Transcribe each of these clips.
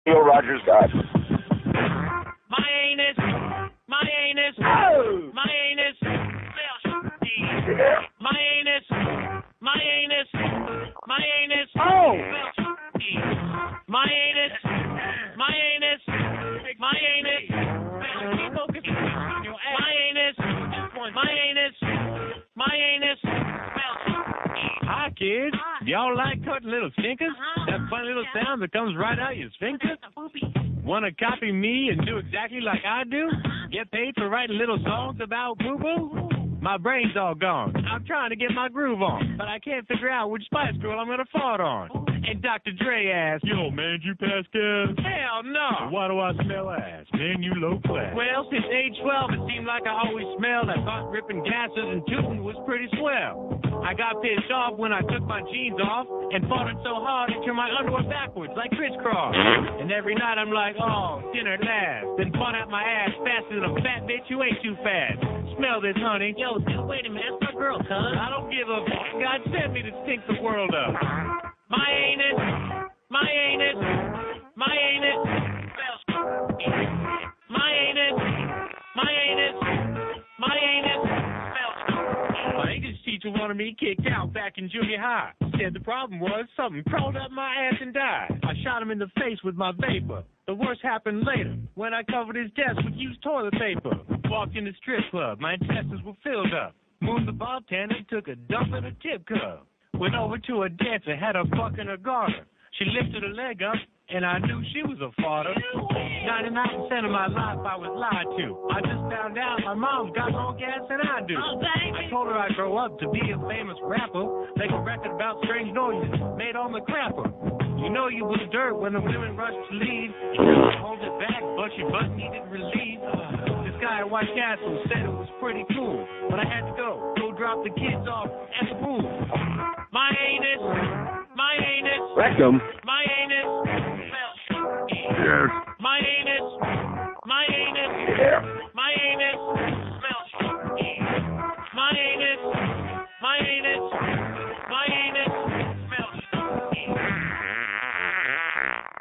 Neil Rogers God. My anus, my anus, oh. My anus, my anus, my anus, my anus, oh. My anus, my anus, my anus, my anus, my anus. Hi, kids. Y'all like cutting little stinkers? That funny little sound that comes right out your sphincter? Want to copy me and do exactly like I do? Get paid for writing little songs about poo-poo? My brain's all gone. I'm trying to get my groove on, but I can't figure out which Spice Girl I'm going to fart on. And Dr. Dre asked, yo, man, you pass gas? Hell no. Well, why do I smell ass? Man, you low class. Well, since age 12, it seemed like I always smelled. I thought ripping gases and tooting was pretty swell. I got pissed off when I took my jeans off and farted so hard it turned my underwear backwards like crisscross. And every night I'm like, oh, dinner at last. Then fart out my ass faster than a fat bitch who ain't too fast. Smell this, honey. Yo, dude, wait a minute. That's my girl, cuz. I don't give a fuck. God sent me to stink the world up. My anus, my anus, my anus, my anus, my anus, my anus. My English teacher wanted me kicked out back in junior high. Said the problem was something crawled up my ass and died. I shot him in the face with my vapor. The worst happened later when I covered his desk with used toilet paper. Walked in the strip club, my intestines were filled up. Moved the bartender, took a dump in a tip cup. Went over to a dancer, had her fucking a garter. She lifted her leg up, and I knew she was a farter. 99% of my life I was lied to. I just found out my mom's got more gas than I do. I told her I'd grow up to be a famous rapper, make a record about strange noises made on the crapper. You know you was dirt when the women rushed to leave. Hold it back, but your butt needed relief. This guy at White Castle said it was pretty cool, but I had to go drop the kids off at the pool. My anus, my anus, Rectum. My anus, Yes. my anus, my anus, Yeah. my anus, my anus, my anus, my anus.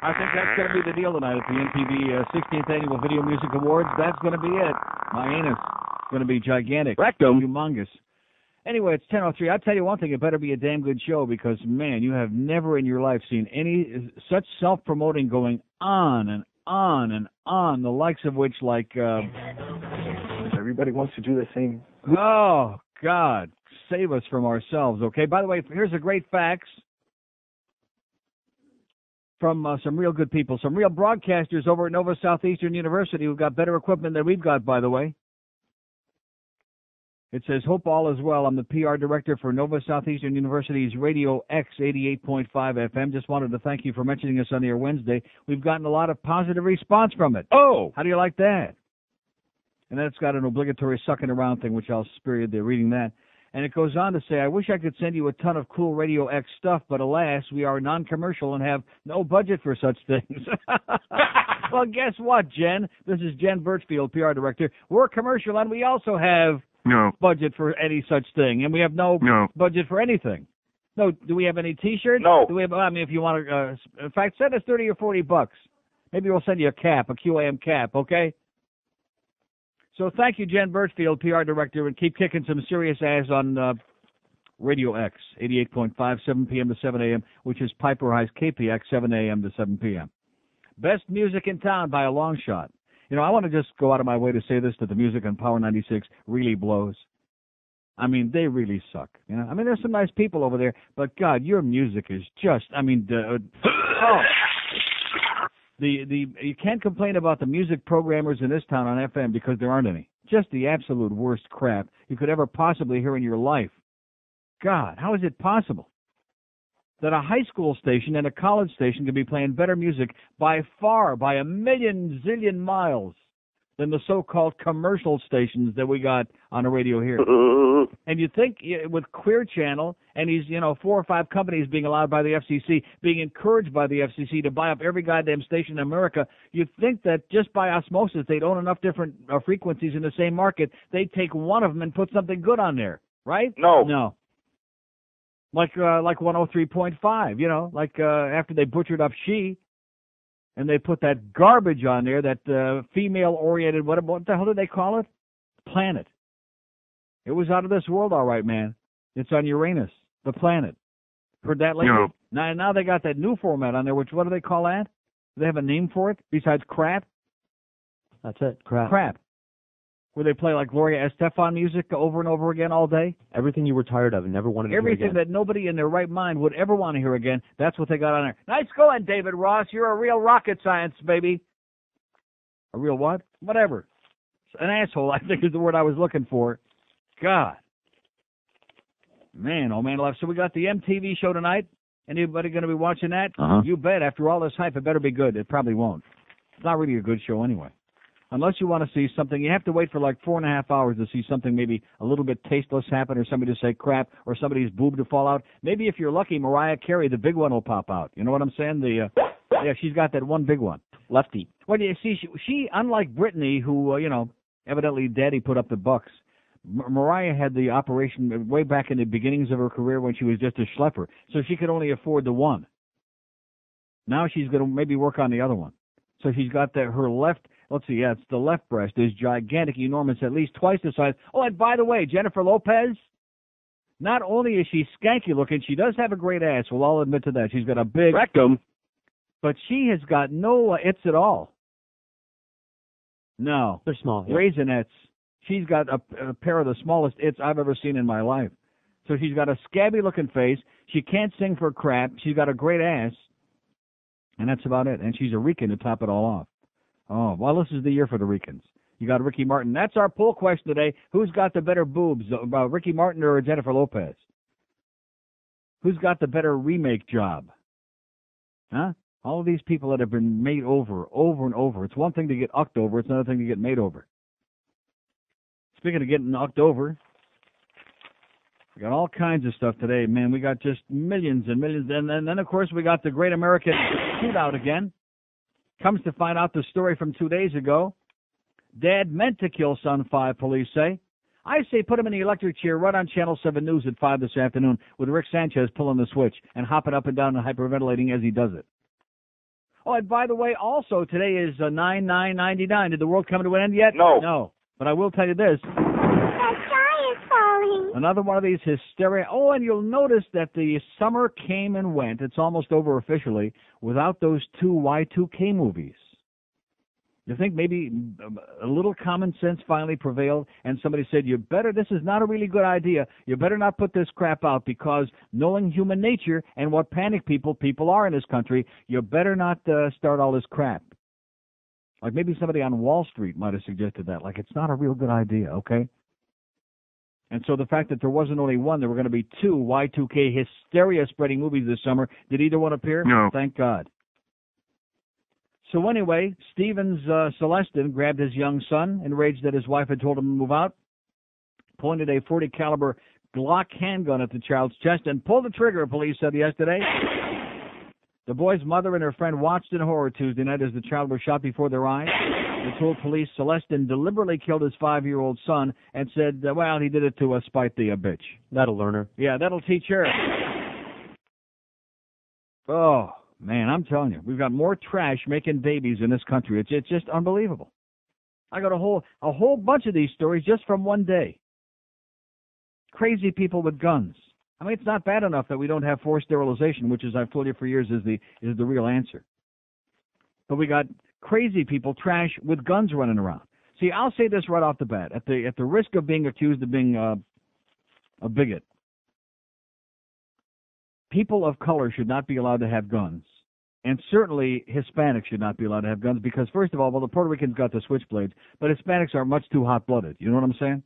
I think that's going to be the deal tonight at the MTV 16th Annual Video Music Awards. That's going to be it. My anus is going to be gigantic. Rectum. Humongous. Anyway, it's 10:03. I'll tell you one thing, it better be a damn good show because, man, you have never in your life seen any such self-promoting going on and on and on, the likes of which, like... Everybody wants to do the same. Oh, God, save us from ourselves, okay? By the way, here's a great facts from some real good people, some real broadcasters over at Nova Southeastern University who've got better equipment than we've got, by the way. It says, hope all is well. I'm the PR director for Nova Southeastern University's Radio X 88.5 FM. Just wanted to thank you for mentioning us on the air Wednesday. We've gotten a lot of positive response from it. Oh! How do you like that? And then it's got an obligatory sucking around thing, which I'll spare you there reading that. And it goes on to say, I wish I could send you a ton of cool Radio X stuff, but alas, we are non-commercial and have no budget for such things. Well, guess what, Jen? This is Jen Birchfield, PR director. We're commercial, and we also have... No. budget for any such thing, and we have no budget for anything. No, do we have any T-shirts? No. Do we have? I mean, if you want to, in fact, send us $30 or $40. Maybe we'll send you a cap, a QAM cap, okay? So thank you, Jen Birchfield, PR director, and keep kicking some serious ass on Radio X, 88.5, 7 p.m. to 7 a.m., which is Piper High's KPX, 7 a.m. to 7 p.m. Best music in town by a long shot. You know, I want to just go out of my way to say this, that the music on Power 96 really blows. I mean, they really suck. You know, I mean, there's some nice people over there, but God, your music is just, I mean, you can't complain about the music programmers in this town on FM because there aren't any. Just the absolute worst crap you could ever possibly hear in your life. God, how is it possible that a high school station and a college station can be playing better music by far, by a million zillion miles, than the so-called commercial stations that we got on the radio here? And you think with Clear Channel and these, 4 or 5 companies being allowed by the FCC, being encouraged by the FCC to buy up every goddamn station in America, you'd think that just by osmosis they'd own enough different frequencies in the same market, they'd take one of them and put something good on there, right? No. Like 103.5, after they butchered up She, and they put that garbage on there, that female-oriented, what the hell did they call it? Planet. It was out of this world, all right, man. It's on Uranus, the planet. Heard that lately? No. Now they got that new format on there, which, what do they call that? Do they have a name for it besides crap? That's it, crap. Crap. Where they play like Gloria Estefan music over and over again all day? Everything you were tired of and never wanted to hear again. Everything that nobody in their right mind would ever want to hear again, that's what they got on there. Nice going, David Ross. You're a real rocket science, baby. A real what? Whatever. An asshole, I think, is the word I was looking for. God. Man, oh man, so we got the MTV show tonight. Anybody going to be watching that? Uh-huh. You bet. After all this hype, it better be good. It probably won't. It's not really a good show anyway. Unless you want to see something, you have to wait for like 4.5 hours to see something maybe a little bit tasteless happen, or somebody to say crap, or somebody's boob to fall out. Maybe if you're lucky, Mariah Carey, the big one will pop out. You know what I'm saying? Yeah, she's got that one big one. Lefty. Well, you see, she unlike Britney, who, evidently Daddy put up the bucks, Mariah had the operation way back in the beginnings of her career when she was just a schlepper, so she could only afford the one. Now she's going to maybe work on the other one. So she's got her left, let's see, it's the left breast is gigantic, enormous, at least twice the size. Oh, and by the way, Jennifer Lopez, not only is she skanky looking, she does have a great ass. We'll all admit to that. She's got a big rectum, but she has got no its at all. No. They're small. Yeah. Raisinets. She's got a pair of the smallest its I've ever seen in my life. So she's got a scabby-looking face. She can't sing for crap. She's got a great ass. And that's about it. And she's a Rican to top it all off. Oh, well, this is the year for the Ricans. You got Ricky Martin. That's our poll question today. Who's got the better boobs, Ricky Martin or Jennifer Lopez? Who's got the better remake job? Huh? All of these people that have been made over and over. It's one thing to get ucked over. It's another thing to get made over. Speaking of getting ucked over, we got all kinds of stuff today, man. We got just millions and millions. And then, of course, we got the Great American Shootout again. Comes to find out the story from 2 days ago. Dad meant to kill son, 5 police say. I say put him in the electric chair right on Channel 7 News at 5 this afternoon with Rick Sanchez pulling the switch and hopping up and down and hyperventilating as he does it. Oh, and by the way, also today is 9/9/99. Did the world come to an end yet? No. No. But I will tell you this. The sky is falling. Another one of these hysteria. Oh, and you'll notice that the summer came and went. It's almost over officially without those 2 Y2K movies. You think maybe a little common sense finally prevailed and somebody said, this is not a really good idea. You better not put this crap out because knowing human nature and what panic people are in this country, you better not start all this crap. Like maybe somebody on Wall Street might have suggested that. Like it's not a real good idea, okay? And so the fact that there wasn't only one, there were going to be 2 Y2K hysteria-spreading movies this summer. Did either one appear? No. Thank God. So anyway, Stevens Celestin grabbed his young son, enraged that his wife had told him to move out, pointed a .40 caliber Glock handgun at the child's chest, and pulled the trigger, police said yesterday. The boy's mother and her friend watched in horror Tuesday night as the child was shot before their eyes. They told police Celestin deliberately killed his 5-year-old son and said, he did it to spite the bitch. That'll learn her. Yeah, that'll teach her. Oh, man, I'm telling you, we've got more trash making babies in this country. It's just unbelievable. I got a whole bunch of these stories just from one day. Crazy people with guns. I mean, it's not bad enough that we don't have forced sterilization, which, as I've told you for years, is the real answer. But we got crazy people, trash, with guns running around. See, I'll say this right off the bat, at the risk of being accused of being a bigot. People of color should not be allowed to have guns. And certainly Hispanics should not be allowed to have guns because, first of all, the Puerto Ricans got the switchblades, but Hispanics are much too hot-blooded. You know what I'm saying?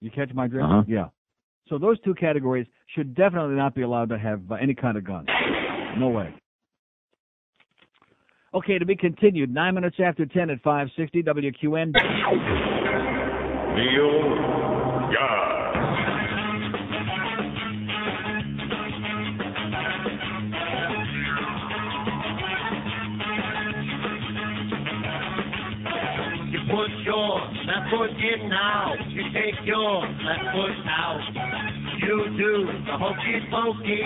You catch my drift? Uh-huh. Yeah. So those 2 categories should definitely not be allowed to have any kind of gun. No way. Okay, to be continued, 9 minutes after 10 at 560 WQN. Neil Yard. You put your left foot in now. You take your left foot out. You do the hokey pokey.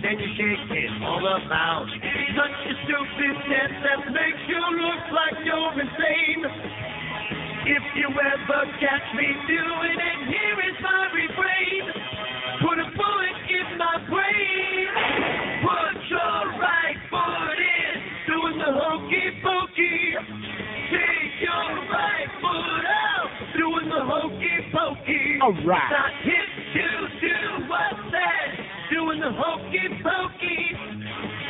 then you shake it all about. Such a stupid test that makes you look like you're insane. If you ever catch me doing it, here is my refrain. Put a bullet in my brain. Put your right foot in, doing the hokey pokey. Take your right foot out, doing the hokey pokey. All right. Not hit to do what's that, doing the hokey pokey.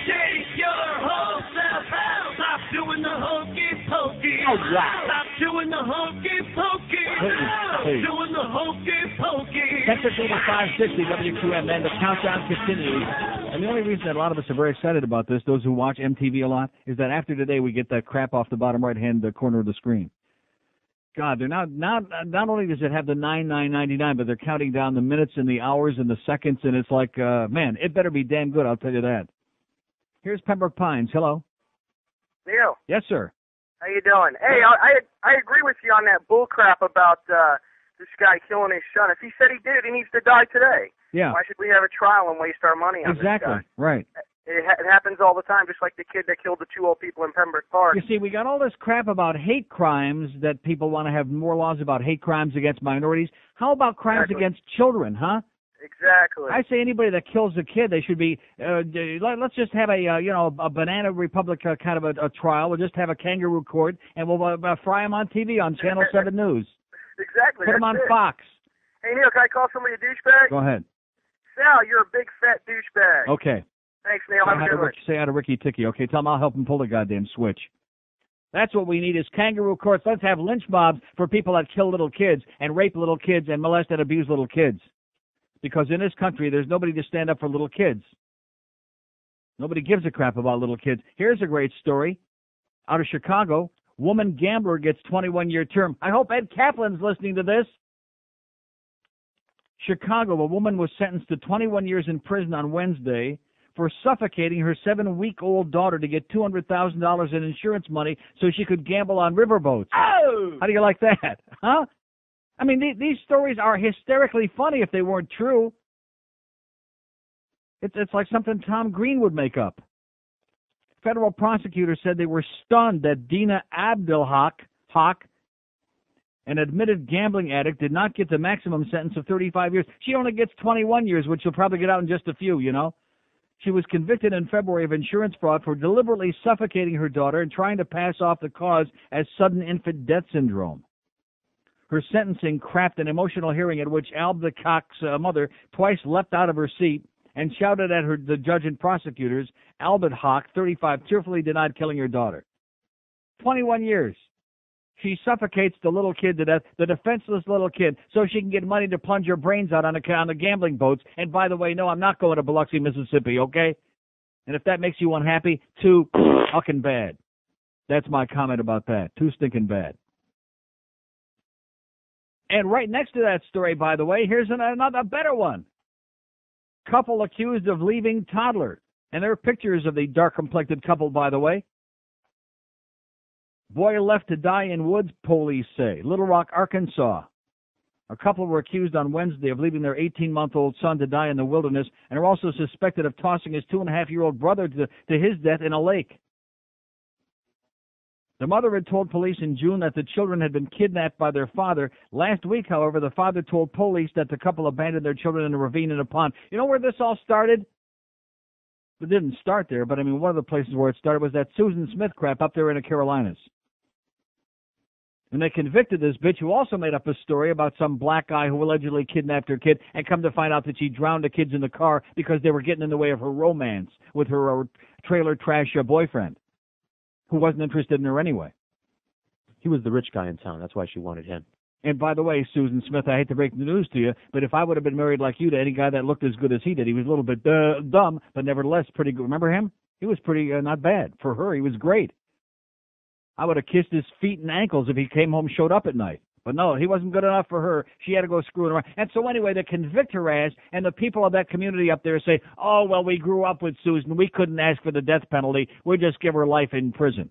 Take your whole self out, stop doing the hokey pokey. All right. Stop doing the hokey pokey. Stop doing the hokey pokey. Texas 8560 WQMN, the countdown continues. And the only reason that a lot of us are very excited about this, those who watch MTV a lot, is that after today we get that crap off the bottom right-hand corner of the screen. God, they're not only does it have the 9999, but they're counting down the minutes and the hours and the seconds, and it's like, man, it better be damn good, I'll tell you that. Here's Pembroke Pines. Hello. Neil. Yes, sir. How you doing? Hey, I agree with you on that bull crap about this guy killing his son. If he said he did it, he needs to die today. Yeah. Why should we have a trial and waste our money on this guy? Exactly. Right. It happens all the time, just like the kid that killed the 2 old people in Pembroke Park. You see, we got all this crap about hate crimes that people want to have more laws about hate crimes against minorities. How about crimes against children, huh? Exactly. I say anybody that kills a kid, they should be, let's just have a banana republic kind of a trial. We'll just have a kangaroo court, and we'll fry them on TV on Channel 7 News. Exactly. Put them on Fox. Hey, Neil, can I call somebody a douchebag? Go ahead. Sal, you're a big fat douchebag. Okay. Thanks, Neil. Have a good one. Say out of Ricky Ticky. Okay, tell him I'll help him pull the goddamn switch. That's what we need is kangaroo courts. Let's have lynch mobs for people that kill little kids and rape little kids and molest and abuse little kids. Because in this country, there's nobody to stand up for little kids. Nobody gives a crap about little kids. Here's a great story out of Chicago. Woman gambler gets 21-year term. I hope Ed Kaplan's listening to this. Chicago, a woman was sentenced to 21 years in prison on Wednesday for suffocating her 7-week-old daughter to get $200,000 in insurance money so she could gamble on riverboats. Oh! How do you like that? Huh? I mean, these stories are hysterically funny if they weren't true. It's like something Tom Green would make up. Federal prosecutors said they were stunned that Dina Abdelhak, an admitted gambling addict, did not get the maximum sentence of 35 years. She only gets 21 years, which she'll probably get out in just a few, you know. She was convicted in February of insurance fraud for deliberately suffocating her daughter and trying to pass off the cause as sudden infant death syndrome. Her sentencing crapped an emotional hearing at which Abdelhak's mother twice leapt out of her seat and shouted at the judge and prosecutors. Abdelhak, 35, tearfully denied killing her daughter. 21 years. She suffocates the little kid to death, the defenseless little kid, so she can get money to plunge her brains out on the gambling boats. And by the way, no, I'm not going to Biloxi, Mississippi, okay? And if that makes you unhappy, too fucking bad. That's my comment about that. Too stinking bad. And right next to that story, by the way, here's another better one. Couple accused of leaving toddler. And there are pictures of the dark-complected couple, by the way. Boy left to die in woods, police say. Little Rock, Arkansas. A couple were accused on Wednesday of leaving their 18-month-old son to die in the wilderness and are also suspected of tossing his 2.5-year-old brother to his death in a lake. The mother had told police in June that the children had been kidnapped by their father. Last week, however, the father told police that the couple abandoned their children in a ravine in a pond. You know where this all started? It didn't start there, but I mean, one of the places where it started was that Susan Smith crap up there in the Carolinas. And they convicted this bitch who also made up a story about some black guy who allegedly kidnapped her kid and come to find out that she drowned the kids in the car because they were getting in the way of her romance with her trailer trash boyfriend who wasn't interested in her anyway. He was the rich guy in town. That's why she wanted him. And by the way, Susan Smith, I hate to break the news to you, but if I would have been married like you to any guy that looked as good as he did, he was a little bit dumb, but nevertheless pretty good. Remember him? He was pretty not bad. For her, he was great. I would have kissed his feet and ankles if he came home, showed up at night. But no, he wasn't good enough for her. She had to go screwing around. And so anyway, they convict her ass, and the people of that community up there say, oh, well, we grew up with Susan. We couldn't ask for the death penalty. We'll just give her life in prison.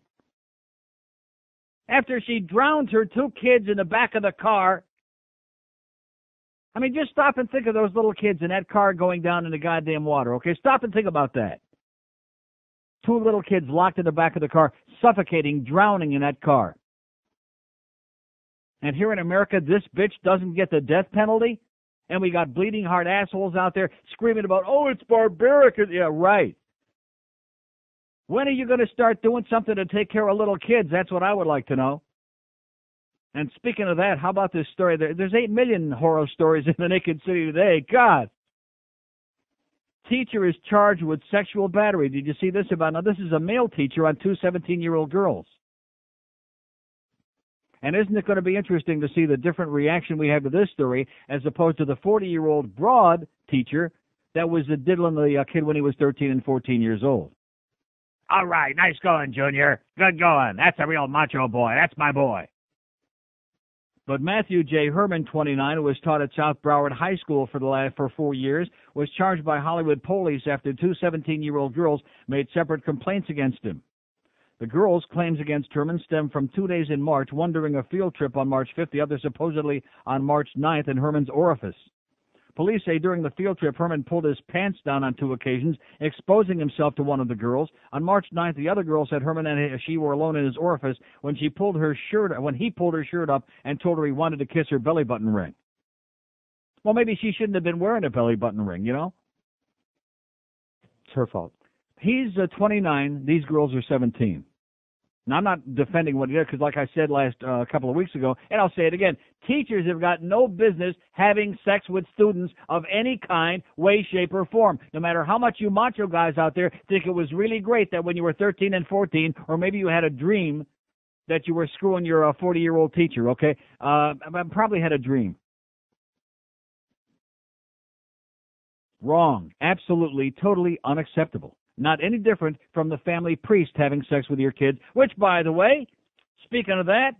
After she drowned her 2 kids in the back of the car, I mean, just stop and think of those little kids in that car going down in the goddamn water, okay? Stop and think about that. 2 little kids locked in the back of the car, suffocating, drowning in that car. And here in America, this bitch doesn't get the death penalty? And we got bleeding heart assholes out there screaming about, oh, it's barbaric. Yeah, right. When are you going to start doing something to take care of little kids? That's what I would like to know. And speaking of that, how about this story? There's 8 million horror stories in the Naked City today. God. Teacher is charged with sexual battery. Did you see this about? Now, this is a male teacher on 2 17-year-old girls. And isn't it going to be interesting to see the different reaction we have to this story as opposed to the 40-year-old broad teacher that was diddling the kid when he was 13 and 14 years old? All right, nice going, Junior. Good going. That's a real macho boy. That's my boy. But Matthew J. Herman, 29, who was taught at South Broward High School for 4 years, was charged by Hollywood police after 2 17-year-old girls made separate complaints against him. The girls' claims against Herman stem from 2 days in March, one during a field trip on March 5th, the other supposedly on March 9th in Herman's orifice. Police say during the field trip, Herman pulled his pants down on 2 occasions, exposing himself to one of the girls. On March 9th, the other girl said Herman and she were alone in his orifice when he pulled her shirt up and told her he wanted to kiss her belly button ring. Well, maybe she shouldn't have been wearing a belly button ring, you know? It's her fault. He's 29. These girls are 17. Now, I'm not defending what he did because, like I said a couple of weeks ago, and I'll say it again, teachers have got no business having sex with students of any kind, way, shape, or form. No matter how much you macho guys out there think it was really great that when you were 13 and 14, or maybe you had a dream that you were screwing your 40-year-old teacher, okay? I probably had a dream. Wrong. Absolutely, totally unacceptable. Not any different from the family priest having sex with your kids, which, by the way, speaking of that,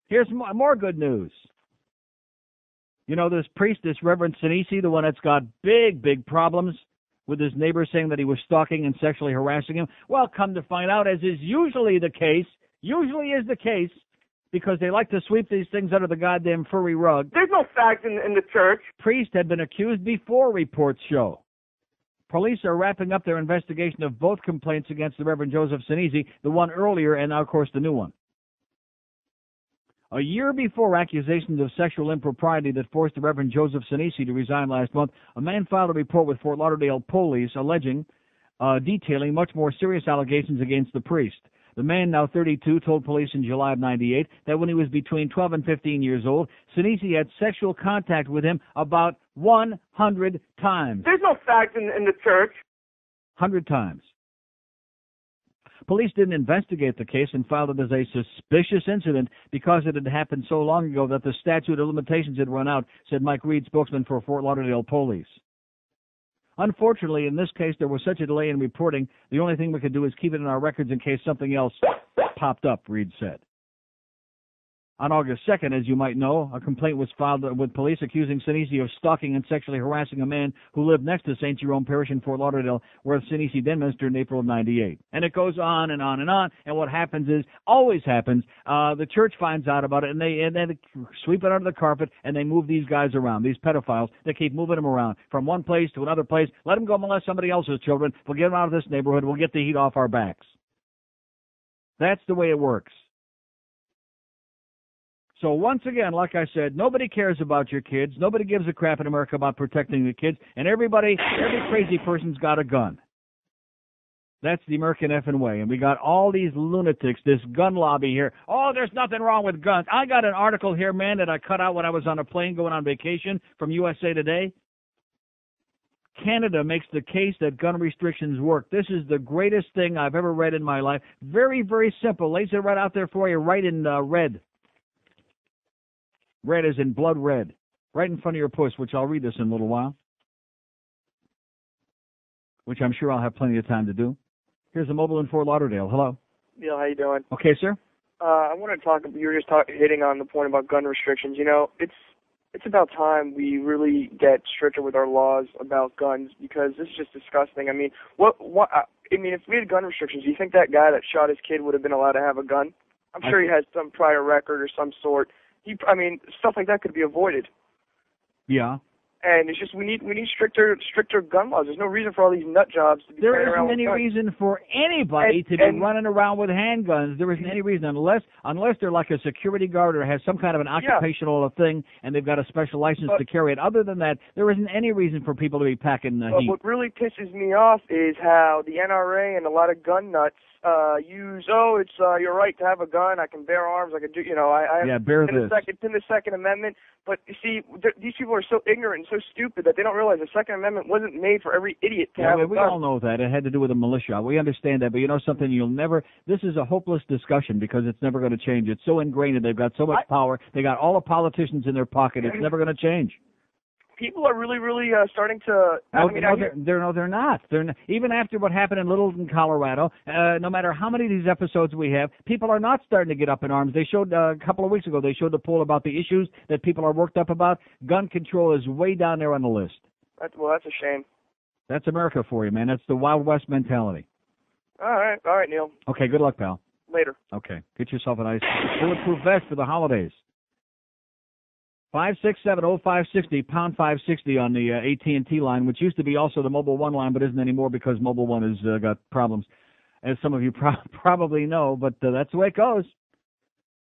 here's more good news. You know, this priest, this Reverend Sinisi, the one that's got big problems with his neighbor saying that he was stalking and sexually harassing him. Well, come to find out, as is usually the case, because they like to sweep these things under the goddamn furry rug. There's no facts in the church. Priest had been accused before, reports show. Police are wrapping up their investigation of both complaints against the Reverend Joseph Sinisi, the one earlier and now, of course, the new one. A year before accusations of sexual impropriety that forced the Reverend Joseph Sinisi to resign last month, a man filed a report with Fort Lauderdale police detailing much more serious allegations against the priest. The man, now 32, told police in July of 98 that when he was between 12 and 15 years old, Sinisi had sexual contact with him about 100 times. There's no facts in the church. 100 times. Police didn't investigate the case and filed it as a suspicious incident because it had happened so long ago that the statute of limitations had run out, said Mike Reed, spokesman for Fort Lauderdale police. Unfortunately, in this case, there was such a delay in reporting, the only thing we could do is keep it in our records in case something else popped up, Reed said. On August 2nd, as you might know, a complaint was filed with police accusing Sinisi of stalking and sexually harassing a man who lived next to St. Jerome Parish in Fort Lauderdale, where Sinisi then ministered in April of 98. And it goes on and on and on, and what happens is, always happens, the church finds out about it, and they sweep it under the carpet, and they move these guys around, these pedophiles. They keep moving them around from one place to another place. Let them go molest somebody else's children. We'll get them out of this neighborhood. We'll get the heat off our backs. That's the way it works. So once again, like I said, nobody cares about your kids. Nobody gives a crap in America about protecting the kids. And every crazy person's got a gun. That's the American effing way. And we got all these lunatics, this gun lobby here. Oh, there's nothing wrong with guns. I got an article here, man, that I cut out when I was on a plane going on vacation from USA Today. Canada makes the case that gun restrictions work. This is the greatest thing I've ever read in my life. Very, very simple. Lays it right out there for you, right in red. Red as in blood red. Right in front of your puss, which I'll read this in a little while. Which I'm sure I'll have plenty of time to do. Here's a mobile in Fort Lauderdale. Hello. Bill, how you doing? Okay, sir. I want to talk. You were just hitting on the point about gun restrictions. You know, it's about time we really get stricter with our laws about guns because this is just disgusting. I mean, if we had gun restrictions, do you think that guy that shot his kid would have been allowed to have a gun? I'm sure he has some prior record or some sort. Stuff like that could be avoided. Yeah. And it's just we need stricter gun laws. There's no reason for all these nut jobs to be There carrying around isn't any with guns. reason for anybody to be running around with handguns. There isn't any reason unless they're like a security guard or has some kind of an occupational thing and they've got a special license to carry it. Other than that, there isn't any reason for people to be packing heat. What really pisses me off is how the NRA and a lot of gun nuts use, it's your right to have a gun. I can bear arms. I can do, I have bear in the Second Amendment. But you see, these people are so ignorant and so stupid that they don't realize the Second Amendment wasn't made for every idiot to have a gun. We all know that. It had to do with the militia. We understand that. But you know something? This is a hopeless discussion because it's never going to change. It's so ingrained and they've got so much power. They got all the politicians in their pocket. It's never going to change. People are really, really starting to. They're not. Even after what happened in Littleton, Colorado. No matter how many of these episodes we have, people are not starting to get up in arms. They showed a couple of weeks ago. They showed the poll about the issues that people are worked up about. Gun control is way down there on the list. That's a shame. That's America for you, man. That's the Wild West mentality. All right, Neil. Okay, good luck, pal. Later. Okay, get yourself a nice bulletproof vest for the holidays. 567-0560, pound 560 on the AT&T line, which used to be also the Mobile One line, but isn't anymore because Mobile One has got problems, as some of you probably know. But that's the way it goes.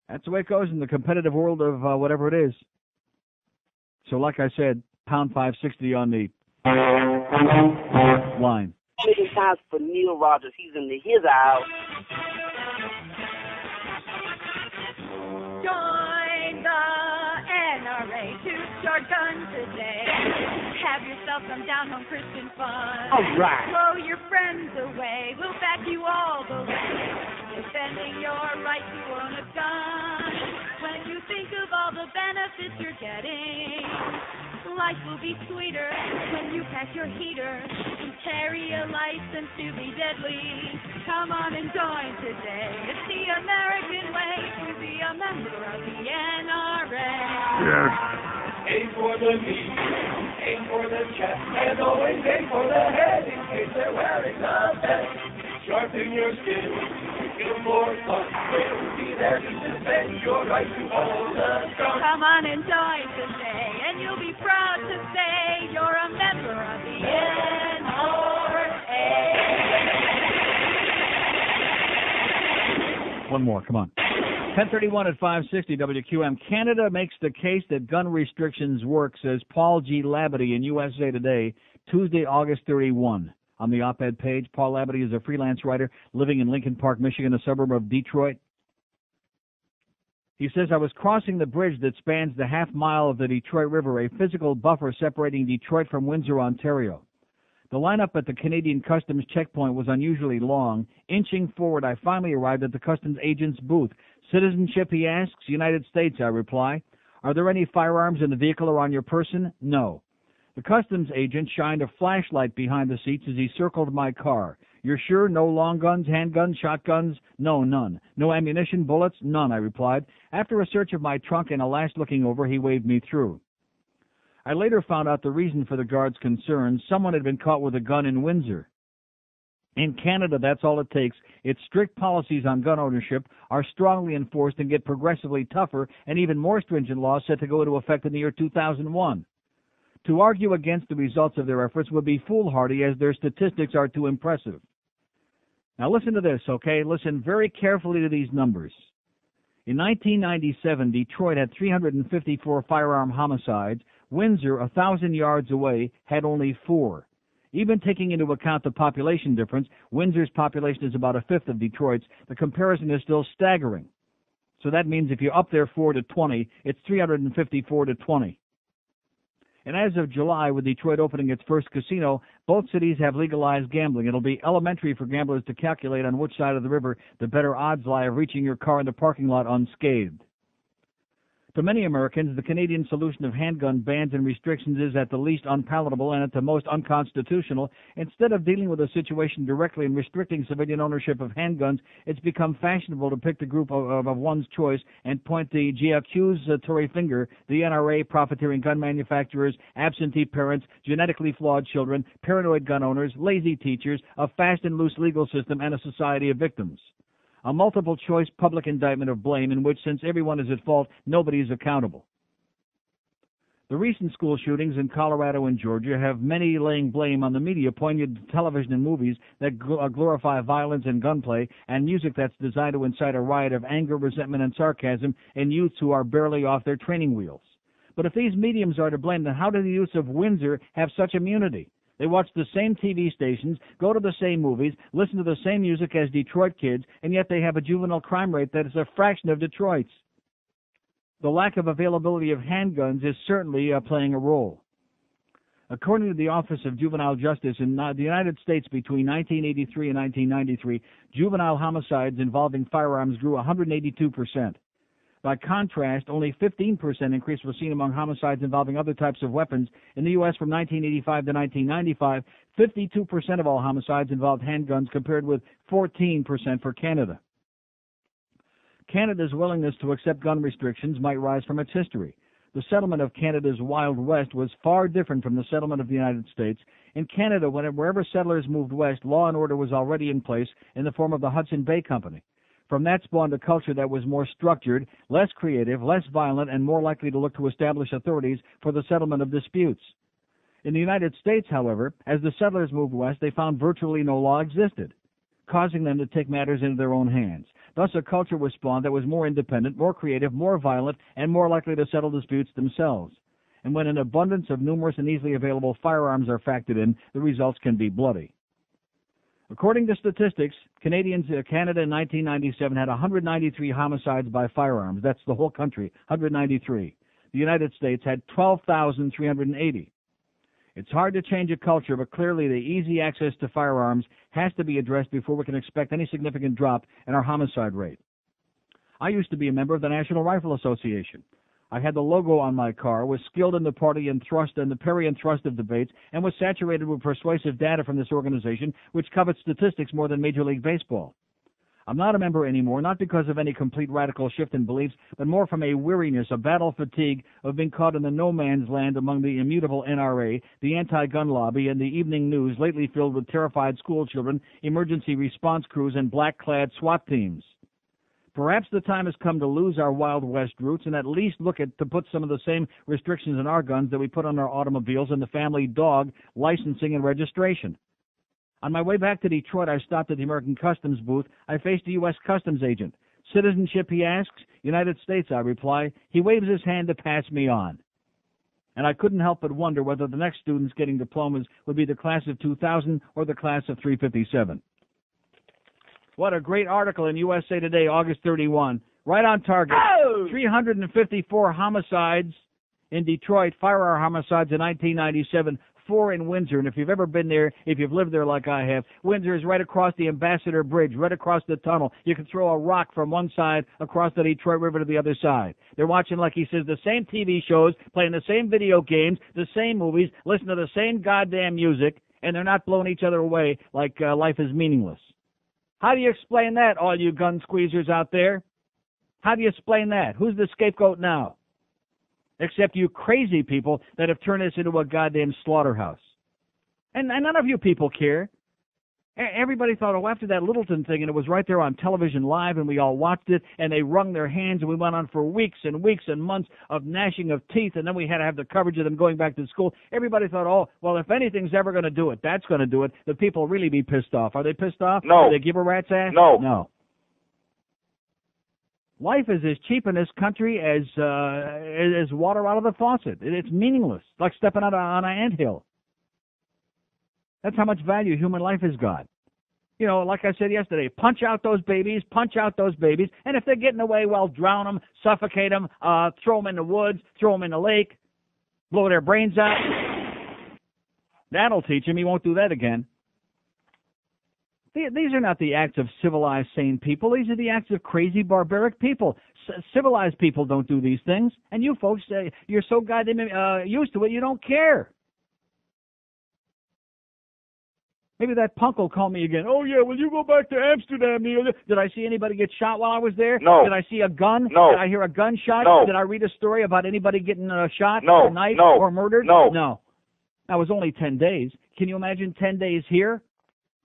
That's the way it goes in the competitive world of whatever it is. So, like I said, pound 560 on the line. Making sounds for Neil Rogers. He's in his house. Join the NRA to start guns today. Have yourself some down-home Christian fun. All right. Blow your friends away. We'll back you all the way. Defending your right to own a gun. When you think of all the benefits you're getting, life will be sweeter when you pack your heater and carry a license to be deadly. Come on and join today. It's the American way to be a member of the NRA. Yes. Aim for the knee, aim for the chest, and always aim for the head in case they're wearing a vest. Sharpen your skills, feel more fun. We'll be there to defend your right to own a gun. Come on and join today, and you'll be proud to say you're a member of the NRA. One more, come on. 1031 at 560 WQM. Canada makes the case that gun restrictions work, says Paul G. Labadie in USA Today, Tuesday, August 31. On the op-ed page, Paul Labadie is a freelance writer living in Lincoln Park, Michigan, a suburb of Detroit. He says, I was crossing the bridge that spans the half-mile of the Detroit River, a physical buffer separating Detroit from Windsor, Ontario. The lineup at the Canadian Customs checkpoint was unusually long. Inching forward, I finally arrived at the customs agent's booth. Citizenship, he asks. United States, I reply. Are there any firearms in the vehicle or on your person? No. The customs agent shined a flashlight behind the seats as he circled my car. You're sure? No long guns, handguns, shotguns? No, none. No ammunition, bullets? None, I replied. After a search of my trunk and a last looking over, he waved me through. I later found out the reason for the guard's concerns. Someone had been caught with a gun in Windsor. In Canada, that's all it takes. Its strict policies on gun ownership are strongly enforced and get progressively tougher, and even more stringent laws set to go into effect in the year 2001. To argue against the results of their efforts would be foolhardy, as their statistics are too impressive. Now listen to this, okay? Listen very carefully to these numbers. In 1997, Detroit had 354 firearm homicides. Windsor, 1,000 yards away, had only 4. Even taking into account the population difference, Windsor's population is about a fifth of Detroit's. The comparison is still staggering. So that means if you're up there 4 to 20, it's 354 to 20. And as of July, with Detroit opening its first casino, both cities have legalized gambling. It'll be elementary for gamblers to calculate on which side of the river the better odds lie of reaching your car in the parking lot unscathed. To many Americans, the Canadian solution of handgun bans and restrictions is at the least unpalatable and at the most unconstitutional. Instead of dealing with a situation directly and restricting civilian ownership of handguns, it's become fashionable to pick the group of one's choice and point the accusatory finger, the NRA, profiteering gun manufacturers, absentee parents, genetically flawed children, paranoid gun owners, lazy teachers, a fast and loose legal system, and a society of victims. A multiple-choice public indictment of blame in which, since everyone is at fault, nobody is accountable. The recent school shootings in Colorado and Georgia have many laying blame on the media, pointing to television and movies that glorify violence and gunplay, and music that's designed to incite a riot of anger, resentment, and sarcasm in youths who are barely off their training wheels. But if these mediums are to blame, then how do the youths of Windsor have such immunity? They watch the same TV stations, go to the same movies, listen to the same music as Detroit kids, and yet they have a juvenile crime rate that is a fraction of Detroit's. The lack of availability of handguns is certainly playing a role. According to the Office of Juvenile Justice in the United States between 1983 and 1993, juvenile homicides involving firearms grew 182%. By contrast, only 15% increase was seen among homicides involving other types of weapons. In the U.S. from 1985 to 1995, 52% of all homicides involved handguns compared with 14% for Canada. Canada's willingness to accept gun restrictions might rise from its history. The settlement of Canada's Wild West was far different from the settlement of the United States. In Canada, wherever settlers moved west, law and order was already in place in the form of the Hudson Bay Company. From that spawned a culture that was more structured, less creative, less violent, and more likely to look to establish authorities for the settlement of disputes. In the United States, however, as the settlers moved west, they found virtually no law existed, causing them to take matters into their own hands. Thus, a culture was spawned that was more independent, more creative, more violent, and more likely to settle disputes themselves. And when an abundance of numerous and easily available firearms are factored in, the results can be bloody. According to statistics, Canada in 1997 had 193 homicides by firearms. That's the whole country, 193. The United States had 12,380. It's hard to change a culture, but clearly the easy access to firearms has to be addressed before we can expect any significant drop in our homicide rate. I used to be a member of the National Rifle Association. I had the logo on my car, was skilled in the parry and thrust of debates, and was saturated with persuasive data from this organization, which covered statistics more than Major League Baseball. I'm not a member anymore, not because of any complete radical shift in beliefs, but more from a weariness, a battle fatigue of being caught in the no man's land among the immutable NRA, the anti-gun lobby, and the evening news lately filled with terrified school children, emergency response crews, and black-clad SWAT teams. Perhaps the time has come to lose our Wild West roots and at least look to put some of the same restrictions on our guns that we put on our automobiles and the family dog licensing and registration. On my way back to Detroit, I stopped at the American Customs booth. I faced a U.S. Customs agent. Citizenship, he asks. United States, I reply. He waves his hand to pass me on. And I couldn't help but wonder whether the next students getting diplomas would be the class of 2000 or the class of 357. What a great article in USA Today, August 31. Right on target. Oh! 354 homicides in Detroit, firearm homicides in 1997. 4 in Windsor, and if you've ever been there, if you've lived there like I have, Windsor is right across the Ambassador Bridge, right across the tunnel. You can throw a rock from one side across the Detroit River to the other side. They're watching, like he says, the same TV shows, playing the same video games, the same movies, listening to the same goddamn music, and they're not blowing each other away like life is meaningless. How do you explain that, all you gun squeezers out there? How do you explain that? Who's the scapegoat now? Except you crazy people that have turned this into a goddamn slaughterhouse. And none of you people care. Everybody thought, oh, after that Littleton thing, and it was right there on television live, and we all watched it, and they wrung their hands, and we went on for weeks and weeks and months of gnashing of teeth, and then we had to have the coverage of them going back to school. Everybody thought, oh, well, if anything's ever going to do it, that's going to do it. The people will really be pissed off. Are they pissed off? No. Do they give a rat's ass? No. No. Life is as cheap in this country as water out of the faucet. It's meaningless, like stepping out on an anthill. That's how much value human life has got. You know, like I said yesterday, punch out those babies, and if they're getting away, well, drown them, suffocate them, throw them in the woods, throw them in the lake, blow their brains out. That'll teach him. He won't do that again. These are not the acts of civilized, sane people. These are the acts of crazy, barbaric people. Civilized people don't do these things. And you folks, you're so goddamn used to it, you don't care. Maybe that punk will call me again. Oh, yeah, will you go back to Amsterdam, Neil? Did I see anybody get shot while I was there? No. Did I see a gun? No. Did I hear a gunshot? No. Did I read a story about anybody getting shot No. or knifed No. or murdered? No. No. That was only 10 days. Can you imagine 10 days here?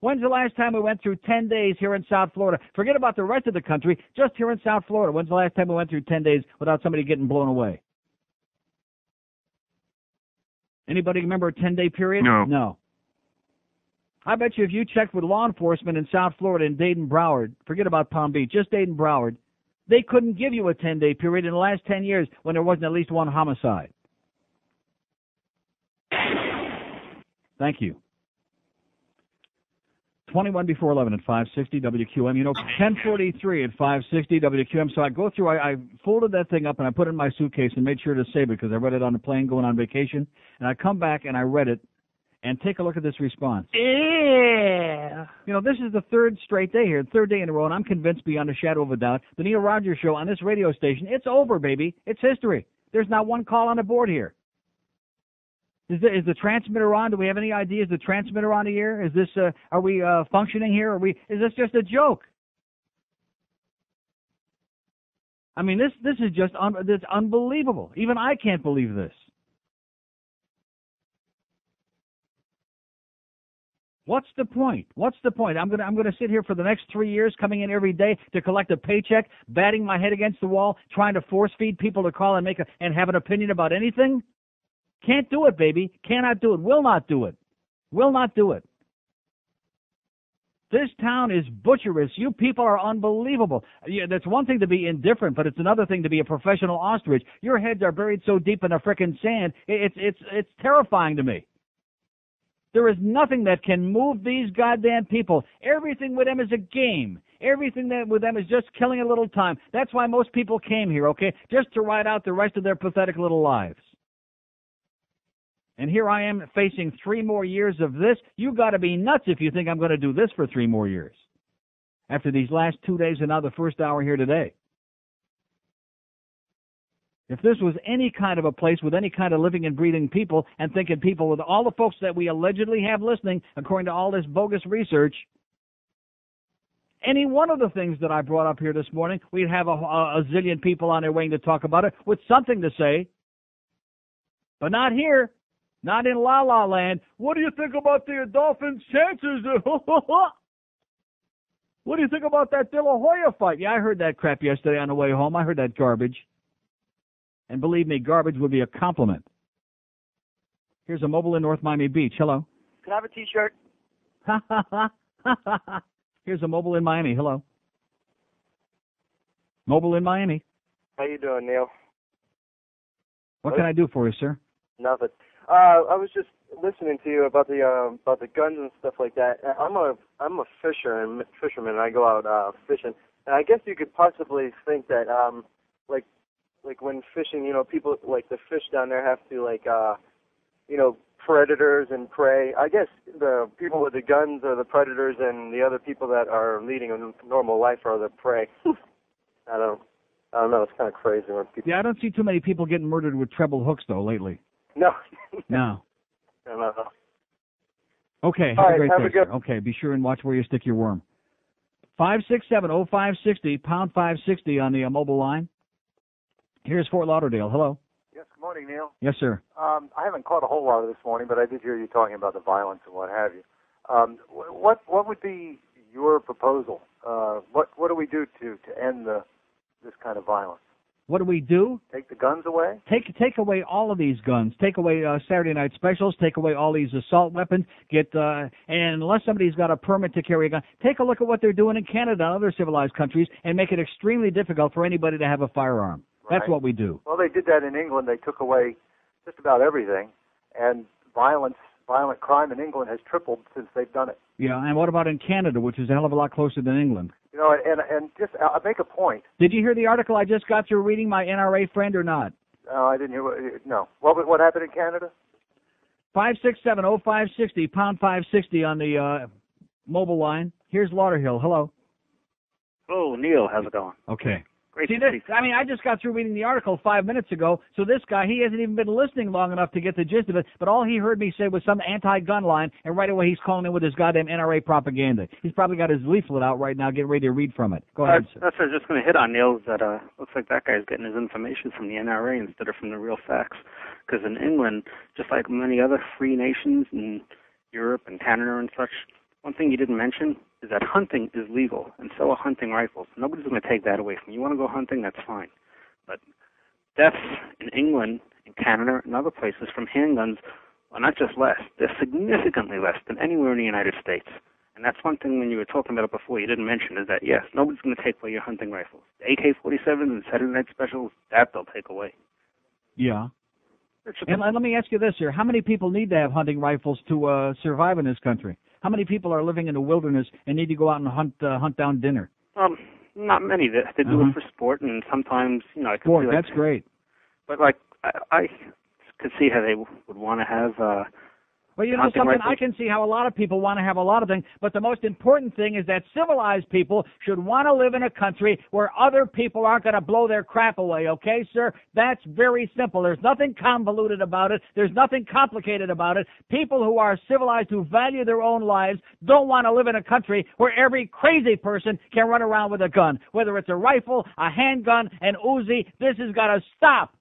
When's the last time we went through 10 days here in South Florida? Forget about the rest of the country, just here in South Florida. When's the last time we went through 10 days without somebody getting blown away? Anybody remember a 10-day period? No. No. I bet you if you checked with law enforcement in South Florida in Dayton-Broward, forget about Palm Beach, just Dayton-Broward, they couldn't give you a 10-day period in the last 10 years when there wasn't at least one homicide. Thank you. 21 before 11 at 560 WQM. You know, 1043 at 560 WQM. So I go through, I folded that thing up and I put it in my suitcase and made sure to save it because I read it on the plane going on vacation. And I come back and I read it. And take a look at this response. Yeah. You know, this is the third straight day here, third day in a row, and I'm convinced beyond a shadow of a doubt, the Neil Rogers Show on this radio station, it's over, baby. It's history. There's not one call on the board here. Is the transmitter on? Do we have any idea? Is the transmitter on here? Is this, are we functioning here? Is this just a joke? I mean, this is just, it's unbelievable. Even I can't believe this. What's the point? What's the point? I'm gonna sit here for the next 3 years, coming in every day to collect a paycheck, batting my head against the wall, trying to force feed people to call and and have an opinion about anything? Can't do it, baby. Cannot do it. Will not do it. Will not do it. This town is butcherous. You people are unbelievable. Yeah, that's one thing to be indifferent, but it's another thing to be a professional ostrich. Your heads are buried so deep in the frickin' sand. It's terrifying to me. There is nothing that can move these goddamn people. Everything with them is a game. Everything with them is just killing a little time. That's why most people came here, okay? Just to ride out the rest of their pathetic little lives. And here I am facing 3 more years of this. You got to be nuts if you think I'm going to do this for 3 more years. After these last 2 days and now the first hour here today. If this was any kind of a place with any kind of living and breathing people and thinking people with all the folks that we allegedly have listening, according to all this bogus research, any one of the things that I brought up here this morning, we'd have a zillion people on their way to talk about it with something to say. But not here. Not in La La Land. What do you think about the Dolphins' chances? What do you think about that De La Hoya fight? Yeah, I heard that crap yesterday on the way home. I heard that garbage. And believe me, garbage would be a compliment. Here's a mobile in North Miami Beach. Hello. Can I have a T-shirt? Here's a mobile in Miami. Hello. Mobile in Miami. How you doing, Neil? What can I do for you, sir? Nothing. I was just listening to you about the guns and stuff like that. I'm a fisherman, and I go out fishing. And I guess you could possibly think that like when fishing, you know, people like the fish down there have to predators and prey. I guess the people with the guns are the predators, and the other people that are leading a normal life are the prey. I don't know. It's kind of crazy when people. Yeah, I don't see too many people getting murdered with treble hooks though lately. No. No. No. Okay. All have right, a great have day, a good. sir. Okay. Be sure and watch where you stick your worm. 567-0560 pound 560 on the mobile line. Here's Fort Lauderdale. Hello. Yes, good morning, Neil. Yes, sir. I haven't caught a whole lot of this morning, but I did hear you talking about the violence and what have you. What would be your proposal? What do we do to end this kind of violence? What do we do? Take the guns away? Take away all of these guns. Take away Saturday night specials. Take away all these assault weapons. And unless somebody's got a permit to carry a gun, take a look at what they're doing in Canada and other civilized countries and make it extremely difficult for anybody to have a firearm. Right. That's what we do. Well, they did that in England. They took away just about everything, and violent crime in England has tripled since they've done it. Yeah, and what about in Canada, which is a hell of a lot closer than England? You know, and just I'll make a point. Did you hear the article I just got through reading, my NRA friend, or not? I didn't hear. No. What happened in Canada? 567-0560 pound 560 on the mobile line. Here's Lauderhill. Hello. Oh, Neil, how's it going? Okay. Great. See, I just got through reading the article 5 minutes ago, so this guy, he hasn't even been listening long enough to get the gist of it, but all he heard me say was some anti-gun line, and right away he's calling in with his goddamn NRA propaganda. He's probably got his leaflet out right now getting ready to read from it. Go ahead, sir. That's what I was just going to hit on, Neil, is that looks like that guy's getting his information from the NRA instead of from the real facts. Because in England, just like many other free nations in Europe and Canada and such, one thing you didn't mention is that hunting is legal, and so are hunting rifles. Nobody's going to take that away from you. You want to go hunting, that's fine. But deaths in England, in Canada, and other places from handguns Well, not just less. They're significantly less than anywhere in the United States. And that's one thing when you were talking about it before you didn't mention is that, yes, nobody's going to take away your hunting rifles. The AK-47s and Saturday Night Specials, that they'll take away. Yeah. And let me ask you this here. How many people need to have hunting rifles to survive in this country? How many people are living in the wilderness and need to go out and hunt down dinner? Not many. They do it for sport, and sometimes, I could Sport, see, like, that's great. But, I could see how they would want to have Well, you know something, I can see how a lot of people want to have a lot of things, but the most important thing is that civilized people should want to live in a country where other people aren't going to blow their crap away, okay, sir? That's very simple. There's nothing convoluted about it. There's nothing complicated about it. People who are civilized, who value their own lives, don't want to live in a country where every crazy person can run around with a gun, whether it's a rifle, a handgun, an Uzi. This has got to stop.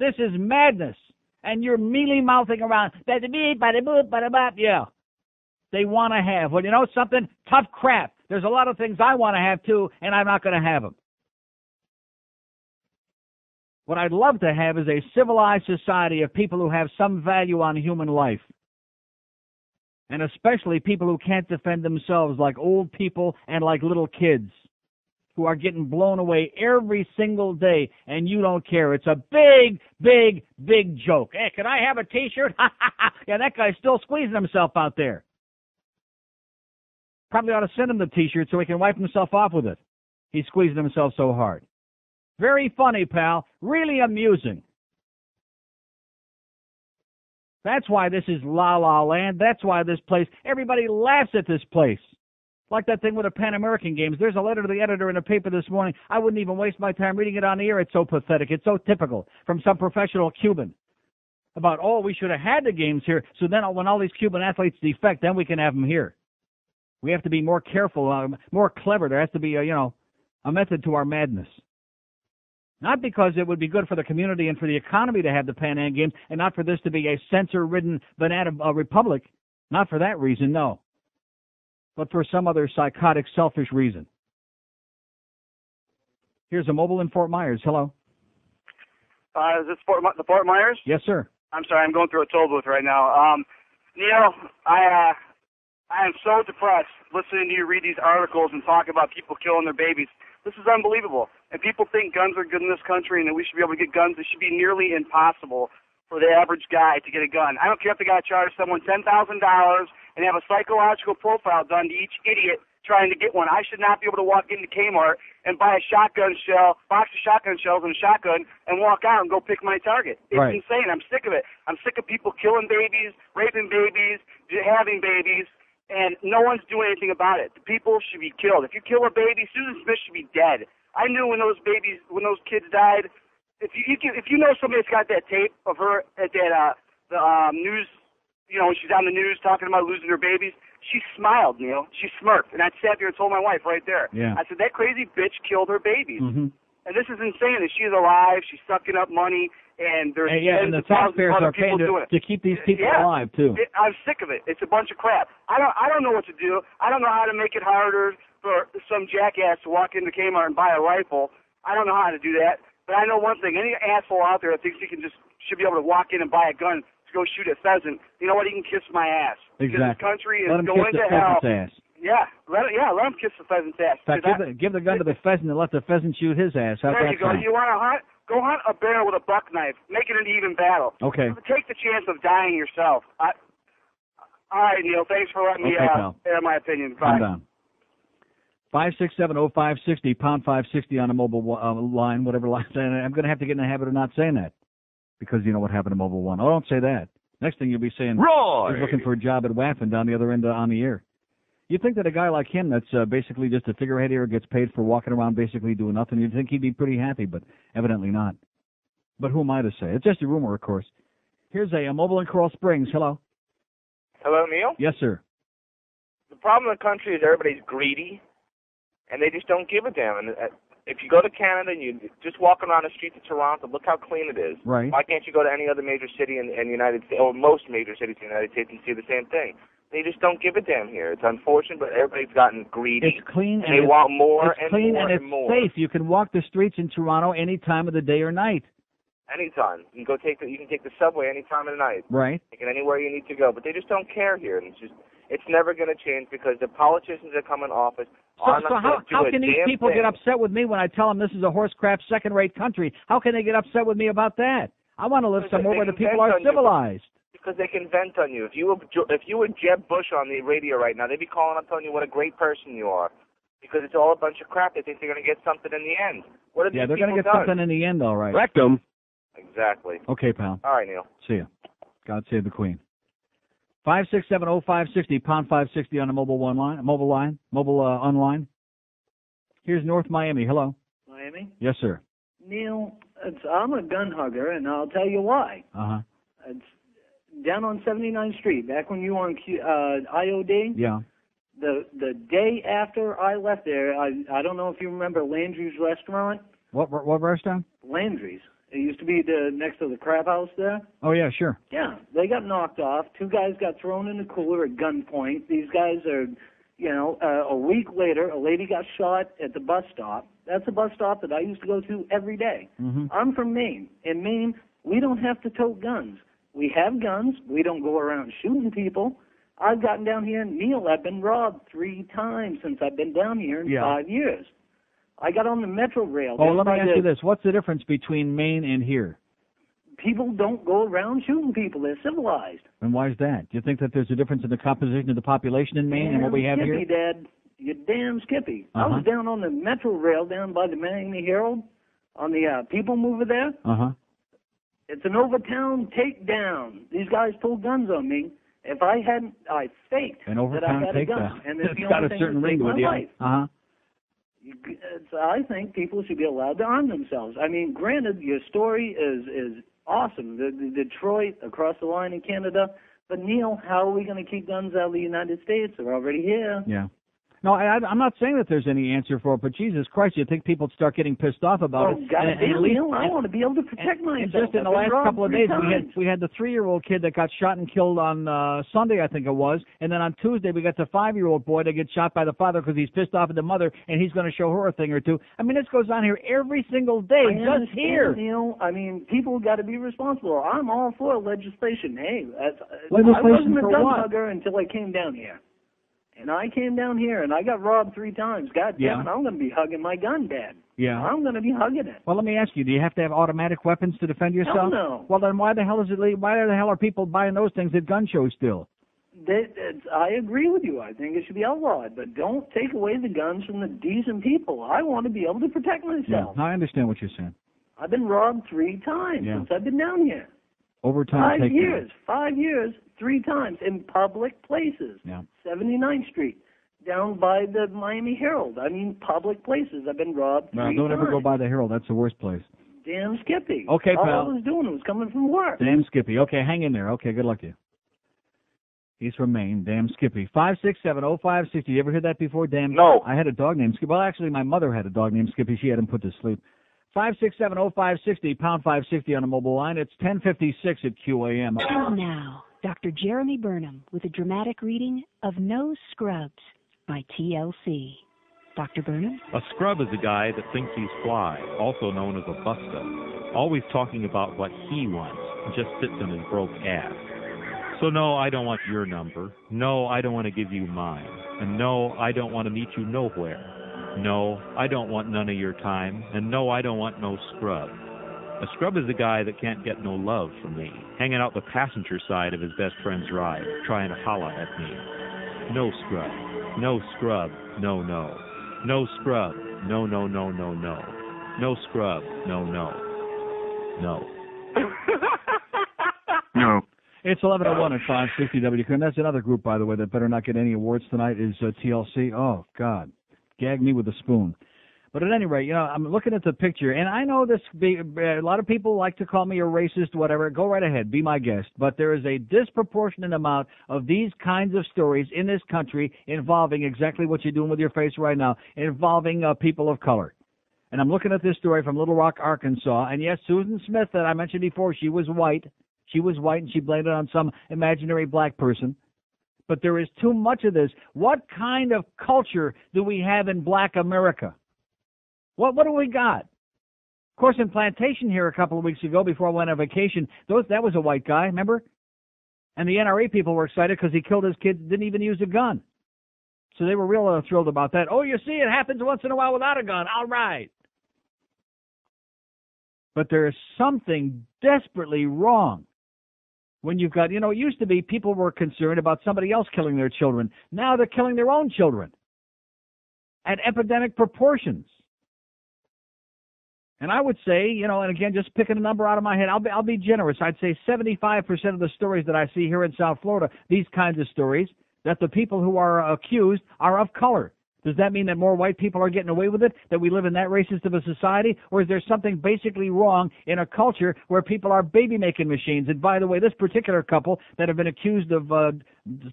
This is madness. And you're mealy-mouthing around. Yeah. They want to have. Well, you know something? Tough crap. There's a lot of things I want to have, too, and I'm not going to have them. What I'd love to have is a civilized society of people who have some value on human life. And especially people who can't defend themselves, like old people and like little kids, who are getting blown away every single day, and you don't care. It's a big, big, big joke. Hey, can I have a T-shirt? Yeah, that guy's still squeezing himself out there. Probably ought to send him the T-shirt so he can wipe himself off with it. He's squeezing himself so hard. Very funny, pal. Really amusing. That's why this is La La Land. That's why this place, everybody laughs at this place. Like that thing with the Pan American Games. There's a letter to the editor in the paper this morning. I wouldn't even waste my time reading it on the air. It's so pathetic. It's so typical from some professional Cuban about, we should have had the games here. So then when all these Cuban athletes defect, then we can have them here. We have to be more careful, more clever. There has to be, a method to our madness. Not because it would be good for the community and for the economy to have the Pan Am Games, and not for this to be a censor-ridden banana republic. Not for that reason, no. But for some other psychotic, selfish reason. Here's a mobile in Fort Myers. Hello. Is this the Fort Myers? Yes, sir. I'm sorry, I'm going through a toll booth right now. Neil, I am so depressed listening to you read these articles and talk about people killing their babies. This is unbelievable. And people think guns are good in this country and that we should be able to get guns. It should be nearly impossible for the average guy to get a gun. I don't care if they got to charge someone $10,000 and have a psychological profile done to each idiot trying to get one. I should not be able to walk into Kmart and buy a shotgun shell, box of shotgun shells and a shotgun, and walk out and go pick my target. It's insane. I'm sick of it. I'm sick of people killing babies, raping babies, having babies, and no one's doing anything about it. The people should be killed. If you kill a baby, Susan Smith should be dead. I knew when those kids died. If you know somebody's got that tape of her at that news, when she's on the news talking about losing her babies, she smiled, Neil. She smirked, and I sat there and told my wife right there. Yeah. I said, that crazy bitch killed her babies. Mm-hmm. And this is insane. And she's alive. She's sucking up money, and there's and the taxpayers are paying to keep these people alive too. I'm sick of it. It's a bunch of crap. I don't know what to do. I don't know how to make it harder for some jackass to walk into Kmart and buy a rifle. I don't know how to do that. But I know one thing. Any asshole out there that thinks he should be able to walk in and buy a gun to go shoot a pheasant, you know what? He can kiss my ass. Exactly. Because this country is let him going kiss to the hell. pheasant's ass. Yeah, let him kiss the pheasant's ass. In fact, give the gun to the pheasant and let the pheasant shoot his ass. How's there that you go. sound? You want to hunt? Go hunt a bear with a buck knife. Make it an even battle. Okay. Take the chance of dying yourself. All right, Neil. Thanks for letting me air my opinion. Bye. Calm down. 567-0560, pound 560 on a mobile line, whatever line. I'm going to have to get in the habit of not saying that because you know what happened to Mobile One. Oh, don't say that. Next thing you'll be saying, Roy! He's looking for a job at Waffen down the other end on the air. You'd think that a guy like him that's basically just a figurehead here gets paid for walking around basically doing nothing, you'd think he'd be pretty happy, but evidently not. But who am I to say? It's just a rumor, of course. Here's a mobile in Coral Springs. Hello. Hello, Neil? Yes, sir. The problem in the country is everybody's greedy, and they just don't give a damn. And if you go to Canada and you just walk around the streets of Toronto, look how clean it is. Right. Why can't you go to any other major city in the United States, or most major cities in the United States, and see the same thing? They just don't give a damn here. It's unfortunate, but everybody's gotten greedy. It's clean and they want more it's clean and it's more. safe. You can walk the streets in Toronto any time of the day or night. Anytime. You can take the subway any time of the night. Right. Take it anywhere you need to go. But they just don't care here. And it's never going to change because the politicians that come in office are not going to do how a can these damn people thing. get upset with me when I tell them this is a horse crap, second-rate country? How can they get upset with me about that? I want to live Because somewhere they where the can people vent are on you. civilized. Because they can vent on you. If you were Jeb Bush on the radio right now, they'd be calling up telling you what a great person you are. Because it's all a bunch of crap. They think they're going to get something in the end. What have Yeah, these they're going to people get done? something in the end, all right. Rectum. Exactly. Okay, pal. All right, Neil. See ya. God save the Queen. 5670560, pound 560 on the mobile online. Here's North Miami. Hello. Miami? Yes, sir. Neil, I'm a gun hugger, and I'll tell you why. Uh-huh. It's down on 79th Street, back when you were on IOD. Yeah. The day after I left there, I don't know if you remember Landry's restaurant. What restaurant? Landry's. It used to be next to the crab house there. Oh, yeah, sure. Yeah, they got knocked off. 2 guys got thrown in the cooler at gunpoint. These guys are, a week later, a lady got shot at the bus stop. That's a bus stop that I used to go to every day. Mm-hmm. I'm from Maine. In Maine, we don't have to tote guns. We have guns. We don't go around shooting people. I've gotten down here, Neil, I've been robbed 3 times since I've been down here in 5 years. I got on the Metro Rail. Oh, let me ask you this. What's the difference between Maine and here? People don't go around shooting people. They're civilized. And why is that? Do you think that there's a difference in the composition of the population in Maine and what we have Skippy, here? Dad. You're damn skippy. I Uh-huh. was down on the Metro Rail down by the Miami Herald on the People Mover there. Uh-huh. It's an overtown takedown. These guys pulled guns on me. If I hadn't, I faked An that I overtown had a gun. takedown. And it's It's the got only a thing certain that ring saved to it, my yeah. life. Uh-huh. I think people should be allowed to arm themselves. I mean, granted, your story is awesome. The Detroit, across the line in Canada. But, Neil, how are we going to keep guns out of the United States? They're already here. Yeah. No, I'm not saying that there's any answer for it, but Jesus Christ, you think people would start getting pissed off about it? God And damn, at least- Neil, I want to be able to protect And myself. just in the I've been last robbed couple of 3 days, times. we had the 3-year-old kid that got shot and killed on Sunday, I think it was, and then on Tuesday we got the 5-year-old boy that gets shot by the father because he's pissed off at the mother, and he's going to show her a thing or two. I mean, this goes on here every single day, I just understand, here. Neil. I mean, people got to be responsible. I'm all for legislation. Hey, I Legislation wasn't a for gun what? hugger until I came down here. And I came down here, and I got robbed 3 times. God damn it, I'm going to be hugging my gun, Dad. Yeah. I'm going to be hugging it. Well, let me ask you: do you have to have automatic weapons to defend yourself? Hell no. Well, then why the hell are people buying those things at gun shows still? I agree with you. I think it should be outlawed, but don't take away the guns from the decent people. I want to be able to protect myself. Yeah, I understand what you're saying. I've been robbed 3 times since I've been down here. Overtime 5 takedown. years. 5 years, 3 times in public places. Yeah. 79th Street, down by the Miami Herald. I mean, public places. I've been robbed 3 Well, times. don't ever go by the Herald. That's the worst place. Damn Skippy. Okay, All pal. I was doing was coming from work. Damn Skippy. Okay, hang in there. Okay, good luck to you. He's from Maine. Damn Skippy. 5670560. You ever heard that before? Damn. No. I had a dog named Skippy. Well, actually, my mother had a dog named Skippy. She had him put to sleep. 5670560, pound 560 on the mobile line. It's 10:56 at QAM. And now, Dr. Jeremy Burnham with a dramatic reading of No Scrubs by TLC. Dr. Burnham? A scrub is a guy that thinks he's fly, also known as a busta, always talking about what he wants, just sits on his broke ass. So no, I don't want your number. No, I don't want to give you mine. And no, I don't want to meet you nowhere. No, I don't want none of your time. And no, I don't want no scrub. A scrub is a guy that can't get no love from me, hanging out the passenger side of his best friend's ride, trying to holla at me. No scrub. No scrub. No, no. No scrub. No, no, no, no, no. No scrub. No, no. No. No. It's 11:01 at 560 WQAM. That's another group, by the way, that better not get any awards tonight is TLC. Oh, God. Gag me with a spoon. But at any rate, I'm looking at the picture, and I know a lot of people like to call me a racist, whatever. Go right ahead. Be my guest. But there is a disproportionate amount of these kinds of stories in this country involving exactly what you're doing with your face right now, involving people of color. And I'm looking at this story from Little Rock, Arkansas. And yes, Susan Smith, that I mentioned before, she was white. She was white, and she blamed it on some imaginary black person. But there is too much of this. What kind of culture do we have in black America? What do we got? Of course, in Plantation here a couple of weeks ago, before I went on vacation, that was a white guy, remember? And the NRA people were excited because he killed his kid, didn't even use a gun. So they were real thrilled about that. Oh, you see, it happens once in a while without a gun. All right. But there is something desperately wrong when you've got, it used to be people were concerned about somebody else killing their children. Now they're killing their own children at epidemic proportions. And I would say, and again, just picking a number out of my head, I'll be generous. I'd say 75% of the stories that I see here in South Florida, these kinds of stories, that the people who are accused are of color. Does that mean that more white people are getting away with it, that we live in that racist of a society? Or is there something basically wrong in a culture where people are baby-making machines? And by the way, this particular couple that have been accused of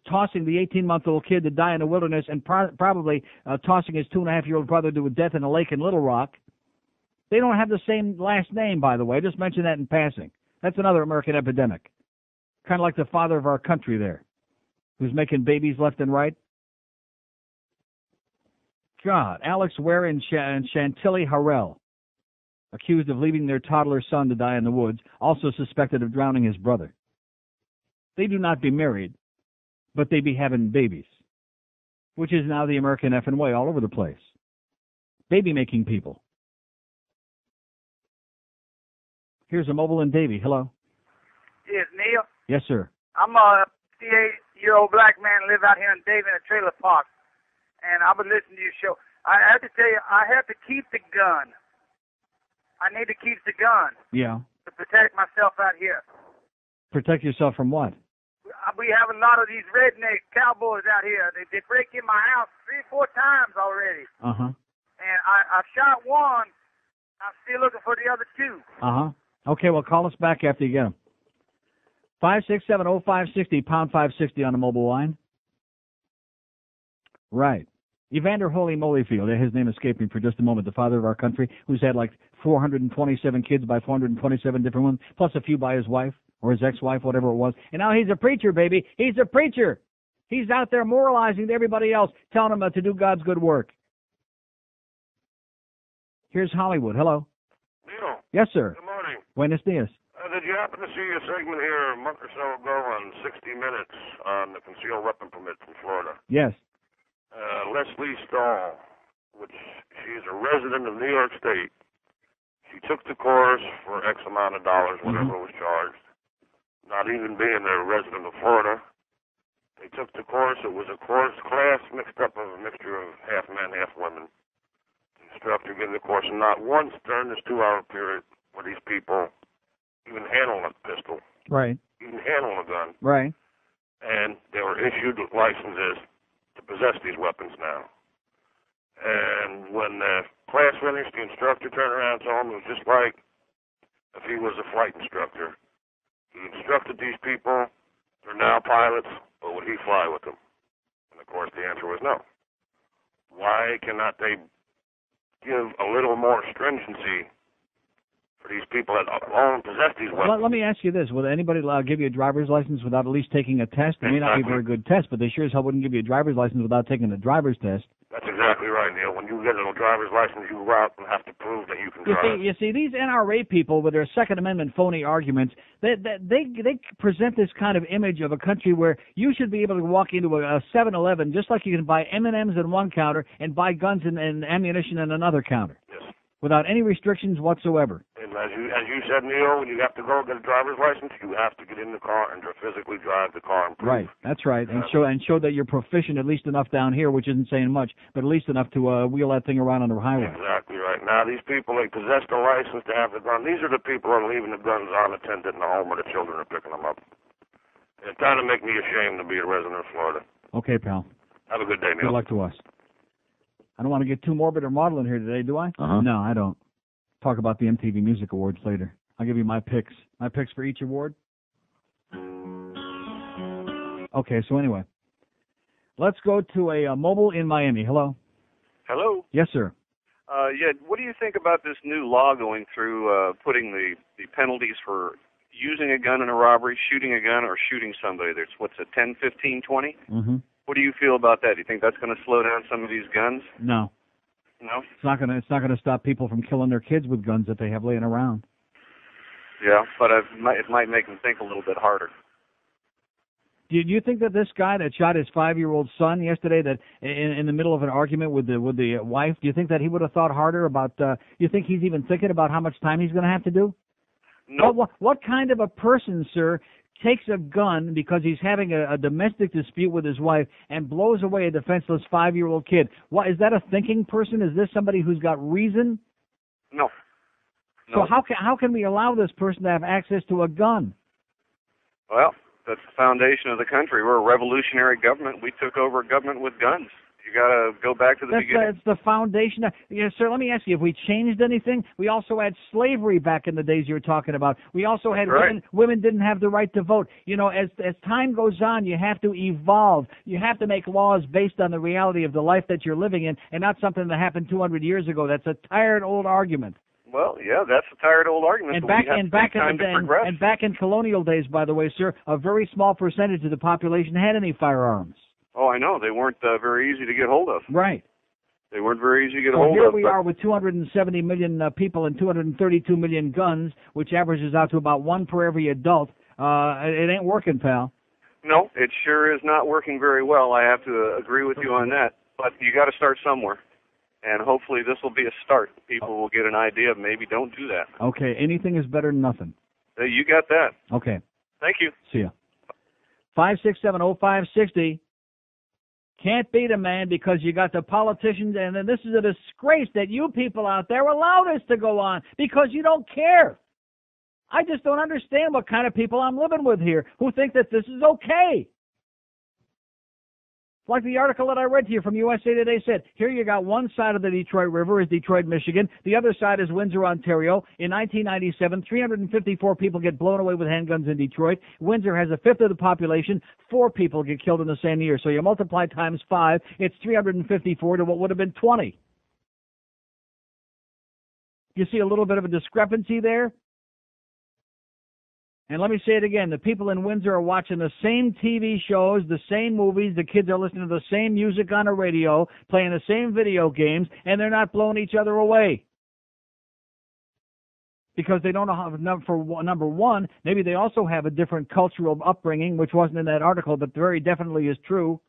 tossing the 18-month-old kid to die in the wilderness and probably tossing his 2.5-year-old brother to a death in a lake in Little Rock, they don't have the same last name, by the way. I just mentioned that in passing. That's another American epidemic. Kind of like the father of our country there, who's making babies left and right. God, Alex Ware and Chantilly Harrell, accused of leaving their toddler son to die in the woods, also suspected of drowning his brother. They do not be married, but they be having babies, which is now the American effing way all over the place. Baby-making people. Here's a mobile in Davie. Hello. Yes, Neil. Yes, sir. I'm a 58-year-old black man, live out here in Davie in a trailer park, and I've been listening to your show. I have to tell you, I have to keep the gun. I need to keep the gun. Yeah. To protect myself out here. Protect yourself from what? We have a lot of these redneck cowboys out here. They break in my house 3 or 4 times already. Uh-huh. And I've shot one. I'm still looking for the other 2. Uh-huh. Okay, well, call us back after you get them. 567-0560, pound 560 on the mobile line. Right. Evander Holy Molyfield, his name escaped me for just a moment, the father of our country, who's had like 427 kids by 427 different ones, plus a few by his wife or his ex-wife, whatever it was. And now he's a preacher, baby. He's a preacher. He's out there moralizing to everybody else, telling them to do God's good work. Here's Hollywood. Hello. Neil. Yes, sir. Good morning. Buenos dias. Did you happen to see a segment here a month or so ago on 60 Minutes on the concealed weapon permits in Florida? Yes. Leslie Stahl, which she's a resident of New York State. She took the course for X amount of dollars, whatever was charged, not even being a resident of Florida. They took the course. It was a class mixed up of a mixture of half men, half women. The instructor gave the course, and not once during this 2-hour period were these people even handling a pistol. Right. Even handling a gun. Right. And they were issued licenses to possess these weapons now. And when the class finished, the instructor turned around and told him it was just like if he was a flight instructor. He instructed these people, they're now pilots, but would he fly with them? And of course the answer was no. Why cannot they give a little more stringency for these people that own and possess these weapons? Let me ask you this. Will anybody give you a driver's license without at least taking a test? It may not be a very good test, but they sure as hell wouldn't give you a driver's license without taking a driver's test. That's exactly right, Neil. When you get a driver's license, you go out and have to prove that you can drive. You see, these NRA people with their Second Amendment phony arguments, they present this kind of image of a country where you should be able to walk into a 7-Eleven just like you can buy M&Ms in one counter and buy guns and ammunition in another counter. Yes. Without any restrictions whatsoever. And as you said, Neil, when you have to go get a driver's license, you have to get in the car and physically drive the car and prove. Right, that's right, and show that you're proficient at least enough down here, which isn't saying much, but at least enough to wheel that thing around on the highway. Exactly right. Now these people, they possess the license to have the gun. These are the people who are leaving the guns unattended in the home where the children are picking them up. And it kind of make me ashamed to be a resident of Florida. Okay, pal. Have a good day, Neil. Good luck to us. I don't want to get too morbid or maudlin here today, do I? No, I don't. Talk about the MTV Music Awards later. I'll give you my picks. My picks for each award. Okay, so anyway. Let's go to a mobile in Miami. Hello? Hello? Yes, sir. Yeah, what do you think about this new law going through putting the penalties for using a gun in a robbery, shooting a gun, or shooting somebody? There's, 10, 15, 20? Mm-hmm. What do you feel about that? Do you think that's going to slow down some of these guns? No. No. It's not gonna stop people from killing their kids with guns that they have laying around. Yeah, but it might make them think a little bit harder. Do you think that this guy that shot his 5-year-old son yesterday, that in the middle of an argument with the wife, do you think that he would have thought harder about? You think he's even thinking about how much time he's going to have to do? No. What kind of a person, sir, takes a gun because he's having a domestic dispute with his wife and blows away a defenseless 5-year-old kid? What is that? A thinking person? Is this somebody who's got reason? No. So how can we allow this person to have access to a gun? Well, that's the foundation of the country. We're a revolutionary government. We took over a government with guns. You got to go back to the beginning. It's the foundation. Sir, let me ask you, have we changed anything? We also had slavery back in the days you were talking about. We also had women didn't have the right to vote. You know, as time goes on, you have to evolve. You have to make laws based on the reality of the life that you're living in and not something that happened 200 years ago. That's a tired old argument. Well, yeah, that's a tired old argument. And back in colonial days, by the way, sir, a very small percentage of the population had any firearms. Oh, I know. They weren't very easy to get hold of. Right. They weren't very easy to get hold of. Here we are with 270 million people and 232 million guns, which averages out to about one per every adult. It ain't working, pal. No, it sure is not working very well. I have to agree with you on that. But you got to start somewhere. And hopefully this will be a start. People will get an idea of maybe don't do that. Okay, anything is better than nothing. You got that. Okay. Thank you. See ya. 5670560. Can't beat a man because you got the politicians, and then this is a disgrace that you people out there allow this to go on because you don't care. I just don't understand what kind of people I'm living with here who think that this is okay. Like the article that I read to you from USA Today said, here you got one side of the Detroit River is Detroit, Michigan. The other side is Windsor, Ontario. In 1997, 354 people get blown away with handguns in Detroit. Windsor has a fifth of the population. 4 people get killed in the same year. So you multiply times 5, it's 354 to what would have been 20. You see a little bit of a discrepancy there? And let me say it again, the people in Windsor are watching the same TV shows, the same movies, the kids are listening to the same music on the radio, playing the same video games, and they're not blowing each other away. Because they don't know how, number one, maybe they also have a different cultural upbringing, which wasn't in that article, but very definitely is true,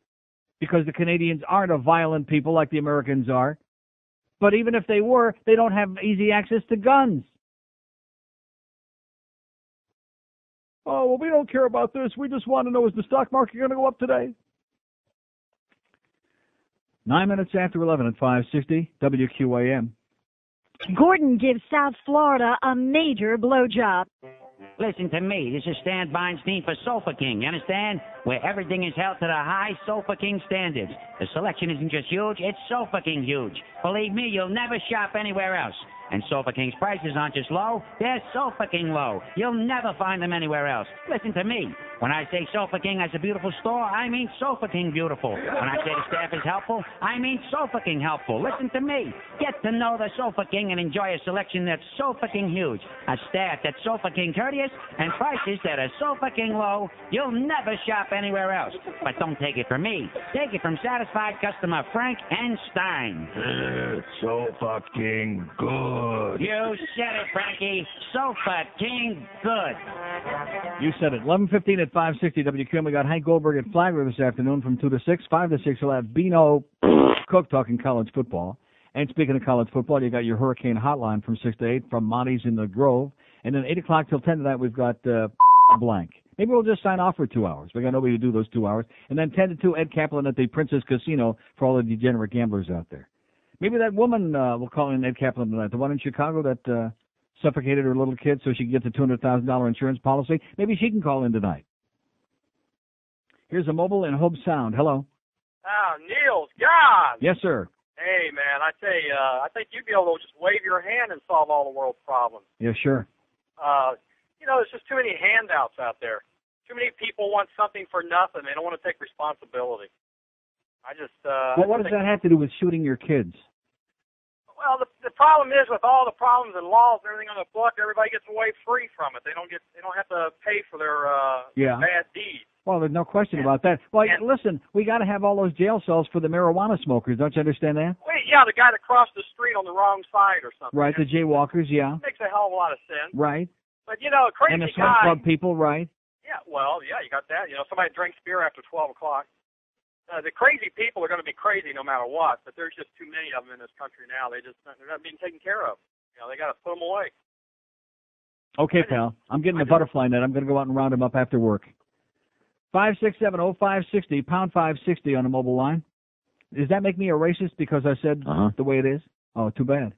because the Canadians aren't a violent people like the Americans are. But even if they were, they don't have easy access to guns. Oh, well, we don't care about this. We just want to know, is the stock market going to go up today? 9 minutes after 11 at 560 WQAM. Gordon gives South Florida a major blowjob. Listen to me. This is Stan Feinstein for Sofa King. You understand? Where everything is held to the high Sofa King standards. The selection isn't just huge, it's Sofa King huge. Believe me, you'll never shop anywhere else. And Sofa King's prices aren't just low, they're Sofa King low. You'll never find them anywhere else. Listen to me. When I say Sofa King has a beautiful store, I mean Sofa King beautiful. When I say the staff is helpful, I mean Sofa King helpful. Listen to me. Get to know the Sofa King and enjoy a selection that's Sofa King huge. A staff that's Sofa King courteous and prices that are Sofa King low. You'll never shop anywhere else. But don't take it from me. Take it from satisfied customer Frank N. Stein. Sofa King good. You said it, Frankie. Sofa King good. You said it. 11:15 at 560 WQAM. We got Hank Goldberg at Flagler this afternoon from 2 to 6. 5 to 6, we'll have Bino Cook talking college football. And speaking of college football, you got your Hurricane Hotline from 6 to 8 from Monty's in the Grove. And then 8 o'clock till 10 tonight, we've got blank. Maybe we'll just sign off for 2 hours. We got nobody to do those 2 hours. And then 10 to 2, Ed Kaplan at the Princess Casino for all the degenerate gamblers out there. Maybe that woman will call in Ed Kaplan tonight, the one in Chicago that suffocated her little kid so she can get the $200,000 insurance policy. Maybe she can call in tonight. Here's a mobile in Hope Sound. Hello. Neil's God. Yes, sir. Hey, man, I tell you, I think you'd be able to just wave your hand and solve all the world's problems. Yeah, sure. There's just too many handouts out there. Too many people want something for nothing. They don't want to take responsibility. Well, what does that have to do with shooting your kids? Well, the problem is with all the problems and laws and everything on the book, everybody gets away free from it. They don't have to pay for their bad deeds. Well, there's no question about that. Well, listen, we got to have all those jail cells for the marijuana smokers. Don't you understand that? Wait, yeah, the guy that crossed the street on the wrong side or something. Right, the jaywalkers, yeah. Makes a hell of a lot of sense. Right. But, you know, a crazy And the guy. swim club people, right. Yeah, well, yeah, you got that. You know, somebody drinks beer after 12 o'clock. The crazy people are going to be crazy no matter what, but there's just too many of them in this country now. They're not being taken care of. You know, they got to put them away. Okay, pal. I'm getting the butterfly net. I'm going to go out and round them up after work. 567-0560, pound 560 on the mobile line. Does that make me a racist because I said the way it is? Oh, too bad.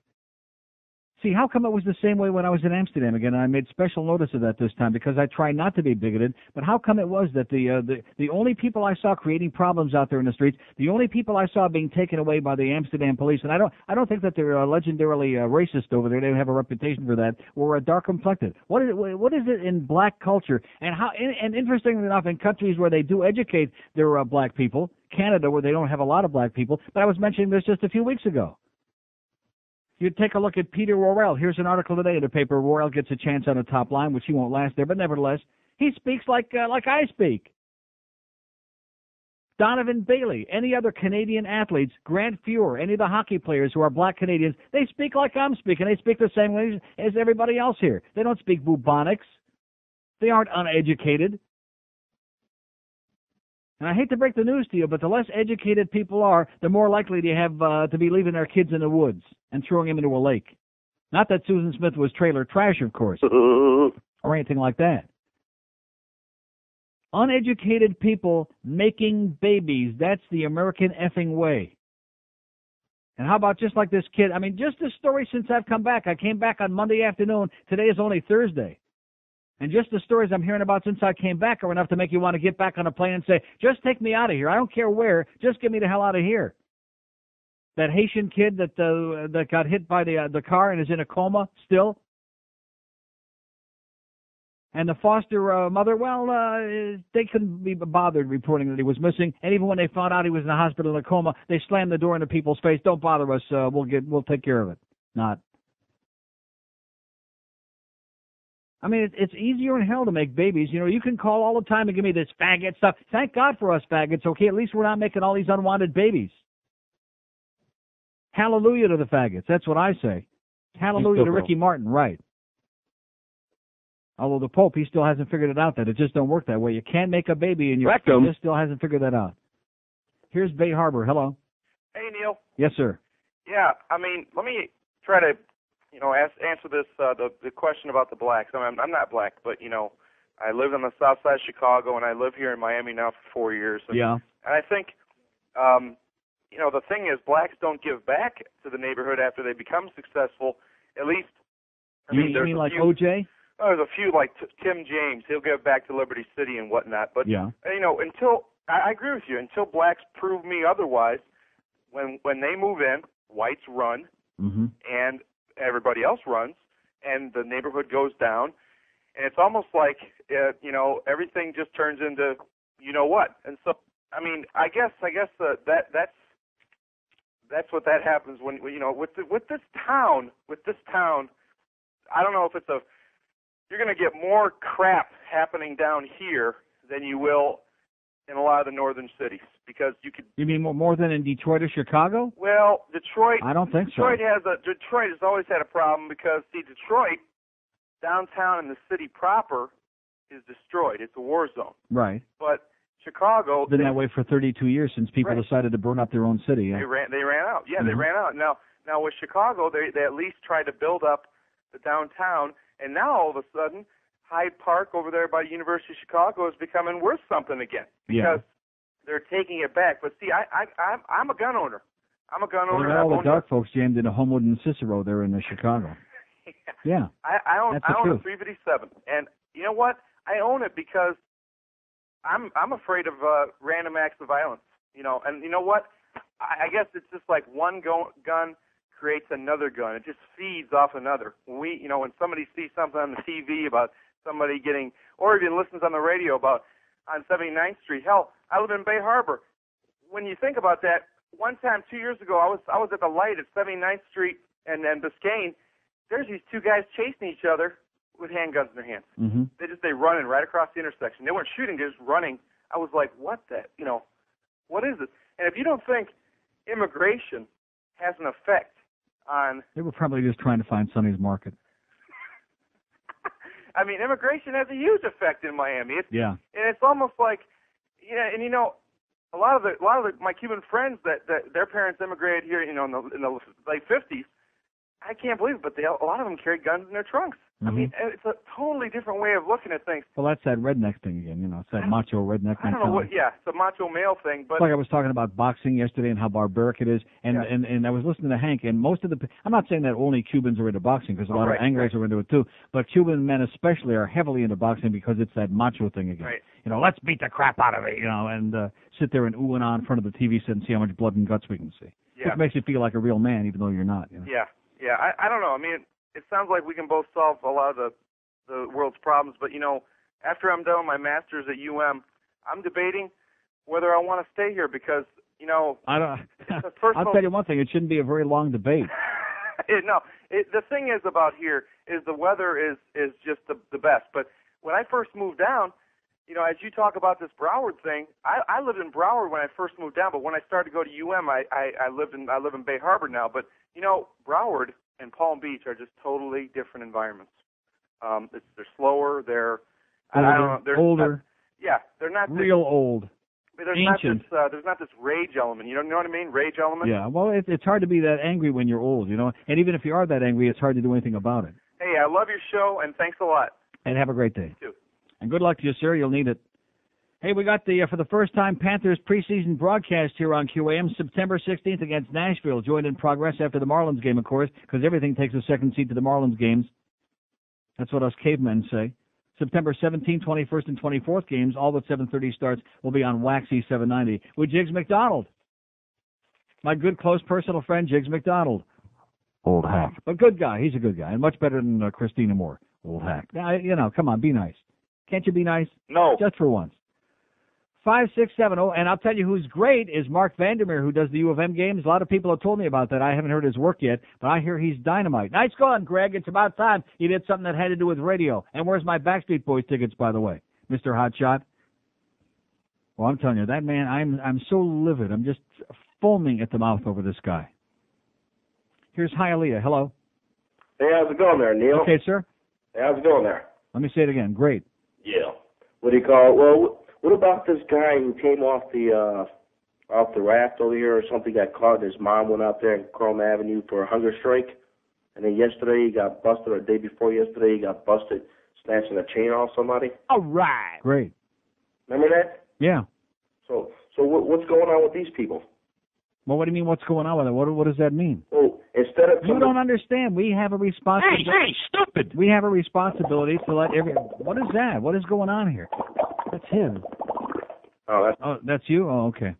See, how come it was the same way when I was in Amsterdam again? And I made special notice of that this time because I try not to be bigoted. But how come it was that the only people I saw creating problems out there in the streets, the only people I saw being taken away by the Amsterdam police, and I don't think that they're legendarily racist over there. They have a reputation for that. Were dark complected. What is it in black culture? And how? And interestingly enough, in countries where they do educate their black people, Canada where they don't have a lot of black people. But I was mentioning this just a few weeks ago. You take a look at Peter Worrell. Here's an article today in the paper. Worrell gets a chance on the top line, which he won't last there, but nevertheless, he speaks like I speak. Donovan Bailey, any other Canadian athletes, Grant Fuhr, any of the hockey players who are black Canadians, they speak like I'm speaking. They speak the same way as everybody else here. They don't speak bubonics. They aren't uneducated. And I hate to break the news to you, but the less educated people are, the more likely they have to be leaving their kids in the woods and throwing them into a lake. Not that Susan Smith was trailer trash, of course, or anything like that. Uneducated people making babies, that's the American effing way. And how about just like this kid? I mean, just the story since I've come back. I came back on Monday afternoon. Today is only Thursday. And just the stories I'm hearing about since I came back are enough to make you want to get back on a plane and say, just take me out of here. I don't care where. Just get me the hell out of here. That Haitian kid that got hit by the car and is in a coma still. And the foster mother, well, they couldn't be bothered reporting that he was missing. And even when they found out he was in the hospital in a coma, they slammed the door into people's face. Don't bother us. We'll take care of it. Not. I mean, it's easier in hell to make babies. You know, you can call all the time and give me this faggot stuff. Thank God for us faggots, okay? At least we're not making all these unwanted babies. Hallelujah to the faggots. That's what I say. Hallelujah to Ricky Martin, right. Although the Pope, he still hasn't figured it out that it just don't work that way. You can't make a baby and your just still hasn't figured that out. Here's Bay Harbor. Hello. Hey, Neil. Yes, sir. Yeah, I mean, let me try to answer this, the question about the blacks. I mean, I'm not black, but, I live on the south side of Chicago, and I live here in Miami now for 4 years. And, yeah. And I think, the thing is, blacks don't give back to the neighborhood after they become successful, at least. You mean like OJ? There's a few, like Tim James. He'll give back to Liberty City and whatnot. But, until, I agree with you, until blacks prove me otherwise, when they move in, whites run, and everybody else runs, and the neighborhood goes down, and it's almost like everything just turns into what. And so, I mean, I guess that's what that happens when with this town. I don't know if you're going to get more crap happening down here than you will in a lot of the northern cities, because you could. You mean more than in Detroit or Chicago? Well, Detroit. I don't think Detroit so. Detroit has always had a problem because Detroit, downtown and the city proper, is destroyed. It's a war zone. Right. But Chicago. Been that way for 32 years since people decided to burn up their own city. Yeah. They ran out. Yeah, they ran out. Now with Chicago, they at least tried to build up the downtown, and now all of a sudden, Hyde Park over there by the University of Chicago is becoming worth something again because they're taking it back. But see, I'm a gun owner. I'm a gun owner. All the dark folks jammed into Homewood and Cicero there in Chicago. Yeah. I own a 357, and you know what? I own it because I'm afraid of random acts of violence. And you know what? I guess it's just like one gun creates another gun. It just feeds off another. When somebody sees something on the TV about somebody getting, or even listens on the radio about on 79th Street. Hell, I live in Bay Harbor. When you think about that, one time 2 years ago, I was at the light at 79th Street and Biscayne. There's these two guys chasing each other with handguns in their hands. They running right across the intersection. They weren't shooting, they were just running I was like, what what is it? And if you don't think immigration has an effect on... They were probably just trying to find Sonny's market. I mean, immigration has a huge effect in Miami. Yeah. And it's almost like, and a lot of my Cuban friends that their parents immigrated here, in the late 50s, I can't believe it, but a lot of them carry guns in their trunks. Mm-hmm. I mean, it's a totally different way of looking at things. Well, that's that redneck thing again, It's that macho redneck I don't know what, it's a macho male thing, but... It's like I was talking about boxing yesterday and how barbaric it is, and I was listening to Hank, and most of I'm not saying that only Cubans are into boxing, because a lot of Anglos are into it too, but Cuban men especially are heavily into boxing because it's that macho thing again. Right. Let's beat the crap out of it, and sit there and ooh and ah in front of the TV set and see how much blood and guts we can see. Yeah. Which makes you feel like a real man, even though you're not. Yeah. I don't know. I mean, it sounds like we can both solve a lot of the world's problems, but after I'm done with my master's at I'm debating whether I want to stay here because I don't. I'll tell you one thing: it shouldn't be a very long debate. The thing is about here is the weather is just the best. But when I first moved down, as you talk about this Broward thing, I lived in Broward when I first moved down, but when I started to go to I live in Bay Harbor now. But Broward and Palm Beach are just totally different environments. They're slower. They're older. They're not real old. There's ancient. There's not this rage element. You know what I mean? Rage element. Yeah. Well, it's hard to be that angry when you're old, And even if you are that angry, it's hard to do anything about it. Hey, I love your show, and thanks a lot. And have a great day. You too. And good luck to you, sir. You'll need it. Hey, we got for the first time, Panthers preseason broadcast here on QAM, September 16th against Nashville. Joined in progress after the Marlins game, of course, because everything takes a second seat to the Marlins games. That's what us cavemen say. September 17th, 21st, and 24th games, all but 7:30 starts, will be on Waxy 790 with Jiggs McDonald. My good, close, personal friend, Jiggs McDonald. Old hack. But good guy. He's a good guy, and much better than Christina Moore. Old hack. Now, come on, be nice. Can't you be nice? No. Just for once. 5670, and I'll tell you who's great is Mark Vandermeer, who does the U of M games. A lot of people have told me about that. I haven't heard his work yet, but I hear he's dynamite. Nice going, Greg. It's about time you did something that had to do with radio. And where's my Backstreet Boys tickets, by the way, Mr. Hotshot? Well, I'm telling you, that man, I'm so livid. I'm just foaming at the mouth over this guy. Here's Hialeah. Hello. Hey, how's it going there, Neil? Okay, sir. Hey, how's it going there? Let me say it again. Great. Yeah. What do you call it? Well, what about this guy who came off the raft over here or something, got caught, and his mom went out there in Chrome Avenue for a hunger strike, and then yesterday he got busted, or the day before yesterday he got busted snatching a chain off somebody? All right. Great. Remember that? Yeah. So what's going on with these people? Well, what do you mean what's going on with it? What does that mean? Well, instead of... You don't understand. We have a responsibility. Hey, stupid! We have a responsibility to let What is that? What is going on here? That's him. Oh, that's you? Oh, okay.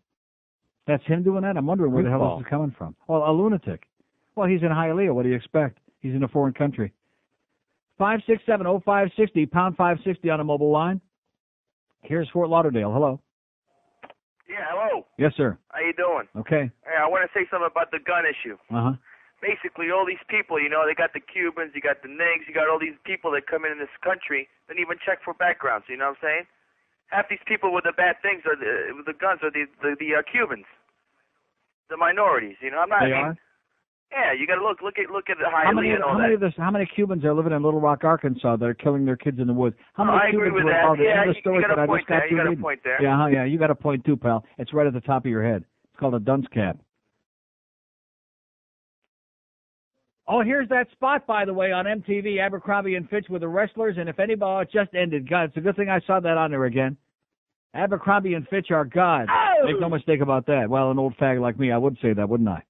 That's him doing that? I'm wondering where the hell this is coming from. Well, a lunatic. Well, he's in Hialeah. What do you expect? He's in a foreign country. 567-0560, pound 560 on a mobile line. Here's Fort Lauderdale. Hello. Yeah, hello. Yes, sir. How you doing? Okay. Hey, I want to say something about the gun issue. Uh-huh. Basically, all these people, they got the Cubans, you got the Nigs, you got all these people that come in this country, don't even check for backgrounds, you know what I'm saying? Half these people with the bad things with the guns are the Cubans, the minorities. I'm not. They are? Yeah, you got to look at Hialeah and all that. How many Cubans are living in Little Rock, Arkansas that are killing their kids in the woods? How many I agree Cubans with that. Yeah, you got a point there. You got a point too, pal. It's right at the top of your head. It's called a dunce cap. Oh, here's that spot, by the way, on MTV, Abercrombie and Fitch with the wrestlers, and if anybody, it just ended. God, it's a good thing I saw that on there again. Abercrombie and Fitch are God. Oh! Make no mistake about that. Well, an old fag like me, I would say that, wouldn't I?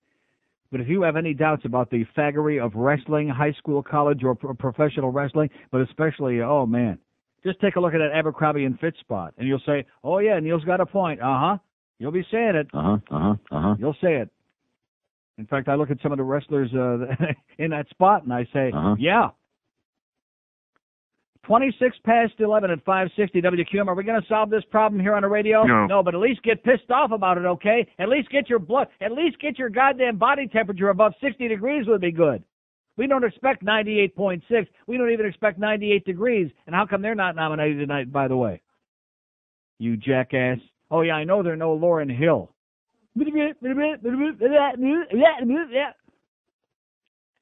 But if you have any doubts about the faggery of wrestling, high school, college, or professional wrestling, but especially, oh, man, just take a look at that Abercrombie and Fitch spot, and you'll say, oh, yeah, Neil's got a point. Uh-huh. You'll be saying it. You'll say it. In fact, I look at some of the wrestlers in that spot, and I say, yeah. 26 past 11 at 560 WQM. Are we going to solve this problem here on the radio? No, but at least get pissed off about it, okay? At least get your goddamn body temperature above 60 degrees would be good. We don't expect 98.6. We don't even expect 98 degrees. And how come they're not nominated tonight, by the way? You jackass. Oh, yeah, I know they're no Lauryn Hill.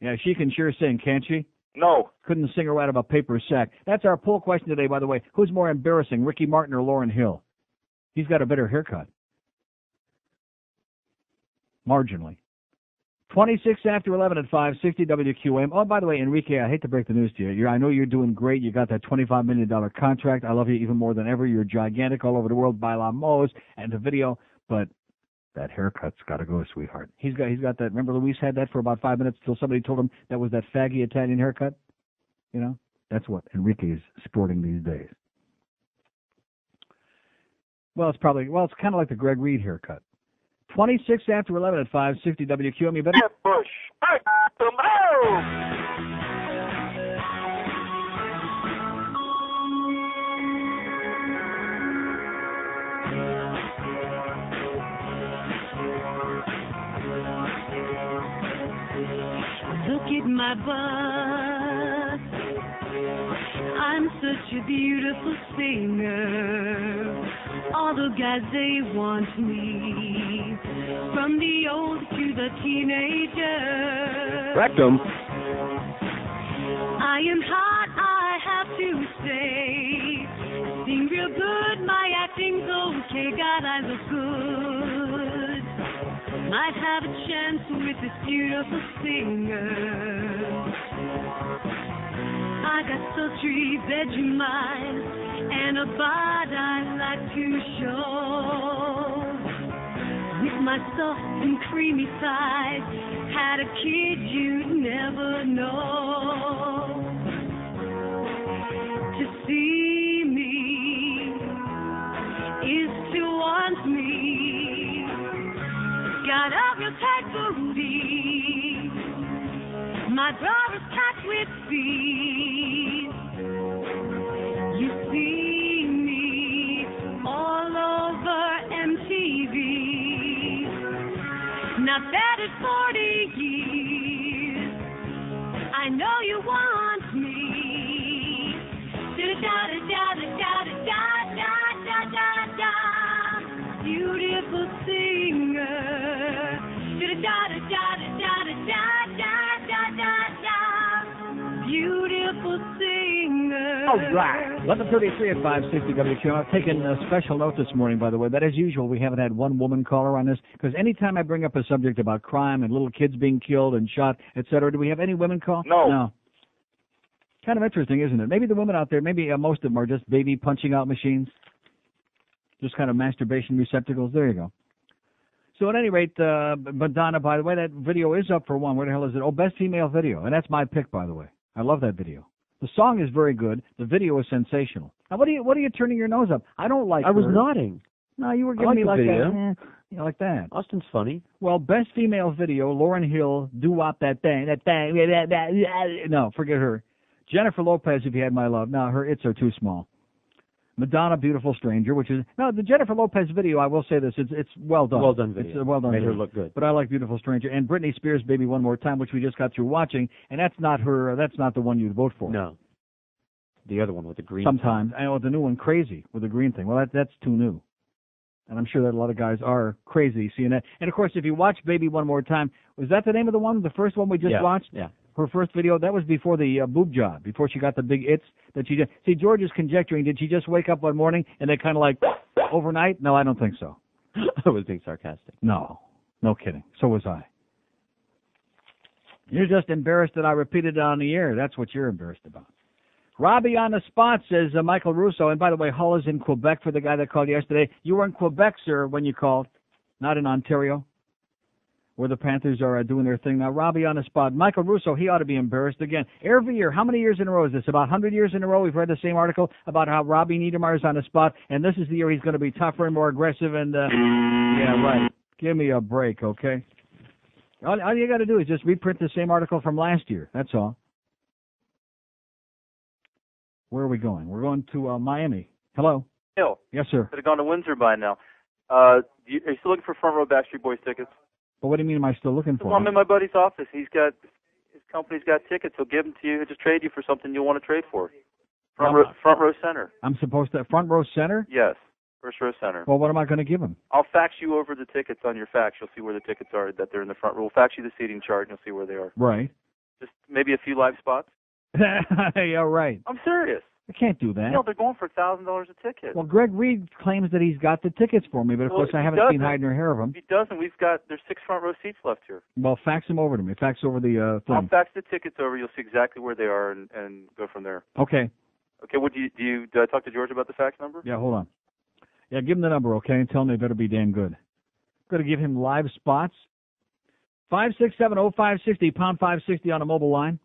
Yeah, she can sure sing, can't she? No. Couldn't sing her out of a paper sack. That's our poll question today, by the way. Who's more embarrassing, Ricky Martin or Lauryn Hill? He's got a better haircut. Marginally. 26 after 11 at 560 WQM. Oh, by the way, Enrique, I hate to break the news to you. I know you're doing great. You got that $25 million contract. I love you even more than ever. You're gigantic all over the world. Baila Mos and the video. But that haircut's got to go, sweetheart. He's got that. Remember Luis had that for about 5 minutes till somebody told him that was that faggy Italian haircut? You know? That's what Enrique is sporting these days. Well, it's kind of like the Greg Reed haircut. 26 after 11 at 560 WQM. You better... Bush. Look at my butt. I'm such a beautiful singer. All the guys, they want me. From the old to the teenager. Rectum. I am hot, I have to say. Sing real good, my acting's okay. God, I look good. Might have a chance with this beautiful singer. I got sultry bedroom eyes and a bod I like to show. With my soft and creamy thighs, had a kid you'd never know. To see me is to want me. Got a real tight booty. My bra is packed with speed. You see me all over MTV. Not bad at 40 years. I know you want me. Da-da-da-da-da-da-da-da-da-da-da. Beautiful singer. Da-da-da-da-da-da-da-da-da-da. Beautiful singer. All right. 11:33 at 560 WQM. I've taken a special note this morning, by the way, that as usual, we haven't had one woman caller on this, because anytime I bring up a subject about crime and little kids being killed and shot, etc., do we have any women call? No. Kind of interesting, isn't it? Maybe the women out there, maybe most of them are just baby punching out machines. Just kind of masturbation receptacles. There you go. So at any rate, Madonna, by the way, that video is up for one. Where the hell is it? Oh, best female video. And that's my pick, by the way. I love that video. The song is very good. The video is sensational. Now, what are you turning your nose up? I don't like I was her. nodding. No, you were giving me like video. that. You know, like that. Austin's funny. Well, best female video, Lauryn Hill, doo-wop that thing. No, forget her. Jennifer Lopez, If You Had My Love. No, her its are too small. Madonna, Beautiful Stranger, which is... No, the Jennifer Lopez video, I will say this, it's well done. Well done video. It's a well done Made video. her look good. But I like Beautiful Stranger. And Britney Spears, Baby One More Time, which we just got through watching, and that's not her, that's not the one you'd vote for. No. The other one with the green Sometimes. I know the new one, Crazy, with the green thing. Well, that's too new. And I'm sure that a lot of guys are crazy seeing that. And, of course, if you watch Baby One More Time, was that the name of the one, the first one we just watched? Yeah. Her first video, that was before the boob job, before she got the big its that she just... See, George is conjecturing, did she just wake up one morning and they kind of like, overnight? No, I don't think so. I was being sarcastic. No kidding. So was I. You're just embarrassed that I repeated it on the air. That's what you're embarrassed about. Robbie on the spot, says Michael Russo. And by the way, Hull is in Quebec for the guy that called yesterday. You were in Quebec, sir, when you called, not in Ontario, where the Panthers are doing their thing. Now, Robbie on the spot. Michael Russo, he ought to be embarrassed again. Every year, how many years in a row is this? About 100 years in a row, we've read the same article about how Robbie Niedermayer's on the spot, and this is the year he's going to be tougher and more aggressive and, yeah, right. Give me a break, okay? All you got to do is just reprint the same article from last year. That's all. Where are we going? We're going to Miami. Hello? Neil. Yes, sir. Could have gone to Windsor by now. Are you still looking for front row Backstreet Boys tickets? But what do you mean am I still looking for? Well, I'm in my buddy's office. His company's got tickets. He'll give them to you. He'll just trade you for something you'll want to trade for. Front row center. I'm supposed to front row center? Yes. First row center. Well, what am I going to give him? I'll fax you over the tickets on your fax. You'll see where the tickets are, that they're in the front row. We'll fax you the seating chart, and you'll see where they are. Right. Just maybe a few live spots. Yeah, right. I'm serious. I can't do that. You know, they're going for $1,000 a ticket. Well, Greg Reed claims that he's got the tickets for me, but of course I haven't seen hide nor hair of him. If he doesn't, there's 6 front row seats left here. Well, fax them over to me. Fax over the thing. I'll fax the tickets over. You'll see exactly where they are and go from there. Okay. Okay. What did I talk to George about the fax number? Yeah, hold on. Yeah, give him the number, okay, and tell him they better be damn good. Going to give him live spots. 5670560, pound 560 on a mobile line.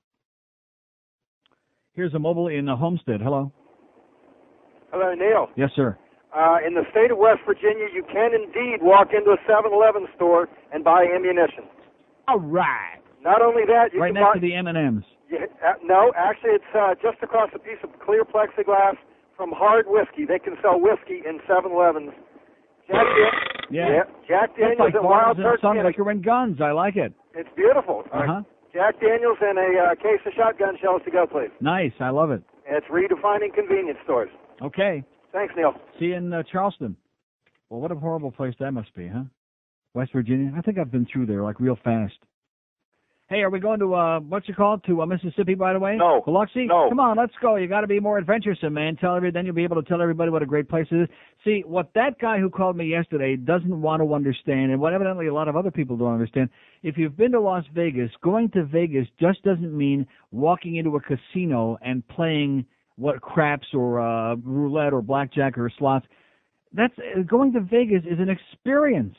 Here's a mobile in Homestead. Hello. Hello, Neil. Yes, sir. In the state of West Virginia, you can indeed walk into a 7-Eleven store and buy ammunition. All right. Not only that, you right can next buy... to the M&Ms. No, actually, it's just across a piece of clear plexiglass from Hard Whiskey. They can sell whiskey in 7-Elevens. Jack Daniels like and Wild Turkey. Sun Liquor and Guns. I like it. It's beautiful. Uh-huh. Jack Daniels and a case of shotgun shells to go, please. Nice. I love it. It's redefining convenience stores. Okay. Thanks, Neil. See you in Charleston. Well, what a horrible place that must be, huh? West Virginia? I think I've been through there, like, real fast. Hey, are we going to, to Mississippi, by the way? No. Biloxi? No. Come on, let's go. You got to be more adventuresome, man. Then you'll be able to tell everybody what a great place it is. See, what that guy who called me yesterday doesn't want to understand, and what evidently a lot of other people don't understand, if you've been to Las Vegas, going to Vegas just doesn't mean walking into a casino and playing craps or roulette or blackjack or slots. Going to Vegas is an experience.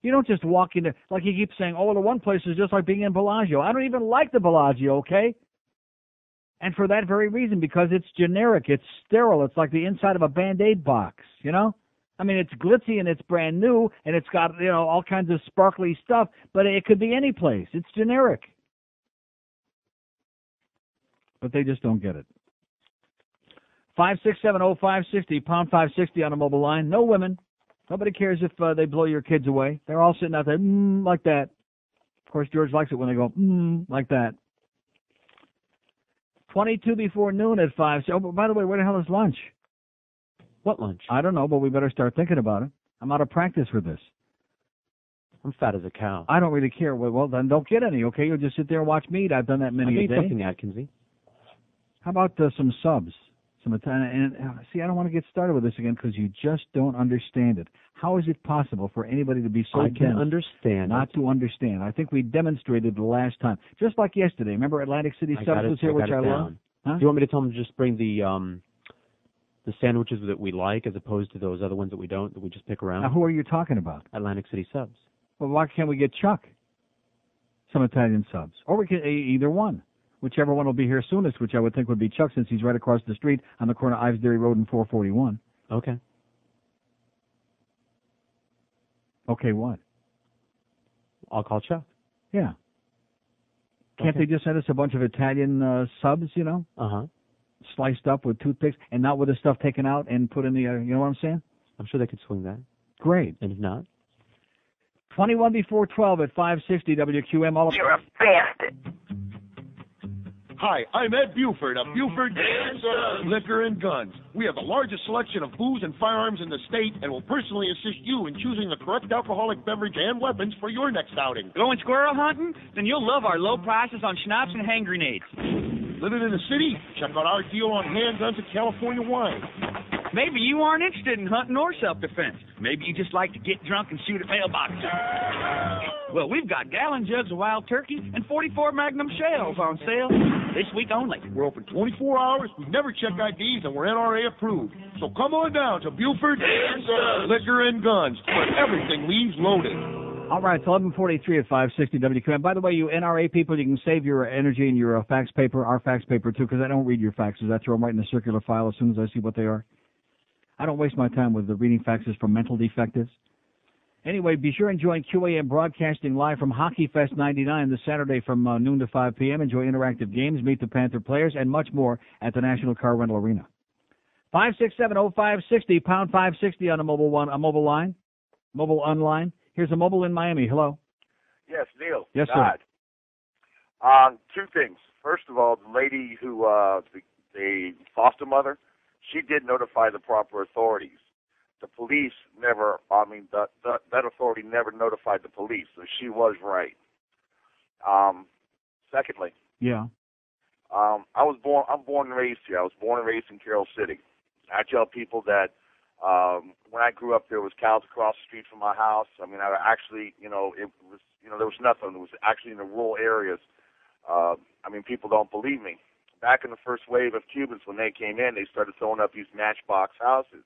You don't just walk into, like he keeps saying, the one place is just like being in Bellagio. I don't even like the Bellagio, okay? And for that very reason, because it's generic, it's sterile, it's like the inside of a Band-Aid box, you know? I mean, it's glitzy and it's brand new, and it's got, all kinds of sparkly stuff, but it could be any place. It's generic. But they just don't get it. 5670560, pound 560 on a mobile line. No women. Nobody cares if they blow your kids away. They're all sitting out there, like that. Of course, George likes it when they go, like that. 22 before noon at 5. Oh, by the way, where the hell is lunch? What lunch? I don't know, but we better start thinking about it. I'm out of practice for this. I'm fat as a cow. I don't really care. Well, then don't get any, okay? You'll just sit there and watch me eat. I've done that many a day. Something, Atkinsy. How about some subs? And see, I don't want to get started with this again because you just don't understand it. How is it possible for anybody to be so I can understand not to understand? I think we demonstrated the last time, just like yesterday. Remember Atlantic City Subs was here, which I love. Huh? Do you want me to tell them to just bring the sandwiches that we like as opposed to those other ones that we don't, that we just pick around? Now, who are you talking about? Atlantic City Subs. Well, why can't we get Chuck? Some Italian subs, or we can either one. Whichever one will be here soonest, which I would think would be Chuck, since he's right across the street on the corner of Ivesbury Road and 441. Okay. Okay, what? I'll call Chuck. Yeah. Can't they just send us a bunch of Italian subs, Uh-huh. Sliced up with toothpicks and not with the stuff taken out and put in the, you know what I'm saying? I'm sure they could swing that. Great. And if not? 21 before 12 at 560 WQM. You're a bastard. Hi, I'm Ed Buford of Buford Liquor and Guns. We have the largest selection of booze and firearms in the state and will personally assist you in choosing the correct alcoholic beverage and weapons for your next outing. Going squirrel hunting? Then you'll love our low prices on schnapps and hand grenades. Living in the city? Check out our deal on handguns and California wine. Maybe you aren't interested in hunting or self-defense. Maybe you just like to get drunk and shoot at mailboxes. Well, we've got gallon jugs of wild turkey and 44 Magnum shells on sale this week only. We're open 24 hours. We never check IDs, and we're NRA approved. So come on down to Buford Liquor and Guns, where everything leaves loaded. All right, it's 11:43 at 560 WQM. By the way, you NRA people, you can save your energy in your fax paper, our fax paper too, because I don't read your faxes. I throw them right in the circular file as soon as I see what they are. I don't waste my time with the reading faxes from mental defectives. Anyway, be sure and join QAM Broadcasting live from Hockey Fest 99 this Saturday from noon to 5 p.m. Enjoy interactive games, meet the Panther players, and much more at the National Car Rental Arena. 5670560, pound 560 on a mobile online. Here's a mobile in Miami. Hello. Yes, Neil. Yes, sir. Two things. First of all, the lady who, the foster mother, she did notify the proper authorities. police never, that authority never notified the police, so she was right. Secondly, Yeah. I'm born and raised here. I was born and raised in Carroll City. I tell people that when I grew up, there was cows across the street from my house. I mean, I actually, it was, there was nothing. It was actually in the rural areas. People don't believe me. Back in the first wave of Cubans, when they came in, they started throwing up these matchbox houses.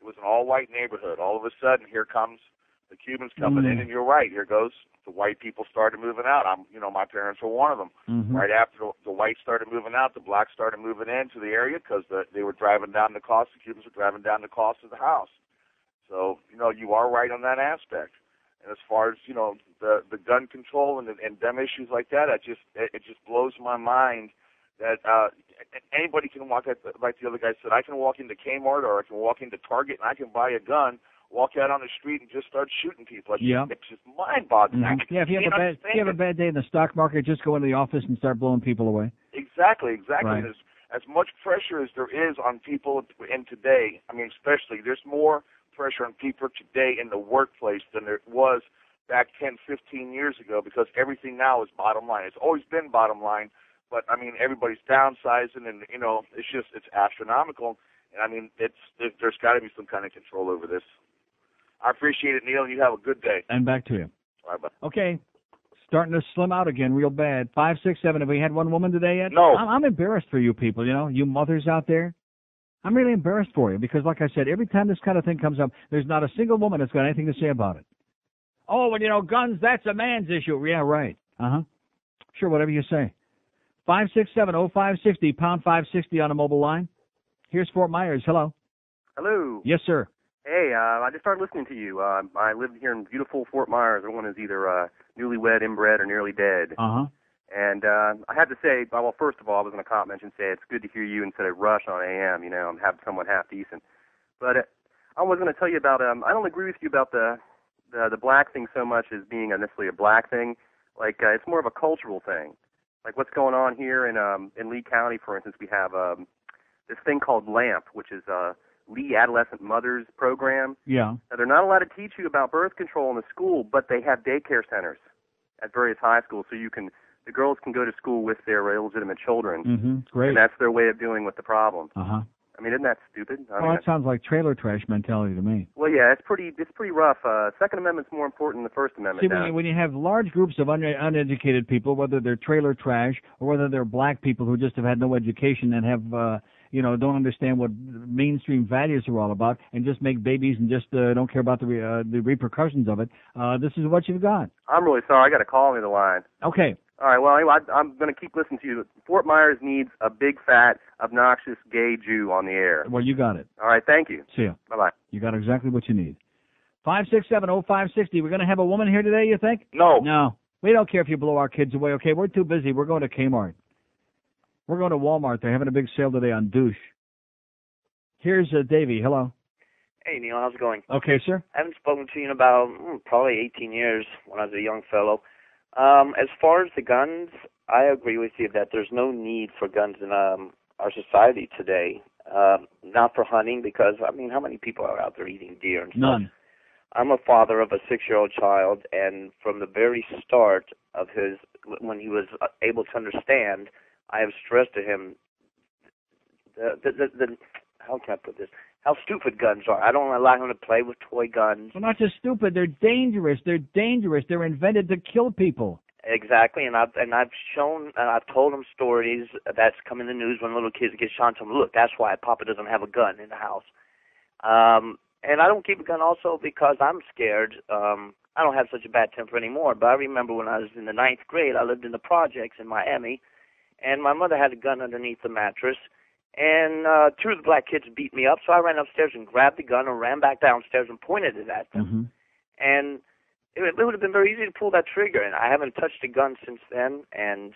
It was an all-white neighborhood. All of a sudden, here comes the Cubans coming in, and you're right. Here goes the white people started moving out. My parents were one of them. Right after the whites started moving out, the blacks started moving into the area because they were driving down the cost. The Cubans were driving down the cost of the house. So, you are right on that aspect. And as far as, the gun control and them issues like that, it just blows my mind that anybody can walk out, like the other guy said, I can walk into Kmart or I can walk into Target and I can buy a gun, walk out on the street and just start shooting people. It's just mind-boggling. Yeah, if you have a bad day in the stock market, just go into the office and start blowing people away. Exactly. Right. There's as much pressure as there is on people in today. Especially, there's more pressure on people today in the workplace than there was back 10, 15 years ago because everything now is bottom line. It's always been bottom line, but, everybody's downsizing and, it's astronomical. And, there's got to be some kind of control over this. I appreciate it, Neil, and you have a good day. And back to you. All right, bye. Okay. Starting to slim out again real bad. 5, 6, 7. Have we had one woman today yet? No. I'm embarrassed for you people, you mothers out there. I'm really embarrassed for you because, like I said, every time this kind of thing comes up, there's not a single woman that's got anything to say about it. Oh, and, guns, that's a man's issue. Yeah, right. Sure, whatever you say. 567-0560, pound 560 on a mobile line. Here's Fort Myers. Hello. Hello. Yes, sir. Hey, I just started listening to you. I live here in beautiful Fort Myers. Everyone is either newlywed, inbred, or nearly dead. And I have to say, well, first of all, I was going to comment and say it's good to hear you instead of Rush on AM, and have someone half decent. But I was going to tell you about, I don't agree with you about the black thing so much as being necessarily a black thing. Like, it's more of a cultural thing. Like what's going on here in Lee County, for instance, we have this thing called LAMP, which is Lee Adolescent Mothers Program. Yeah. Now, they're not allowed to teach you about birth control in the school, but they have daycare centers at various high schools, so the girls can go to school with their illegitimate children. Great. And that's their way of dealing with the problem. Isn't that stupid? That sounds like trailer trash mentality to me. Well, yeah, it's pretty rough. Second Amendment's more important than the First Amendment. See, when you have large groups of uneducated people, whether they're trailer trash or whether they're black people who just have had no education and have, don't understand what mainstream values are all about and just make babies and just don't care about the repercussions of it, this is what you've got. I'm really sorry. I got to call me the line. Okay. All right, well, anyway, I'm going to keep listening to you. Fort Myers needs a big, fat, obnoxious gay Jew on the air. Well, you got it. All right, thank you. See ya. Bye-bye. You got exactly what you need. 567-0560. We're going to have a woman here today, you think? No. No. We don't care if you blow our kids away, okay? We're too busy. We're going to Kmart. We're going to Walmart. They're having a big sale today on douche. Here's Davey. Hello. Hey, Neil. How's it going? Okay, sir. I haven't spoken to you in about probably 18 years when I was a young fellow. As far as the guns, I agree with you that there's no need for guns in our society today. Not for hunting, because, how many people are out there eating deer and stuff? None. I'm a father of a 6-year-old child, and from the very start of when he was able to understand, I have stressed to him how can I put this? How stupid guns are. I don't allow him to play with toy guns. They're not just stupid. They're dangerous. They're dangerous. They're invented to kill people. Exactly, and I've told him stories that's come in the news when little kids get shot. And look, that's why Papa doesn't have a gun in the house. And I don't keep a gun also because I'm scared. I don't have such a bad temper anymore. But I remember when I was in the 9th grade, I lived in the projects in Miami, and my mother had a gun underneath the mattress. And 2 of the black kids beat me up, so I ran upstairs and grabbed the gun and ran back downstairs and pointed it at them. And it would have been very easy to pull that trigger, and I haven't touched a gun since then. And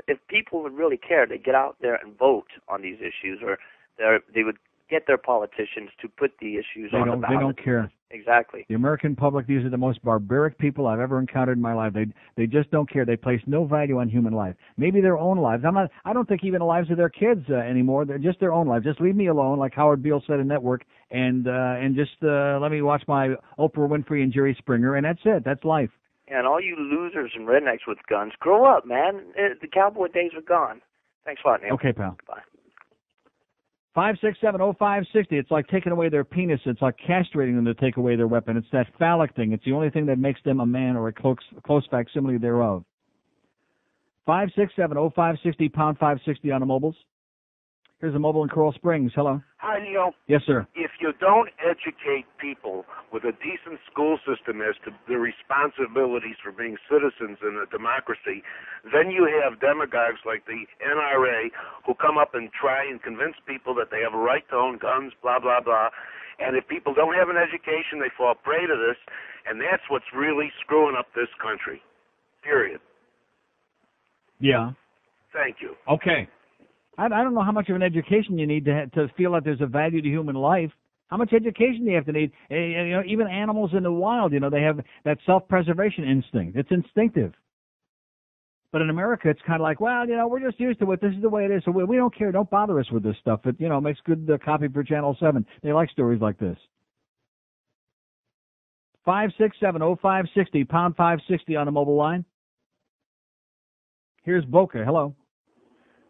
if people would really care, they'd get out there and vote on these issues, or they would get their politicians to put the issues on the ballot. They don't care. Exactly. The American public, these are the most barbaric people I've ever encountered in my life. They just don't care. They place no value on human life. Maybe their own lives. I don't think even the lives of their kids anymore. They're just their own lives. Just leave me alone, like Howard Beale said in Network, and just let me watch my Oprah Winfrey and Jerry Springer, and that's it. That's life. And all you losers and rednecks with guns, grow up, man. The cowboy days are gone. Thanks a lot, Neil. Okay, pal. Bye. 5670560. It's like taking away their penis. It's like castrating them to take away their weapon. It's that phallic thing. It's the only thing that makes them a man or a close facsimile thereof. 5670560, pound 560 on the mobiles. Here's a mobile in Coral Springs. Hello. Hi, Neil. Yes, sir. If you don't educate people with a decent school system as to the responsibilities for being citizens in a democracy, then you have demagogues like the NRA who come up and try and convince people that they have a right to own guns, blah, blah, blah. And if people don't have an education, they fall prey to this, and that's what's really screwing up this country. Period. Yeah. Thank you. Okay. I don't know how much of an education you need to feel that there's a value to human life. How much education do you have to need? Even animals in the wild, they have that self-preservation instinct. It's instinctive. But in America, it's kind of like, well, we're just used to it. This is the way it is. So we don't care. Don't bother us with this stuff. It, makes good copy for Channel 7. They like stories like this. 5670560, pound 560 on the mobile line. Here's Boca. Hello.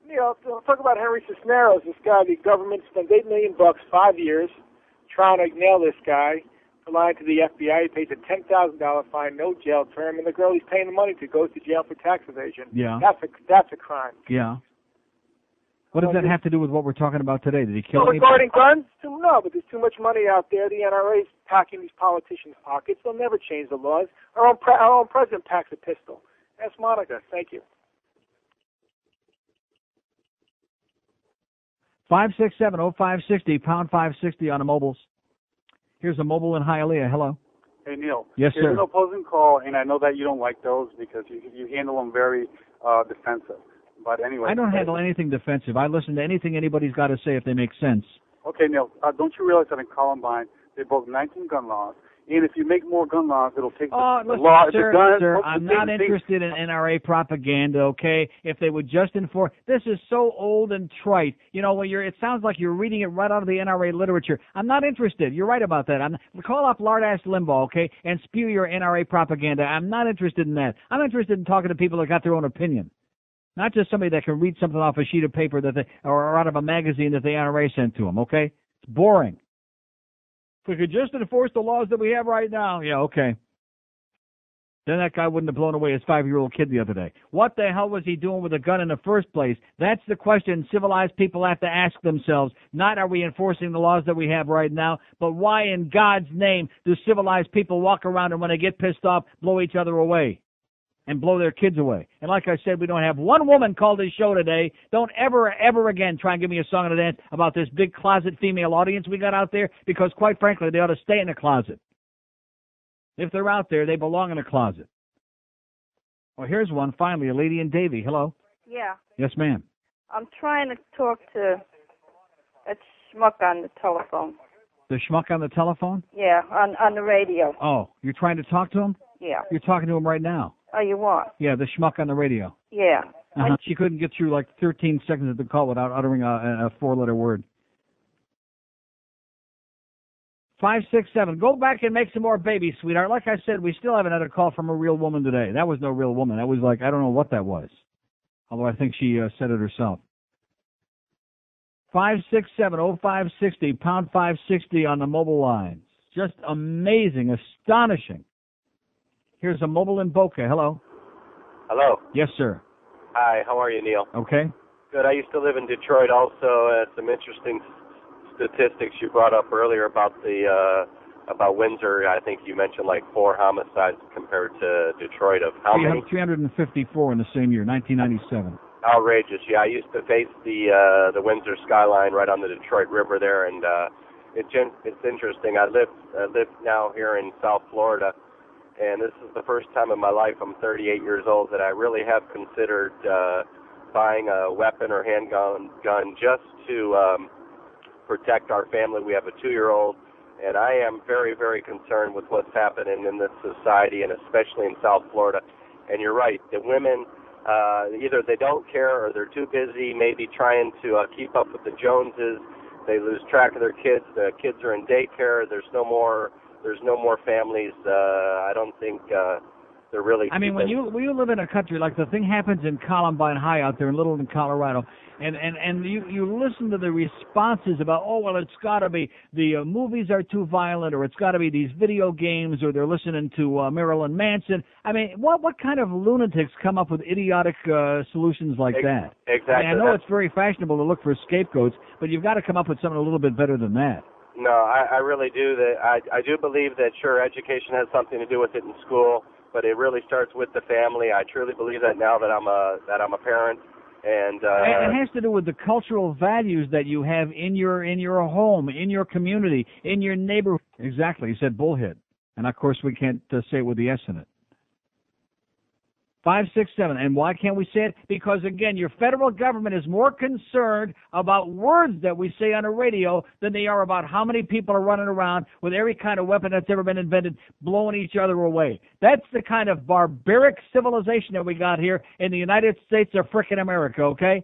Neil, talk about Henry Cisneros. This guy, the government spent $8 million, 5 years, trying to nail this guy for lying to the FBI. He pays a $10,000 fine, no jail term, and the girl he's paying the money to goes to jail for tax evasion. Yeah. That's a crime. Yeah. What does that have to do with what we're talking about today? Did he kill anybody? Regarding guns? No, but there's too much money out there. The NRA's packing these politicians' pockets. They'll never change the laws. Our own president packs a pistol. Ask Monica. Thank you. 5670560, pound 560 on the mobiles. Here's a mobile in Hialeah. Hello. Hey, Neil. Yes, sir. Here's an opposing call, and I know that you don't like those because you handle them very defensive. But anyway. I don't handle anything defensive. I listen to anything anybody's got to say if they make sense. Okay, Neil, don't you realize that in Columbine, they broke 19 gun laws? And if you make more gun laws, it'll take the law. Sir, the guns, sir, I'm not interested in NRA propaganda, okay? If they would just enforce, this is so old and trite. It sounds like you're reading it right out of the NRA literature. I'm not interested. You're right about that. Call up lard-ass Limbaugh, okay, and spew your NRA propaganda. I'm not interested in that. I'm interested in talking to people that got their own opinion. Not just somebody that can read something off a sheet of paper or out of a magazine that the NRA sent to them, okay? It's boring. If we could just enforce the laws that we have right now, yeah, okay. Then that guy wouldn't have blown away his 5-year-old kid the other day. What the hell was he doing with a gun in the first place? That's the question civilized people have to ask themselves. Not are we enforcing the laws that we have right now, but why in God's name do civilized people walk around and when they get pissed off, blow each other away and blow their kids away? And like I said, we don't have one woman call this show today. Don't ever, ever again try and give me a song and a dance about this big closet female audience we got out there, because quite frankly, they ought to stay in the closet. If they're out there, they belong in a closet. Well, here's one, finally, a lady in Davie. Hello? Yeah. Yes, ma'am. I'm trying to talk to that schmuck on the telephone. The schmuck on the telephone? Yeah, on the radio. Oh, you're trying to talk to him? Yeah. You're talking to him right now. Oh, you want? Yeah, the schmuck on the radio. Yeah. She couldn't get through like 13 seconds of the call without uttering a 4-letter word. 567. Go back and make some more babies, sweetheart. Like I said, we still haven't had a call from a real woman today. That was no real woman. That was like, I don't know what that was. Although I think she said it herself. 5670560, pound 560 on the mobile lines. Just amazing, astonishing. Here's a mobile in Boca. Hello. Hello. Yes, sir. Hi, how are you, Neil? Okay. Good. I used to live in Detroit also. Some interesting statistics you brought up earlier about about Windsor. I think you mentioned like 4 homicides compared to Detroit. Of how many? 354 in the same year, 1997. Outrageous. Yeah, I used to face the Windsor skyline right on the Detroit River there, and it's interesting. I live now here in South Florida. And this is the first time in my life, I'm 38 years old, that I really have considered buying a weapon or handgun just to protect our family. We have a 2-year-old. And I am very, very concerned with what's happening in this society, and especially in South Florida. And you're right, the women, either they don't care or they're too busy maybe trying to keep up with the Joneses. They lose track of their kids. The kids are in daycare. There's no more families. I don't think they're really. I mean, when you live in a country like the thing happens in Columbine High out there in Littleton, Colorado, and you listen to the responses about, oh well, it's got to be the movies are too violent, or it's got to be these video games, or they're listening to Marilyn Manson. I mean, what kind of lunatics come up with idiotic solutions like that? Exactly. I mean, I know it's very fashionable to look for scapegoats, but you've got to come up with something a little bit better than that. No, I really do. I do believe that, sure, education has something to do with it in school, but it really starts with the family. I truly believe that now that I'm a parent, and it has to do with the cultural values that you have in your home, in your community, in your neighborhood. Exactly, he said bullhead, and of course we can't say it with the S in it. 567, and why can't we say it? Because again, your federal government is more concerned about words that we say on the radio than they are about how many people are running around with every kind of weapon that's ever been invented, blowing each other away. That's the kind of barbaric civilization that we got here in the United States of frickin' America, okay?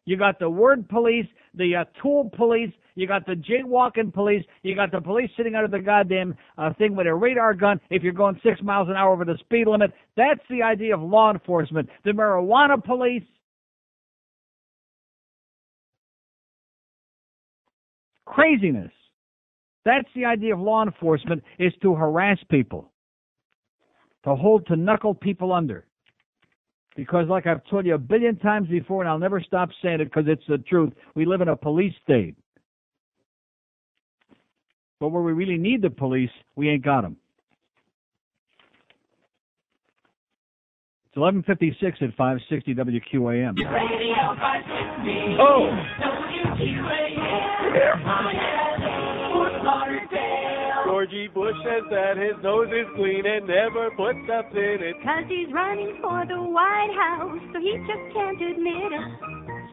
You got the word police, the tool police, you got the jaywalking police, you got the police sitting under the goddamn thing with a radar gun if you're going 6 miles an hour over the speed limit. That's the idea of law enforcement. The marijuana police, craziness. That's the idea of law enforcement, is to harass people, to knuckle people under. Because like I've told you a billion times before, and I'll never stop saying it because it's the truth, we live in a police state. But where we really need the police, we ain't got them. It's 11:56 at 560 WQAM. Radio 560. Oh! Fort Lauderdale. Georgie Bush says that his nose is clean and never puts stuff in it. 'Cause he's running for the White House, so he just can't admit it.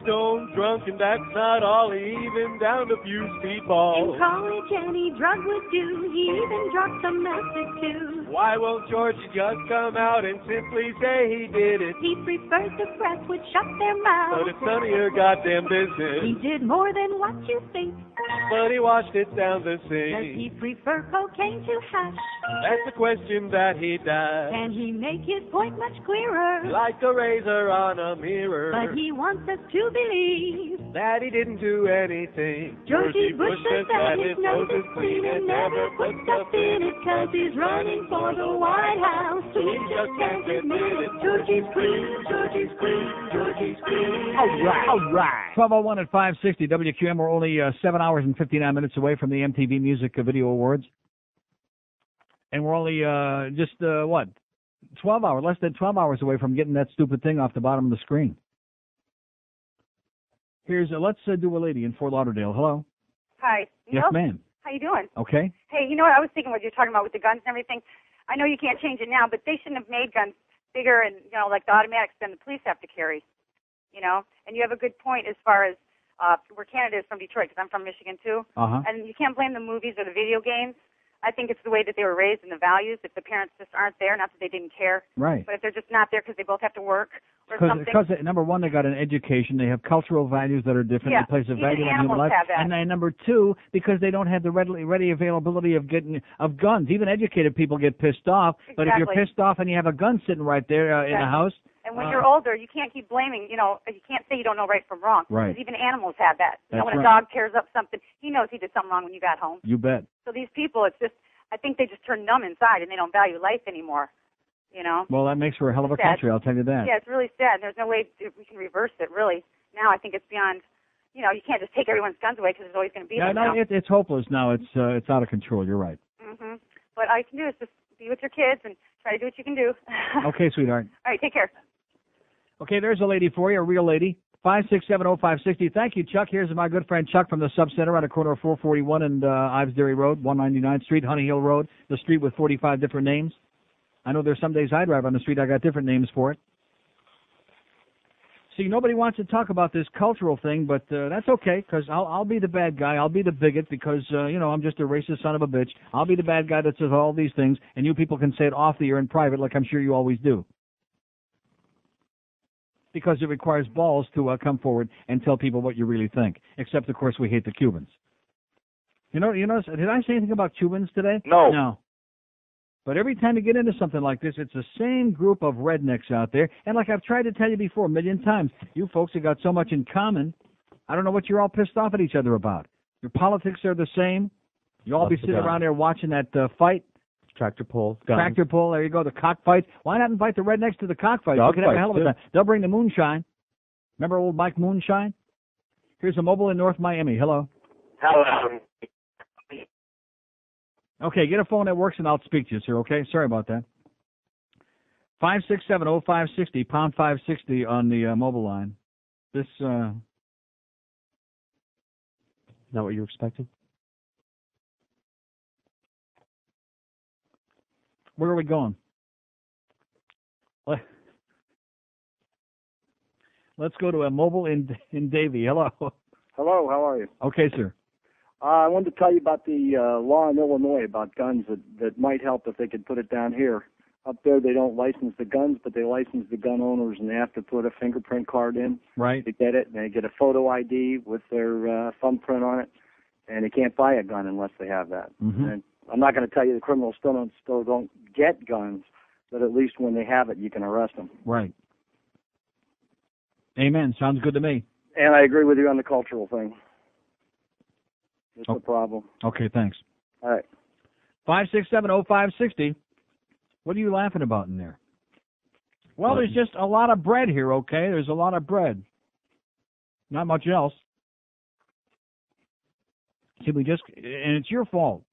Stone drunk, and that's not all. He even downed a few speedballs. In college, any drug would do. He even dropped some acid too. Why won't Georgie just come out and simply say he did it? He prefers the press would shut their mouths. But it's none of your goddamn business. He did more than what you think. But he washed it down the Does sink. he prefer cocaine to hash? That's the question that he does. Can he make his point much clearer? Like a razor on a mirror. But he wants us to believe that he didn't do anything. Georgie Bush says that his nose is clean and never puts stuff in it 'cause he's running for the White House. So he just can't admit it. Georgie's clean, Georgie's clean, Georgie's clean. All right. 12:01 at 560 WQAM. We're only 7 hours and 59 minutes away from the MTV Music Video Awards. And we're only just 12 hours, less than 12 hours away from getting that stupid thing off the bottom of the screen. Here's let's do a lady in Fort Lauderdale. Hello. Hi. Yes, Neil? ma'am. How you doing? Okay. Hey, you know what I was thinking? What you're talking about with the guns and everything. I know you can't change it now, but they shouldn't have made guns bigger and like the automatics than the police have to carry. And you have a good point as far as where Canada is from Detroit, because I'm from Michigan too. Uh-huh. And you can't blame the movies or the video games. I think it's the way that they were raised and the values. If the parents just aren't there, not that they didn't care, Right. but if they're just not there because they both have to work or something. Because number one, they got an education. They have cultural values that are different. Yeah, They place a even value on human animals life. have that. And then number two, because they don't have the ready availability of guns. Even educated people get pissed off. But if you're Exactly. pissed off and you have a gun sitting right there in the Exactly. house. And when you're older, you can't keep blaming, you can't say you don't know right from wrong. Right. Because even animals have that. That's When a right. dog tears up something, he knows he did something wrong when you got home. You bet. So these people, I think they just turn numb inside and they don't value life anymore, Well, that makes for a hell of a Sad. country, I'll tell you that. Yeah, it's really sad. There's no way we can reverse it, really. Now I think it's beyond, you can't just take everyone's guns away because there's always going to be Yeah, them no, now. it's hopeless now. It's out of control. You're right. hmm What all you can do is just be with your kids and try to do what you can do. Okay, sweetheart. All right, take care. Okay, there's a lady for you, a real lady. 5670560. Thank you, Chuck. Here's my good friend Chuck from the Sub Center on the corner of 441 and Ives Dairy Road, 199th Street, Honey Hill Road, the street with 45 different names. I know there's some days I drive on the street, I got different names for it. See, nobody wants to talk about this cultural thing, but that's okay, because I'll be the bad guy. I'll be the bigot because, I'm just a racist son of a bitch. I'll be the bad guy that says all these things, and you people can say it off the air in private like I'm sure you always do. Because it requires balls to come forward and tell people what you really think. Except, of course, we hate the Cubans. Did I say anything about Cubans today? No. No. But every time you get into something like this, it's the same group of rednecks out there. And like I've tried to tell you before a million times, you folks have got so much in common. I don't know what you're all pissed off at each other about. Your politics are the same. You all be sitting around there watching that fight. Tractor pull. Guns. Tractor pull. There you go. The cockfights. Why not invite the rednecks to the cockfights? You can have a hell of a time. They'll bring the moonshine. Remember old Mike Moonshine? Here's a mobile in North Miami. Hello. Hello. Okay, get a phone that works and I'll speak to you, sir, okay? Sorry about that. 567-0560, pound 560 on the mobile line. This, Not what you were expecting? Where are we going? Let's go to a mobile in Davie. Hello. Hello, how are you? Okay, sir. I wanted to tell you about the law in Illinois about guns that might help if they could put it down here. Up there, they don't license the guns, but they license the gun owners, and they have to put a fingerprint card in right to get it. And they get a photo ID with their thumbprint on it, and they can't buy a gun unless they have that. Mm-hmm. And I'm not going to tell you the criminals still don't get guns, but at least when they have it, you can arrest them. Right. Amen. Sounds good to me. And I agree with you on the cultural thing. It's a problem. Okay, thanks. All right. 567-0560. What are you laughing about in there? Well, there's just a lot of bread here, okay? There's a lot of bread. Not much else. See, and it's your fault.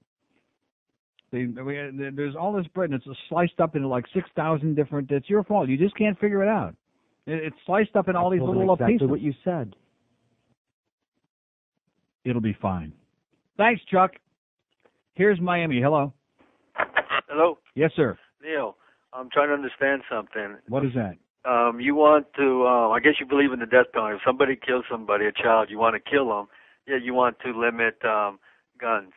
There's all this bread, and it's sliced up into like 6,000 different, it's your fault. You just can't figure it out. It's sliced up in all these little exactly pieces. What you said. It'll be fine. Thanks, Chuck. Here's Miami. Hello. Hello? Yes, sir. Neil, I'm trying to understand something. What is that? You want to, I guess you believe in the death penalty. If somebody kills somebody, a child, you want to kill them. Yeah, you want to limit guns.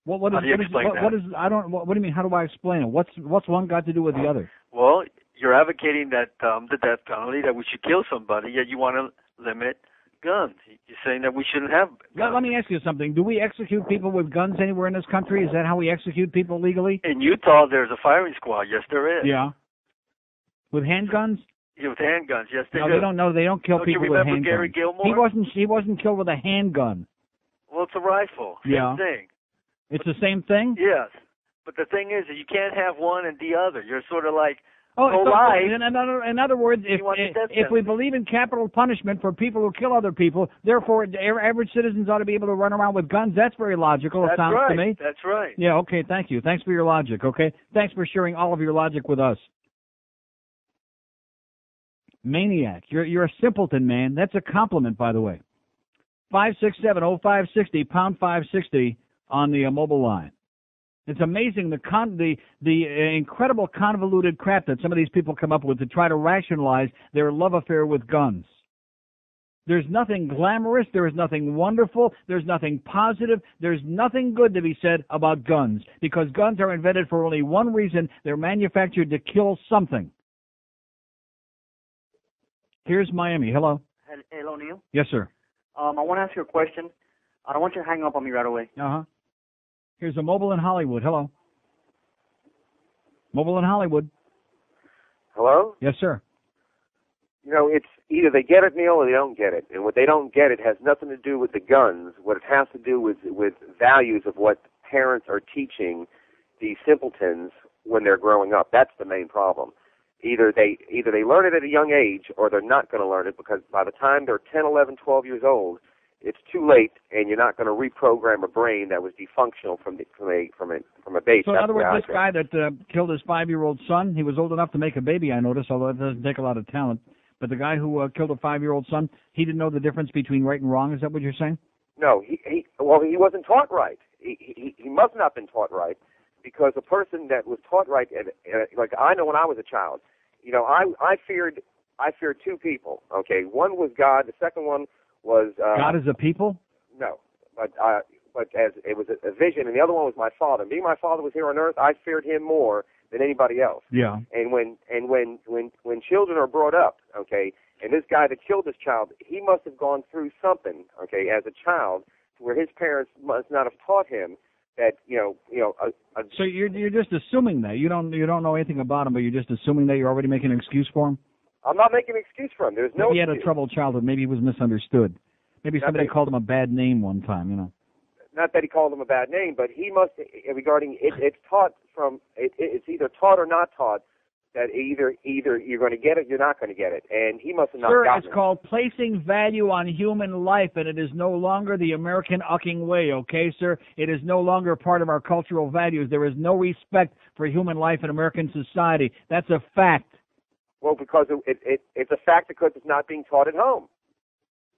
How do you explain that? What do you mean? How do I explain it? What's one got to do with the other? Well, you're advocating that the death penalty, that we should kill somebody, yet you want to limit guns. You're saying that we shouldn't have guns. Let me ask you something. Do we execute people with guns anywhere in this country? Is that how we execute people legally? In Utah, there's a firing squad. Yes, there is. Yeah. With handguns? Yeah, with handguns. Yes, they no, do. they don't know. They don't kill people with handguns. Don't you remember Gary Gilmore? He wasn't killed with a handgun. Well, it's a rifle. Same thing. It's the same thing? Yes. But the thing is that you can't have one and the other. You're sort of like, in other words, if we believe in capital punishment for people who kill other people, therefore average citizens ought to be able to run around with guns. That's very logical, it sounds to me. That's right. Yeah, okay, thank you. Thanks for your logic, okay? Thanks for sharing all of your logic with us. Maniac. You're a simpleton, man. That's a compliment, by the way. 567-0560, pound 560 on the mobile line. It's amazing the incredible convoluted crap that some of these people come up with to try to rationalize their love affair with guns. There's nothing glamorous. There is nothing wonderful. There's nothing positive. There's nothing good to be said about guns because guns are invented for only one reason. They're manufactured to kill something. Here's Miami. Hello. Hello, Neil. Yes, sir. I want to ask you a question. I don't want you to hang up on me right away. Uh-huh. Here's a mobile in Hollywood. Hello. Mobile in Hollywood. Hello? Yes, sir. You know, it's either they get it, Neil, or they don't get it. And what they don't get, it has nothing to do with the guns. What it has to do with values of what parents are teaching these simpletons when they're growing up. That's the main problem. Either they learn it at a young age, or they're not going to learn it because by the time they're 10, 11, 12 years old, it's too late, and you're not going to reprogram a brain that was dysfunctional from a base. So in other words, this guy that killed his 5-year-old son, he was old enough to make a baby, I noticed, although it doesn't take a lot of talent. But the guy who killed a 5-year-old son, he didn't know the difference between right and wrong. Is that what you're saying? No, he wasn't taught right. He must not have been taught right, because a person that was taught right, like I know when I was a child, you know, I feared I feared two people. Okay, one was God. The second one was God is a people? No, but as it was a vision, and the other one was my father. And being my father was here on earth, I feared him more than anybody else. Yeah. And when children are brought up, okay, and this guy that killed this child, he must have gone through something, okay, as a child, where his parents must not have taught him that So you're just assuming that you don't know anything about him, but you're just assuming that you're already making an excuse for him. I'm not making an excuse for him. There's no. Maybe he had a excuse. troubled childhood. Maybe he was misunderstood. Maybe somebody called him a bad name one time. You know. Not that he called him a bad name, but he must regarding it. It's taught from. It's either taught or not taught that either you're going to get it, you're not going to get it, and he must have not Sir, gotten it's it. called placing value on human life, and it is no longer the American ucking way, okay, sir? It is no longer part of our cultural values. There is no respect for human life in American society. That's a fact. Well, because it's a fact because it's not being taught at home.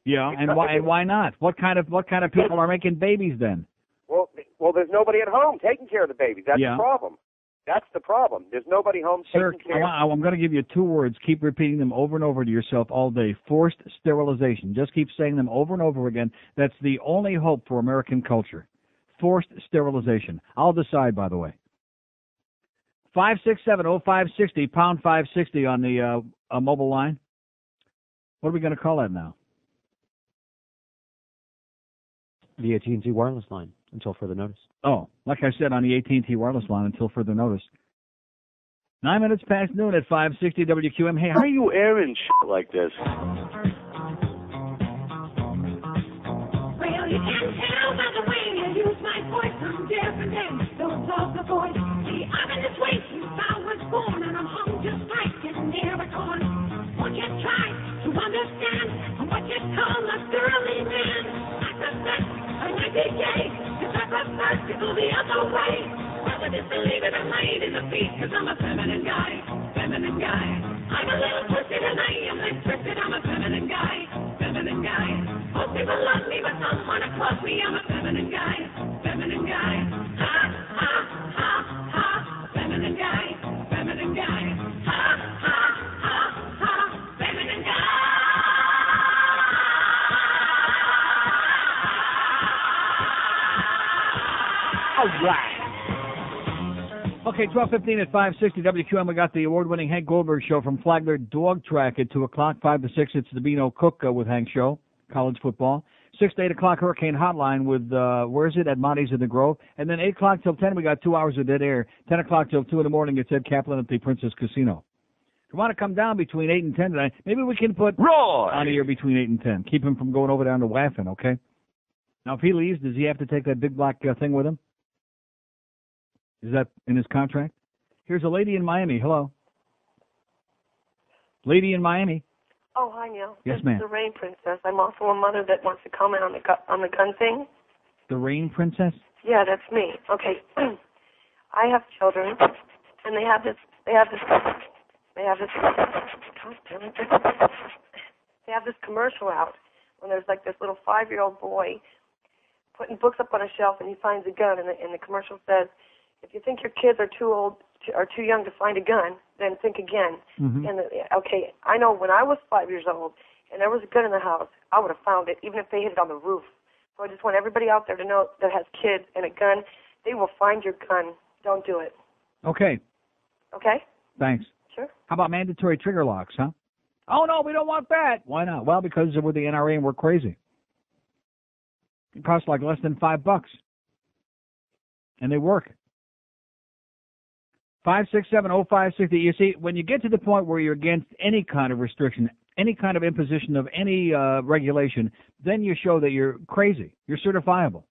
Yeah, and why not? What kind of people are making babies then? Well, there's nobody at home taking care of the babies. That's the problem. That's the problem. There's nobody home Sir, taking care. I'm going to give you 2 words. Keep repeating them over and over to yourself all day. Forced sterilization. Just keep saying them over and over again. That's the only hope for American culture. Forced sterilization. I'll decide, by the way. 567-0560, pound 560 on the mobile line. What are we going to call that now? The AT&T wireless line, until further notice. Oh, like I said, on the AT&T wireless line until further notice. 9 minutes past noon at 560 WQM. Hey, how are you airing shit like this? Well, you can tell by the way you use my voice. I'm different than those of the voice. See, I'm in this way since I was born, and I'm hung just like an Airborne. Won't you try to understand what you call a girly man? I suspect I'm a decay, cause I prefer to go the other way. Rather disbelieve it, I'm laid in the feet, cause I'm a feminine guy. Feminine guy. I'm a little twisted and I am twisted. I'm a feminine guy. Feminine guy. Most people love me, but some wanna close me. I'm a feminine guy. Feminine guy. Ha, ha, ha, ha. Feminine guy. Feminine guy. Ha, ha, ha, ha. Feminine guy. All right. Okay, 12:15 at 560 WQM. We got the award-winning Hank Goldberg show from Flagler Dog Track at 2 o'clock. 5 to 6, it's the Beano Cook with Hank show, college football. 6 to 8 o'clock, Hurricane Hotline with, where is it, at Monty's in the Grove. And then 8 o'clock till 10, we got 2 hours of dead air. 10 o'clock till 2 in the morning, it's Ed Kaplan at the Princess Casino. If you want to come down between 8 and 10 tonight, maybe we can put Roy on the air between 8 and 10. Keep him from going over down to Waffen, okay? Now, if he leaves, does he have to take that big black thing with him? Is that in his contract? Here's a lady in Miami. Hello. Lady in Miami. Oh, hi, Neil. Yes, This ma'am. is the Rain Princess. I'm also a mother that wants to comment on the gun thing. The Rain Princess? Yeah, that's me. Okay. I have children, and they have this commercial out when there's like this little 5-year-old boy putting books up on a shelf, and he finds a gun, and the commercial says, if you think your kids are too old or too young to find a gun, then think again. Mm-hmm. And okay, I know when I was 5 years old and there was a gun in the house, I would have found it, even if they hid it on the roof. So I just want everybody out there to know that has kids and a gun, they will find your gun. Don't do it. Okay. Okay? Thanks. Sure. How about mandatory trigger locks, huh? Oh, no, we don't want that. Why not? Well, because we're the NRA and we're crazy. It costs like less than $5. And they work. 567-0560. You see, when you get to the point where you're against any kind of restriction, any kind of imposition of any regulation, then you show that you're crazy. You're certifiable.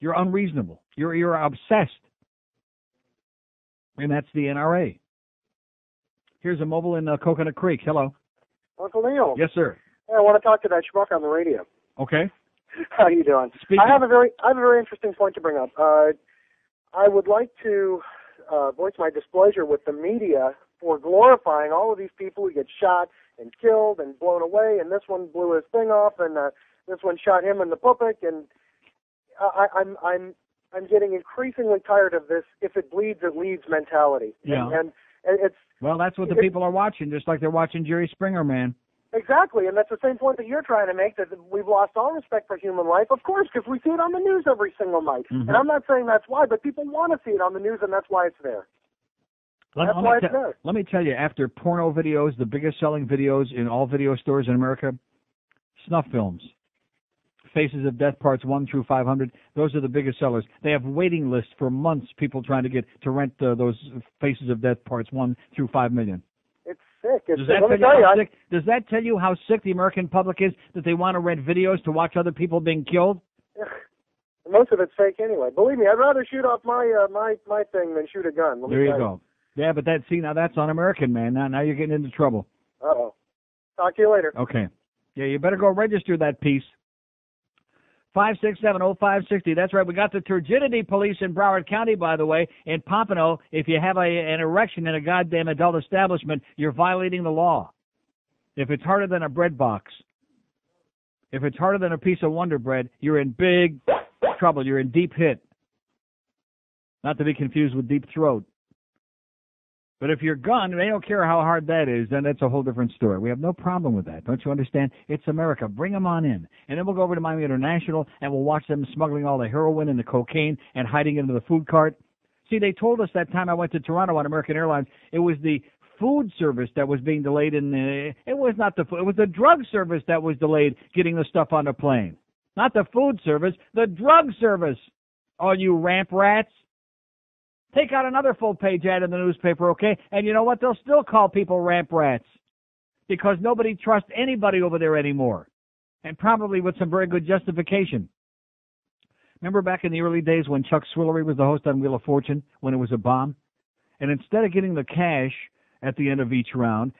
You're unreasonable. You're obsessed. And that's the NRA. Here's a mobile in Coconut Creek. Hello. Uncle Neil. Yes, sir. Hey, I want to talk to that schmuck on the radio. Okay. How you doing? I have a very interesting point to bring up. I would like to voice my displeasure with the media for glorifying all of these people who get shot and killed and blown away, and this one blew his thing off, and this one shot him in the pupik, and I'm getting increasingly tired of this. If it bleeds, it leads mentality. Yeah. And Well, that's what the people are watching, just like they're watching Jerry Springer, man. Exactly, and that's the same point that you're trying to make, that we've lost all respect for human life, of course, because we see it on the news every single night. Mm-hmm. And I'm not saying that's why, but people want to see it on the news, and that's why it's there. Let me tell you, after porno videos, the biggest selling videos in all video stores in America, snuff films. Faces of Death Parts 1 through 500, those are the biggest sellers. They have waiting lists for months, people trying to get to rent those Faces of Death Parts 1 through 5 million. It's sick. Does that tell you how sick the American public is, that they want to rent videos to watch other people being killed? Most of it's fake anyway. Believe me, I'd rather shoot off my thing than shoot a gun. There you go. Yeah, but now that's un-American, man. Now you're getting into trouble. Uh-oh. Talk to you later. Okay. Yeah, you better go register that piece. 5670560. That's right. We got the Turgidity Police in Broward County, by the way. In Pompano, if you have an erection in a goddamn adult establishment, you're violating the law. If it's harder than a bread box, if it's harder than a piece of Wonder Bread, you're in big trouble. You're in deep hit. Not to be confused with deep throat. But if you're gun, they don't care how hard that is, then that's a whole different story. We have no problem with that. Don't you understand? It's America. Bring them on in. And then we'll go over to Miami International, and we'll watch them smuggling all the heroin and the cocaine and hiding it into the food cart. See, they told us that time I went to Toronto on American Airlines, it was the food service that was being delayed. It was not the food. It was the drug service that was delayed getting the stuff on the plane. Not the food service, the drug service. All you ramp rats. Take out another full-page ad in the newspaper, okay? And you know what? They'll still call people ramp rats because nobody trusts anybody over there anymore, and probably with some very good justification. Remember back in the early days when Chuck Swillery was the host on Wheel of Fortune, when it was a bomb? And instead of getting the cash at the end of each round,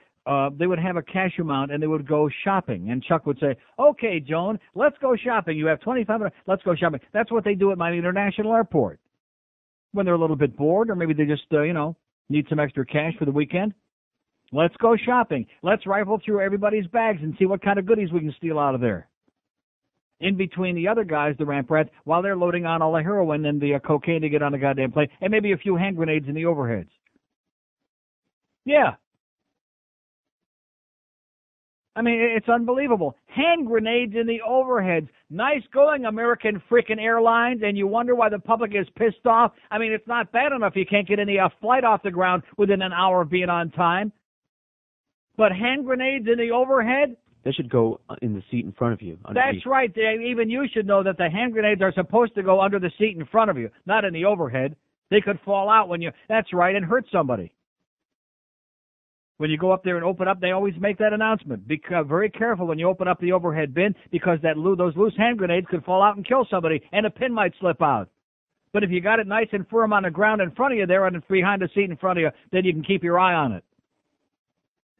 they would have a cash amount, and they would go shopping. And Chuck would say, okay, Joan, let's go shopping. You have $2,500. Let's go shopping. That's what they do at Miami International Airport. When they're a little bit bored, or maybe they just, need some extra cash for the weekend. Let's go shopping. Let's rifle through everybody's bags and see what kind of goodies we can steal out of there. In between the other guys, the ramp rats, while they're loading on all the heroin and the cocaine to get on the goddamn plane, and maybe a few hand grenades in the overheads. Yeah. I mean, it's unbelievable. Hand grenades in the overheads. Nice going, American freaking Airlines, and you wonder why the public is pissed off? I mean, it's not bad enough you can't get any flight off the ground within an hour of being on time. But hand grenades in the overhead? They should go in the seat in front of you. Underneath. That's right. Even you should know that the hand grenades are supposed to go under the seat in front of you, not in the overhead. They could fall out when you... That's right, and hurt somebody. When you go up there and open up, they always make that announcement. Be very careful when you open up the overhead bin, because those loose hand grenades could fall out and kill somebody, and a pin might slip out. But if you got it nice and firm on the ground in front of you there and behind the seat in front of you, then you can keep your eye on it.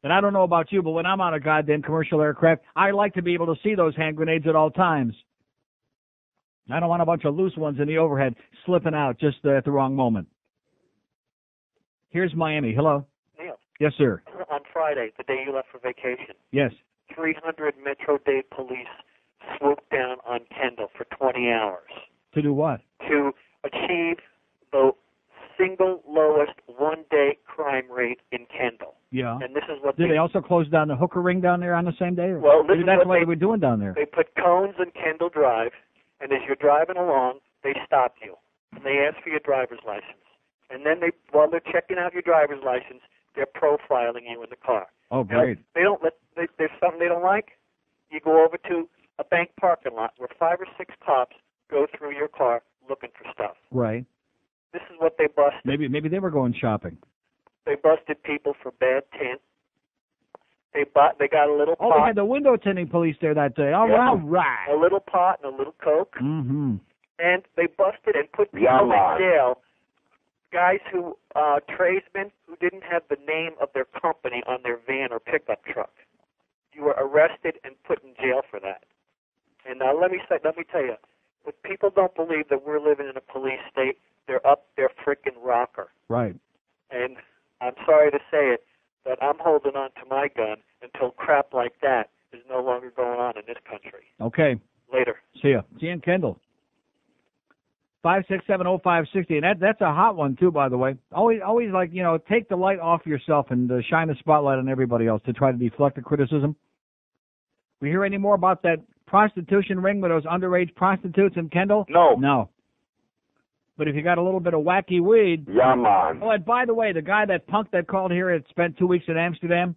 And I don't know about you, but when I'm on a goddamn commercial aircraft, I like to be able to see those hand grenades at all times. I don't want a bunch of loose ones in the overhead slipping out just at the wrong moment. Here's Miami. Hello. Neil. Yes, sir. On Friday, the day you left for vacation, yes, 300 Metro-Dade police swooped down on Kendall for 20 hours. To do what? To achieve the single lowest one-day crime rate in Kendall. Yeah. And this is what Did they also close down the hooker ring down there on the same day? Or well, maybe that's what they were doing down there. They put cones in Kendall Drive, and as you're driving along, they stop you. And they ask for your driver's license. And then while they're checking out your driver's license, they're profiling you in the car. Oh, great. Now, there's something they don't like. You go over to a bank parking lot where 5 or 6 cops go through your car looking for stuff. Right. This is what they busted. Maybe they were going shopping. They busted people for bad tint. They got a little pot. Oh, they had the window tinting police there that day. All right. A little pot and a little Coke. Mm-hmm. And they busted and put people in jail. Guys who, tradesmen who didn't have the name of their company on their van or pickup truck. You were arrested and put in jail for that. And now let me tell you, if people don't believe that we're living in a police state, they're up their frickin' rocker. Right. And I'm sorry to say it, but I'm holding on to my gun until crap like that is no longer going on in this country. Okay. Later. See ya. See you in Kendall. 5670560, and that's a hot one too, by the way. Always like, take the light off yourself and shine the spotlight on everybody else to try to deflect the criticism. We hear any more about that prostitution ring with those underage prostitutes in Kendall? No. But if you got a little bit of wacky weed. Yeah, man. Oh, and by the way, the guy, that punk that called here had spent 2 weeks in Amsterdam,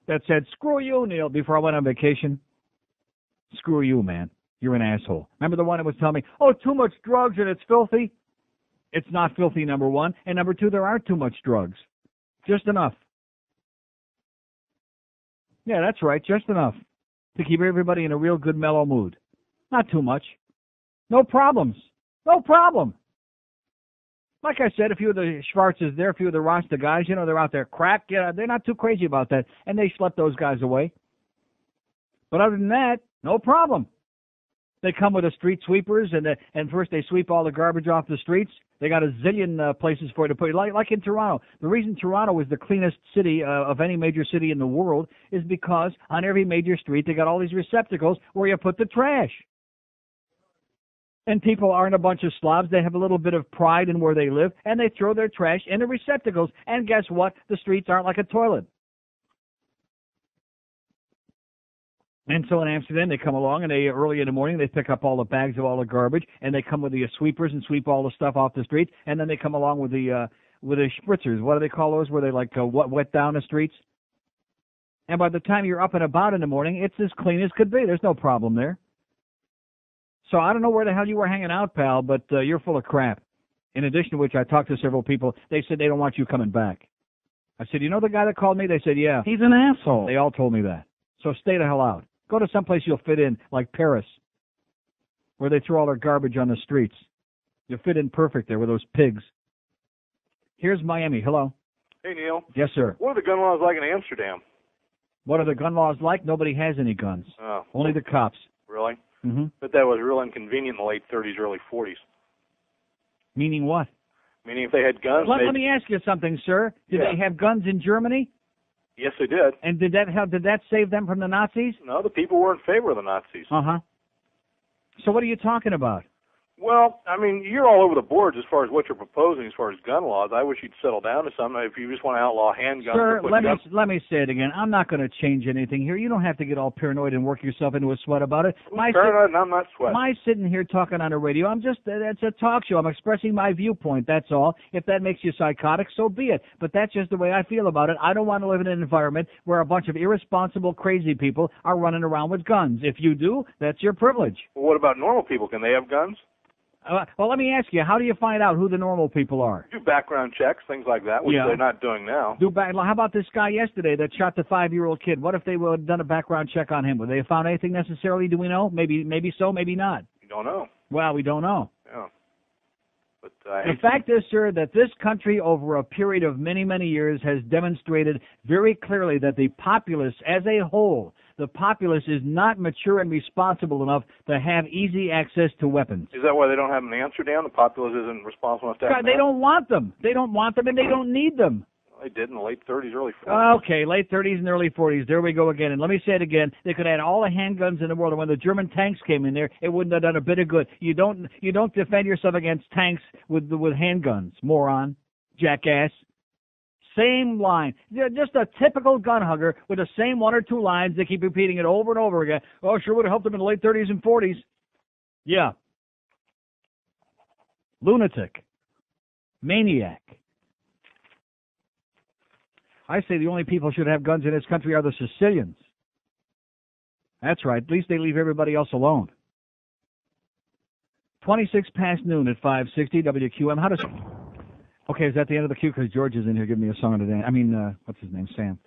that said, screw you, Neil, before I went on vacation. Screw you, man. You're an asshole. Remember the one that was telling me, oh, too much drugs and it's filthy? It's not filthy, number one. And number two, there aren't too much drugs. Just enough. Yeah, that's right, just enough to keep everybody in a real good, mellow mood. Not too much. No problems. No problem. Like I said, a few of the Schwarzes there, a few of the Rasta guys, they're out there crack. Yeah, they're not too crazy about that, and they slept those guys away. But other than that, no problem. They come with the street sweepers, and first they sweep all the garbage off the streets. They got a zillion places for you to put it, like in Toronto. The reason Toronto is the cleanest city of any major city in the world is because on every major street they got all these receptacles where you put the trash. And people aren't a bunch of slobs. They have a little bit of pride in where they live, and they throw their trash in the receptacles. And guess what? The streets aren't like a toilet. And so in Amsterdam, they come along, and early in the morning, they pick up all the bags of all the garbage, and they come with the sweepers and sweep all the stuff off the streets. And then they come along with the spritzers. What do they call those? Where they wet down the streets. And by the time you're up and about in the morning, it's as clean as could be. There's no problem there. So I don't know where the hell you were hanging out, pal, but you're full of crap. In addition to which, I talked to several people. They said they don't want you coming back. I said, you know the guy that called me? They said, yeah. He's an asshole. They all told me that. So stay the hell out. Go to someplace you'll fit in, like Paris, where they throw all their garbage on the streets. You'll fit in perfect there with those pigs. Here's Miami. Hello. Hey, Neil. Yes, sir. What are the gun laws like in Amsterdam? What are the gun laws like? Nobody has any guns. Oh. Only the cops. Really? Mm-hmm. But that was real inconvenient in the late 30s, early 40s. Meaning what? Meaning if they had guns... Let me ask you something, sir. Did they have guns in Germany? Yes, they did. And did that save them from the Nazis? No, the people were in favor of the Nazis. Uh-huh. So what are you talking about? Well, I mean, you're all over the boards as far as what you're proposing as far as gun laws. I wish you'd settle down to something if you just want to outlaw handguns. Sir, let me say it again. I'm not going to change anything here. You don't have to get all paranoid and work yourself into a sweat about it. Paranoid and I'm not sweating. My sitting here talking on the radio, it's a talk show. I'm expressing my viewpoint, that's all. If that makes you psychotic, so be it. But that's just the way I feel about it. I don't want to live in an environment where a bunch of irresponsible, crazy people are running around with guns. If you do, that's your privilege. Well, what about normal people? Can they have guns? Well, let me ask you, how do you find out who the normal people are? Do background checks, things like that, which they're not doing now. How about this guy yesterday that shot the 5-year-old kid? What if they would have done a background check on him? Would they have found anything necessarily? Do we know? Maybe so, maybe not. We don't know. Well, we don't know. Yeah. But the fact is, sir, that this country over a period of many, many years has demonstrated very clearly that the populace as a whole, the populace is not mature and responsible enough to have easy access to weapons. Is that why they don't have them in Amsterdam? The populace isn't responsible enough to have them? They don't want them. They don't want them, and they don't need them. They did in the late 30s, early 40s. Okay, late 30s and early 40s. There we go again. And let me say it again. They could have had all the handguns in the world, and when the German tanks came in there, it wouldn't have done a bit of good. You don't defend yourself against tanks with handguns, moron, jackass. Same line. Just a typical gun hugger with the same one or two lines. They keep repeating it over and over again. Oh, sure would have helped them in the late 30s and 40s. Yeah. Lunatic. Maniac. I say the only people who should have guns in this country are the Sicilians. That's right. At least they leave everybody else alone. 26 past noon at 560 WQM. How does... Okay, is that the end of the queue? Because George is in here giving me a song today. I mean, what's his name? Sam.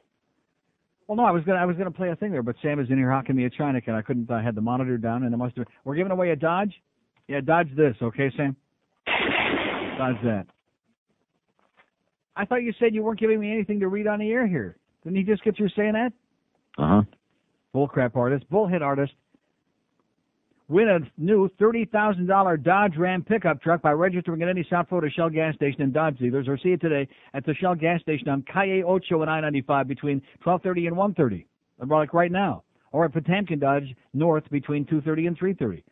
Well, no, I was gonna play a thing there, but Sam is in here hawking me a Chinik, and I couldn't. I had the monitor down, and we're giving away a Dodge. Yeah, Dodge this, okay, Sam? Dodge that. I thought you said you weren't giving me anything to read on the air here. Didn't he just get through saying that? Uh-huh. Bullcrap artist, bullhit artist. Win a new $30,000 Dodge Ram pickup truck by registering at any South Florida Shell gas station and Dodge dealers, or see it today at the Shell gas station on Calle Ocho and I-95 between 12:30 and 1:30, like right now, or at Potamkin Dodge North between 2:30 and 3:30.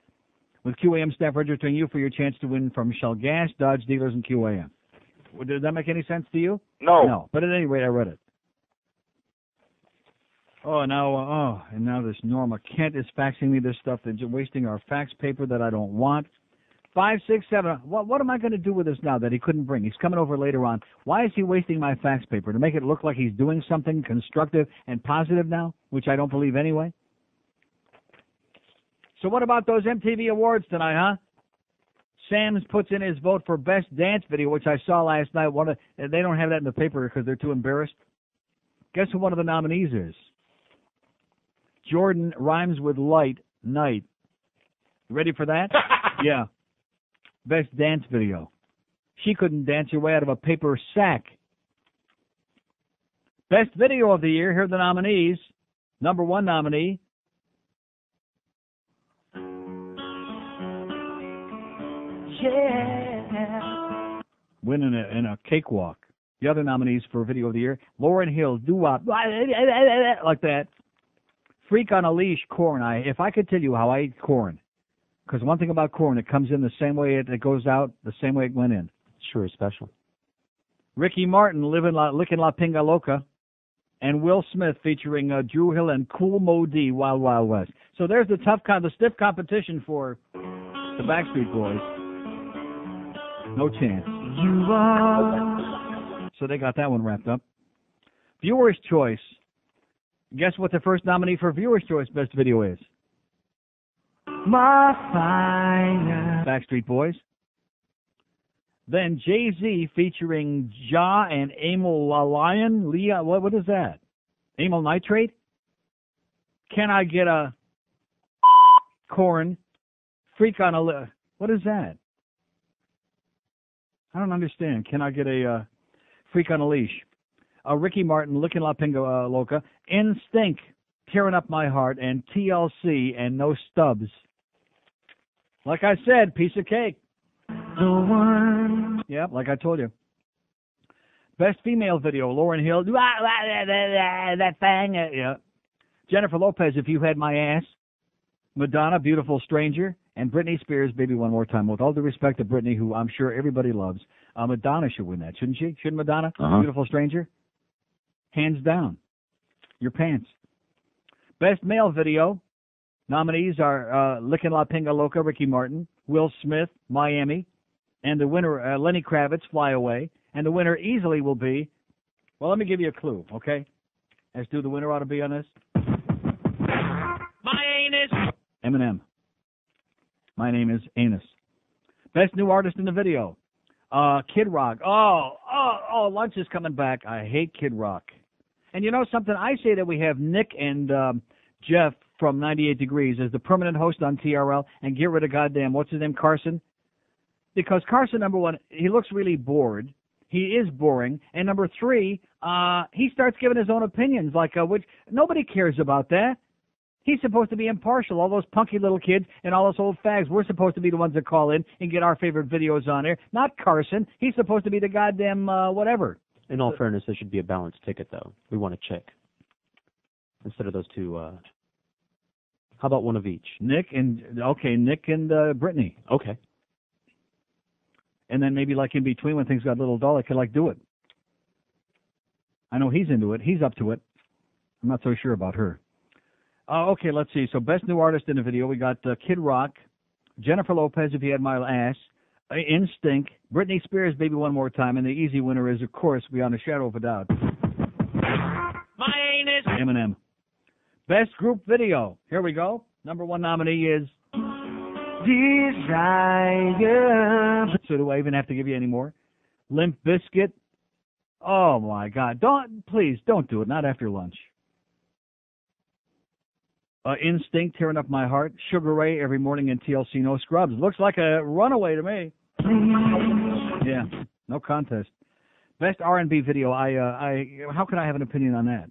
with QAM staff registering you for your chance to win from Shell Gas, Dodge dealers, and QAM. Did that make any sense to you? No. No. But at any rate, I read it. And now this Norma Kent is faxing me this stuff. They're wasting our fax paper that I don't want. 567. What am I going to do with this now that he couldn't bring? He's coming over later on. Why is he wasting my fax paper? To make it look like he's doing something constructive and positive now, which I don't believe anyway? So what about those MTV Awards tonight, huh? Sam's puts in his vote for Best Dance Video, which I saw last night. They don't have that in the paper because they're too embarrassed. Guess who one of the nominees is? Jordan rhymes with light, night. You ready for that? Yeah. Best Dance Video. She couldn't dance her way out of a paper sack. Best Video of the Year. Here are the nominees. Number 1 nominee. Yeah. Winning in a cakewalk. The other nominees for Video of the Year. Lauryn Hill, doo-wop, like that. Freak on a Leash, corn. If I could tell you how I eat corn, because one thing about corn, it comes in the same way it goes out, the same way it went in. Sure is special. Ricky Martin, Lickin' La Pinga Loca, and Will Smith featuring Drew Hill and Cool Mo D, Wild Wild West. So there's the stiff competition for the Backstreet Boys. No chance. You are. So they got that one wrapped up. Viewer's Choice. Guess what the first nominee for Viewer's Choice Best Video is? My fire. Backstreet Boys. Then Jay-Z featuring Ja and Amyl Lion. Leah, what is that? Amyl Nitrate? Can I get a corn? Freak on a... What is that? I don't understand. Can I get a Freak on a Leash? Ricky Martin, Lickin' La Pinga Loca, Instinct, Tearing Up My Heart, and TLC, and No Stubs. Like I said, piece of cake. The one. Yep, like I told you. Best Female Video, Lauryn Hill, that thing. Yeah. Jennifer Lopez, If You Had My Ass. Madonna, Beautiful Stranger. And Britney Spears, Baby One More Time. With all due respect to Britney, who I'm sure everybody loves, Madonna should win that, shouldn't she? Shouldn't Madonna? Beautiful Stranger? Hands down. Your pants. Best Male Video. Nominees are Lickin' La Pinga Loca, Ricky Martin, Will Smith, Miami, and the winner, Lenny Kravitz, Fly Away. And the winner easily will be, well, let me give you a clue, okay? As to the winner ought to be on this. My anus. Eminem. My name is Anus. Best New Artist in the Video. Kid Rock. Lunch is coming back. I hate Kid Rock. And you know something? I say that we have Nick and Jeff from 98 Degrees as the permanent host on TRL and get rid of goddamn, what's his name, Carson? Because Carson, number one, he looks really bored. He is boring. And number 3, he starts giving his own opinions, which nobody cares about that. He's supposed to be impartial. All those punky little kids and all those old fags, we're supposed to be the ones that call in and get our favorite videos on there. Not Carson. He's supposed to be the goddamn whatever. In all fairness, there should be a balanced ticket, though. We want a chick. Instead of those two, how about one of each? Nick and Brittany. Okay. And then maybe in between when things got a little dull, I could do it. I know he's into it. He's up to it. I'm not so sure about her. Okay, let's see. So best new artist in the video, we got Kid Rock, Jennifer Lopez, If You Had My Ass, Instinct, Britney Spears, Baby One More Time, and the easy winner is, of course, beyond a shadow of a doubt, my anus. Eminem. Best group video. Here we go. Number 1 nominee is Desire. So do I even have to give you any more? Limp Bizkit. Oh my God! Please don't do it. Not after lunch. Instinct, Tearing Up My Heart, Sugar Ray, Every Morning, and TLC, No Scrubs. Looks like a runaway to me. Yeah, no contest. Best R&B video. How can I have an opinion on that?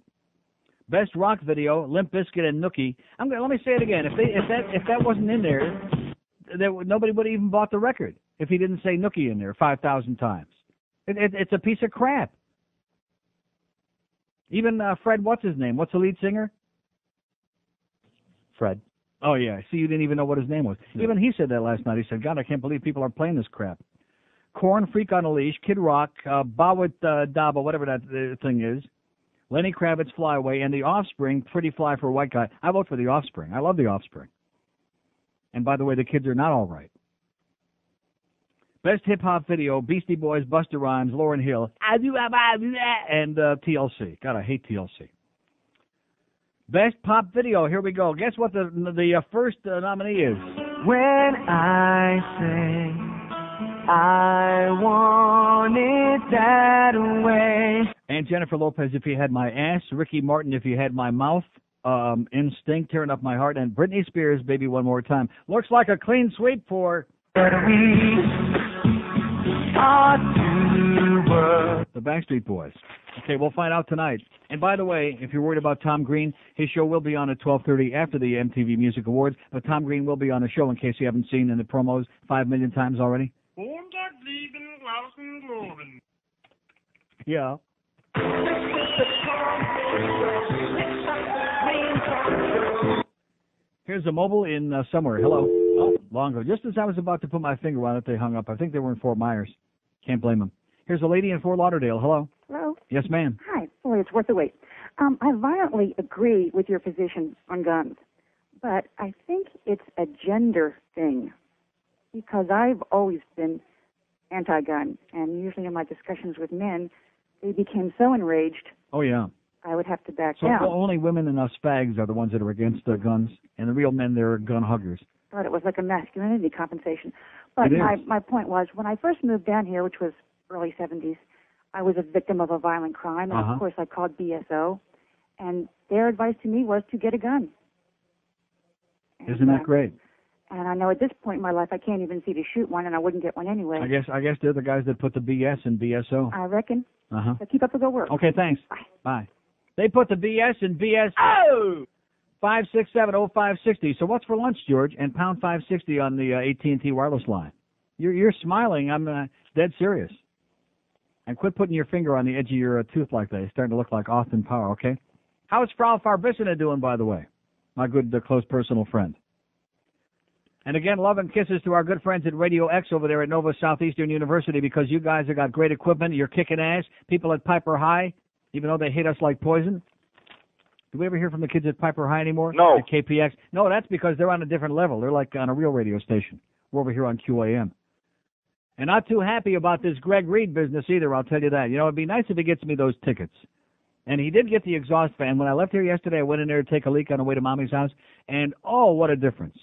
Best rock video, Limp Bizkit and Nookie. Let me say it again. If that wasn't in there, nobody would have even bought the record if he didn't say Nookie in there 5,000 times. It's a piece of crap. Even Fred, what's his name? What's the lead singer? Fred. Oh, yeah. See, you didn't even know what his name was. Yeah. Even he said that last night. He said, God, I can't believe people are playing this crap. Korn, Freak on a Leash, Kid Rock, Bawit Daba, whatever that thing is, Lenny Kravitz, Fly Away, and The Offspring, Pretty Fly for a White Guy. I vote for The Offspring. I love The Offspring. And by the way, the kids are not all right. Best hip-hop video, Beastie Boys, Busta Rhymes, Lauryn Hill, and TLC. God, I hate TLC. Best pop video, here we go. Guess what the first nominee is? When I say I want it that way. And Jennifer Lopez, If You Had My Ass. Ricky Martin, If You Had My Mouth. Instinct, Tearing Up My Heart. And Britney Spears, Baby One More Time. Looks like a clean sweep for... The Backstreet Boys. Okay, we'll find out tonight. And by the way, if you're worried about Tom Green, his show will be on at 12:30 after the MTV Music Awards. But Tom Green will be on the show in case you haven't seen in the promos 5 million times already. Yeah. Here's a mobile in somewhere. Hello. Oh, long ago. Just as I was about to put my finger on it, they hung up. I think they were in Fort Myers. Can't blame them. Here's a lady in Fort Lauderdale. Hello. Hello. Yes, ma'am. Hi. Boy, it's worth the wait. I violently agree with your position on guns, but I think it's a gender thing because I've always been anti-gun, and usually in my discussions with men, they became so enraged. Oh, yeah. I would have to back So down. only women and us fags are the ones that are against guns, and the real men, they're gun huggers. Thought it was like a masculinity compensation. But my point was, when I first moved down here, which was early 70s, I was a victim of a violent crime, and of course I called BSO, and their advice to me was to get a gun. And, isn't that great? And I know at this point in my life I can't even see to shoot one, and I wouldn't get one anyway. I guess they're the guys that put the BS in BSO. I reckon. Uh-huh. So keep up the good work. Okay, thanks. Bye. They put the BS in BSO. 5670560. So what's for lunch, George? And pound 560 on the AT&T wireless line. You're smiling. I'm dead serious. And quit putting your finger on the edge of your tooth like that. It's starting to look like Austin Power, okay? How's Frau Farbissina doing, by the way? My good, close personal friend. And again, love and kisses to our good friends at Radio X over there at Nova Southeastern University, because you guys have got great equipment. You're kicking ass. People at Piper High, even though they hate us like poison. Do we ever hear from the kids at Piper High anymore? No. At KPX? No, that's because they're on a different level. They're like on a real radio station. We're over here on QAM. And not too happy about this Greg Reed business either, I'll tell you that. You know, it'd be nice if he gets me those tickets. And he did get the exhaust fan. When I left here yesterday, I went in there to take a leak on the way to Mommy's house, and oh, what a difference.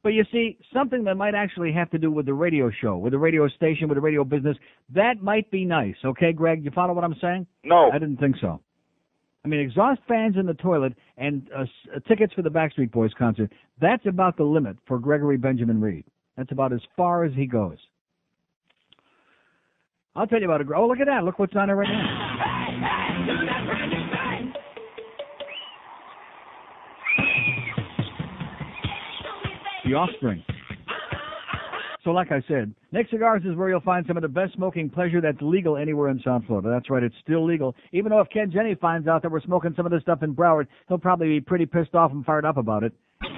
But you see, something that might actually have to do with the radio show, with the radio station, with the radio business, that might be nice. Okay, Greg, you follow what I'm saying? No. I didn't think so. I mean, exhaust fans in the toilet and tickets for the Backstreet Boys concert, that's about the limit for Gregory Benjamin Reed. That's about as far as he goes. I'll tell you about it. Oh, look at that. Look what's on it right now. The Offspring. So like I said, Nick Cigars is where you'll find some of the best smoking pleasure that's legal anywhere in South Florida. That's right, it's still legal. Even though if Ken Jenny finds out that we're smoking some of this stuff in Broward, he'll probably be pretty pissed off and fired up about it.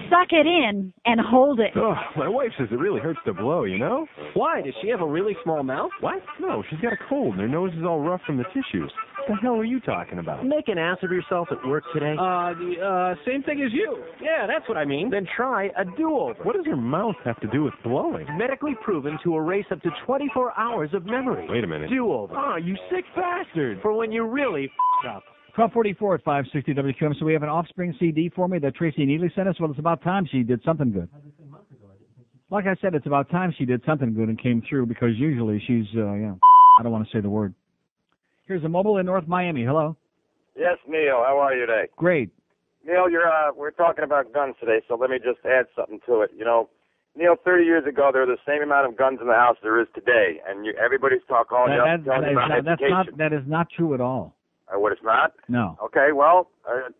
Suck it in and hold it. Oh, my wife says it really hurts to blow, you know? Why? Does she have a really small mouth? What? No, she's got a cold and her nose is all rough from the tissues. What the hell are you talking about? Make an ass of yourself at work today? Same thing as you. Yeah, that's what I mean. Then try a do-over. What does her mouth have to do with blowing? Medically proven to erase up to 24 hours of memory. Wait a minute. Do-over. Oh, you sick bastard. For when you really up. 1244 at 560 WQM. So we have an Offspring CD for me that Tracy Neely sent us. Well, it's about time she did something good. Like I said, it's about time she did something good and came through, because usually she's, I don't want to say the word. Here's a mobile in North Miami. Hello. Yes, Neil. How are you today? Great. Neil, we're talking about guns today, so let me just add something to it. You know, Neil, 30 years ago, there were the same amount of guns in the house there is today, and everybody's talking about education. That is not true at all. What, it's not? No. Okay, well,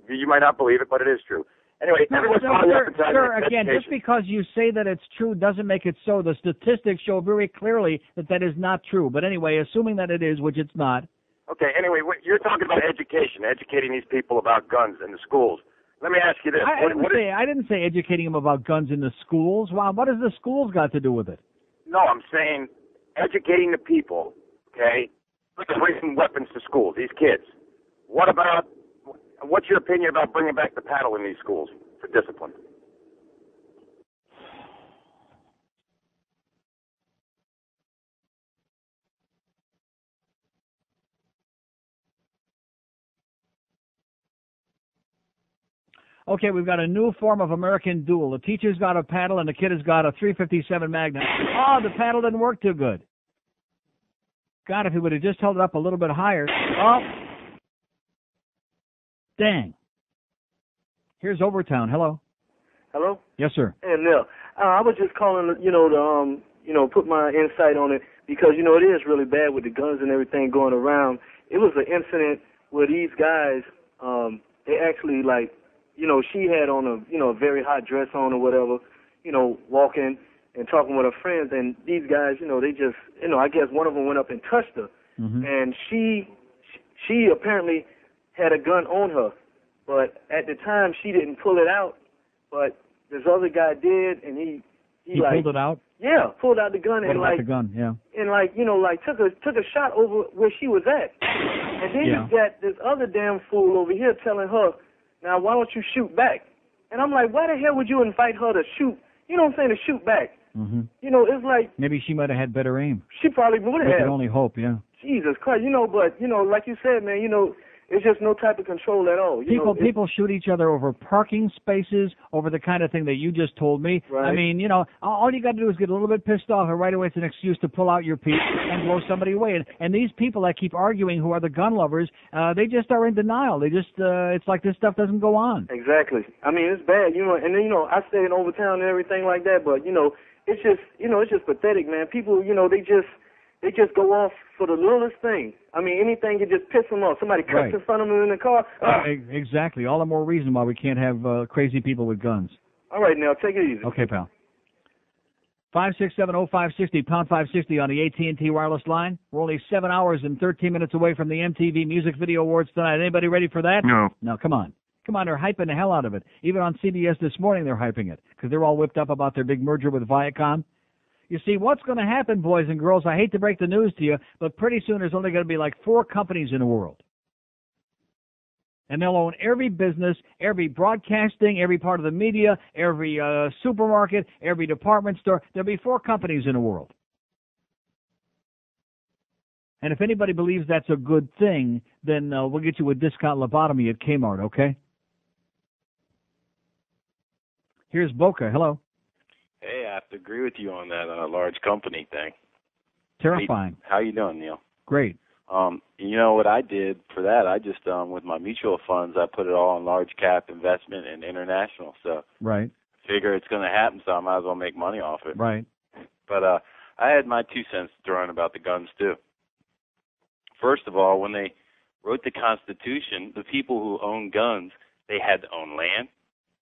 you might not believe it, but it is true. Anyway, everyone's talking about again, just because you say that it's true doesn't make it so. The statistics show very clearly that is not true. But anyway, assuming that it is, which it's not. Okay, anyway, you're talking about education, educating these people about guns in the schools. Let me ask you this. I didn't say educating them about guns in the schools. Wow, what has the schools got to do with it? No, I'm saying educating the people, okay? Bringing weapons to schools, these kids. What's your opinion about bringing back the paddle in these schools for discipline? Okay, we've got a new form of American duel. The teacher's got a paddle and the kid has got a .357 Magnum. Oh, the paddle didn't work too good. God, if he would have just held it up a little bit higher. Oh, dang. Here's Overtown. Hello. Hello? Yes, sir. Hey, Neil. I was just calling, to put my insight on it because, it is really bad with the guns and everything going around. It was an incident where these guys, they actually, she had on a very hot dress on or whatever, walking and talking with her friends, and these guys, they just, I guess one of them went up and touched her, and she apparently had a gun on her, but at the time she didn't pull it out, but this other guy did, and he pulled it out? Yeah, pulled out the gun and the gun, yeah. And took a shot over where she was at. And then you got this other damn fool over here telling her, now why don't you shoot back? And I'm like, why the hell would you invite her to shoot, to shoot back? Mm-hmm. It's like maybe she might have had better aim. She probably would have. We can only hope, yeah. Jesus Christ, but like you said, man, it's just no type of control at all. People shoot each other over parking spaces, over the kind of thing that you just told me. Right. I mean, all you got to do is get a little bit pissed off, and right away it's an excuse to pull out your piece and blow somebody away. And these people that keep arguing, who are the gun lovers, they just are in denial. They just, it's like this stuff doesn't go on. Exactly. I mean, it's bad, and then, I stay in Overtown and everything like that, but, it's just, it's just pathetic, man. People, they just go off for the littlest thing. I mean, anything can just piss them off. Somebody cuts in front of them in the car. Exactly. All the more reason why we can't have crazy people with guns. All right, now, take it easy. Okay, pal. 5670560, pound 560 on the AT&T wireless line. We're only 7 hours and 13 minutes away from the MTV Music Video Awards tonight. Anybody ready for that? No. No, come on. Come on, they're hyping the hell out of it. Even on CBS this morning, they're hyping it because they're all whipped up about their big merger with Viacom. You see, what's going to happen, boys and girls, I hate to break the news to you, but pretty soon there's only going to be like 4 companies in the world. And they'll own every business, every broadcasting, every part of the media, every supermarket, every department store. There'll be 4 companies in the world. And if anybody believes that's a good thing, then we'll get you a discount lobotomy at Kmart, okay? Here's Boca. Hello. Hey, I have to agree with you on that large company thing. Terrifying. How you doing, Neil? Great. You know what I did for that? I just, with my mutual funds, I put it all in large cap investment and international. So right. Figure it's going to happen, so I might as well make money off it. Right. But I had my 2 cents thrown about the guns, too. First of all, when they wrote the Constitution, the people who owned guns, they had to own land.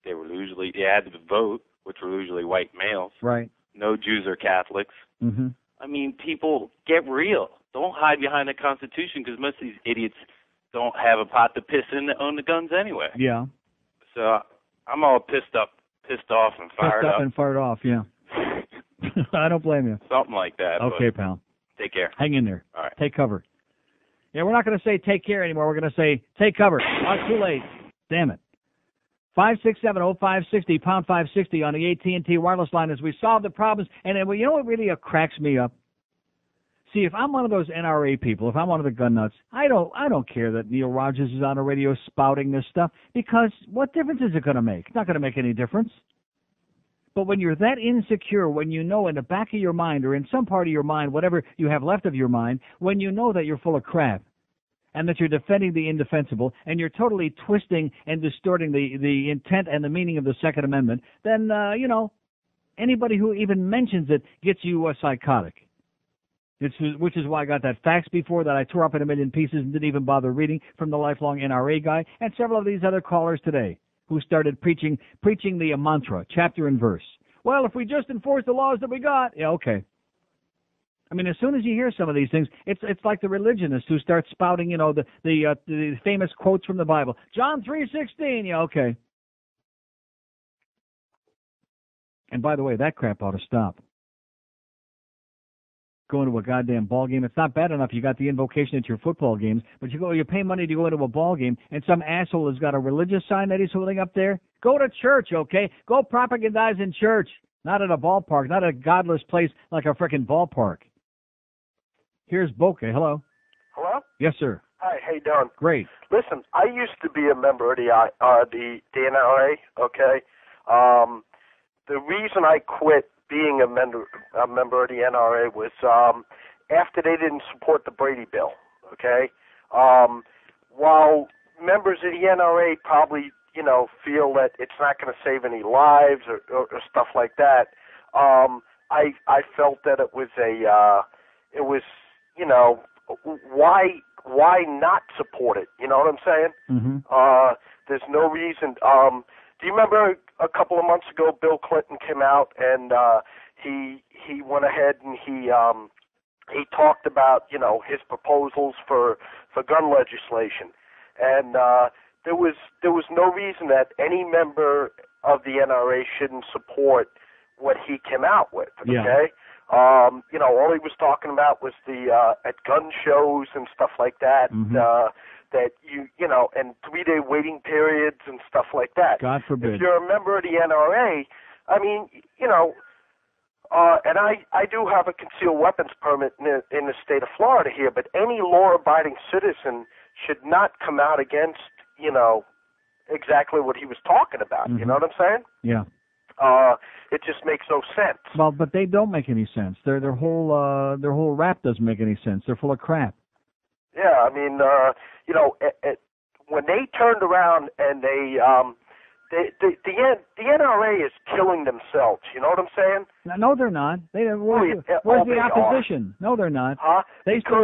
They had to vote, which were usually white males. Right. No Jews or Catholics. Mm-hmm. I mean, people, get real. Don't hide behind the Constitution because most of these idiots don't have a pot to piss in to own the guns anyway. Yeah. So I'm all pissed off, and fired up. And fired off, yeah. I don't blame you. Something like that. Okay, pal. Take care. Hang in there. All right. Take cover. Yeah, we're not going to say take care anymore. We're going to say take cover. Not too late. Damn it. 5670560, pound 560 on the AT&T wireless line as we solve the problems. And then, you know what really cracks me up? See, if I'm one of those NRA people, if I'm one of the gun nuts, I don't care that Neil Rogers is on the radio spouting this stuff, because what difference is it going to make? It's not going to make any difference. But when you're that insecure, when you know in the back of your mind or in some part of your mind, whatever you have left of your mind, when you know that you're full of crap and that you're defending the indefensible and you're totally twisting and distorting the intent and the meaning of the Second Amendment, then, anybody who even mentions it gets you psychotic. Which is why I got that fax before that I tore up in a million pieces and didn't even bother reading from the lifelong NRA guy and several of these other callers today who started preaching the mantra, chapter and verse. Well, if we just enforce the laws that we got, yeah, okay. I mean, as soon as you hear some of these things, it's like the religionists who start spouting, the famous quotes from the Bible. John 3:16, yeah, okay. And by the way, that crap ought to stop. Going to a goddamn ball game. It's not bad enough you got the invocation at your football games, but you pay money to go into a ball game, and some asshole has got a religious sign that he's holding up there. Go to church, okay? Go propagandize in church, not at a ballpark, not a godless place like a frickin' ballpark. Here's Boca. Hello. Hello? Yes, sir. Hi, how you doing? Great. Listen, I used to be a member of the NRA, okay? The reason I quit being a member of the NRA was after they didn't support the Brady Bill, okay? While members of the NRA probably, feel that it's not going to save any lives or stuff like that, I felt that it was why not support it? You know what I'm saying? Mm-hmm. There's no reason. Do you remember a couple of months ago, Bill Clinton came out and he went ahead and he talked about his proposals for gun legislation, and there was no reason that any member of the NRA shouldn't support what he came out with. Okay. Yeah. All he was talking about was the at gun shows and stuff like that. Mm-hmm. That and 3-day waiting periods and stuff like that. God forbid. If you're a member of the NRA, I mean, and I do have a concealed weapons permit in the state of Florida here, but any law-abiding citizen should not come out against, exactly what he was talking about. Mm-hmm. You know what I'm saying? Yeah. It just makes no sense. Well, but they don't make any sense. Their whole rap doesn't make any sense. They're full of crap. Yeah, I mean, when they turned around and the NRA is killing themselves. You know what I'm saying? No, they're not. Where's the opposition? No, they're not. Huh? They still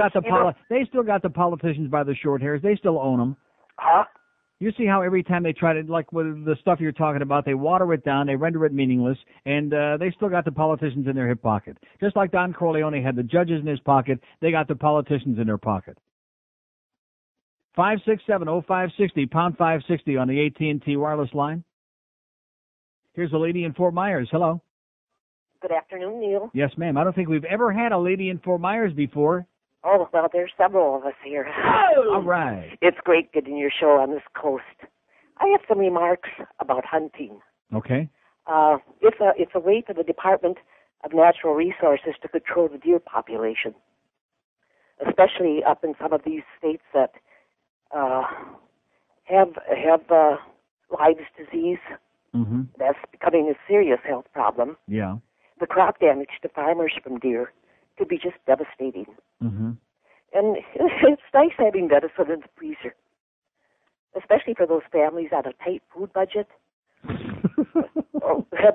got the politicians by the short hairs. They still own them. Huh? You see how every time they try to, like with the stuff you're talking about, they water it down, they render it meaningless, and they still got the politicians in their hip pocket. Just like Don Corleone had the judges in his pocket, they got the politicians in their pocket. 567-0560, pound 560 on the AT&T wireless line. Here's a lady in Fort Myers. Hello. Good afternoon, Neil. Yes, ma'am. I don't think we've ever had a lady in Fort Myers before. Oh, well, there's several of us here. All right. It's great getting your show on this coast. I have some remarks about hunting. Okay. It's a way for the Department of Natural Resources to control the deer population, especially up in some of these states that have lives disease. Mm-hmm. That's becoming a serious health problem. Yeah. The crop damage to farmers from deer could be just devastating. Mm-hmm. And it's nice having venison in the freezer, especially for those families on a tight food budget.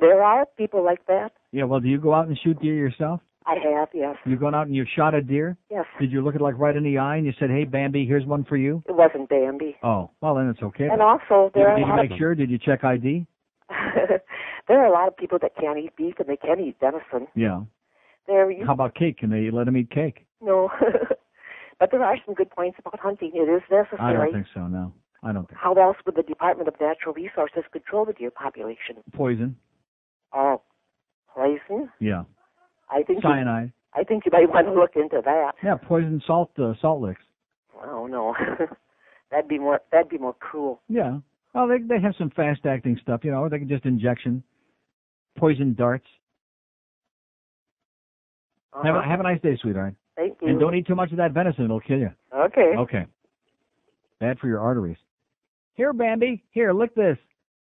There are people like that. Yeah, well, do you go out and shoot deer yourself? I have, yes. You've gone out and you've shot a deer? Yes. Did you look it like right in the eye and you said, hey, Bambi, here's one for you? It wasn't Bambi. Oh, well, then it's okay. And also, there are Did you make sure? Did you check ID? There are a lot of people that can't eat beef and they can't eat venison. Yeah. How about cake? Can they let them eat cake? No. But there are some good points about hunting. It is necessary. I don't think so, no. I don't think How else would the Department of Natural Resources control the deer population? Poison. Oh, poison? Yeah. Cyanide. I think you might want to look into that. Yeah, poison salt licks. Oh, no. That'd be more cruel. Yeah. Well, they have some fast-acting stuff, they can just injection. Poison darts. Have a nice day, sweetheart. Thank you. And don't eat too much of that venison. It'll kill you. Okay. Okay. Bad for your arteries. Here, Bambi. Here, lick this.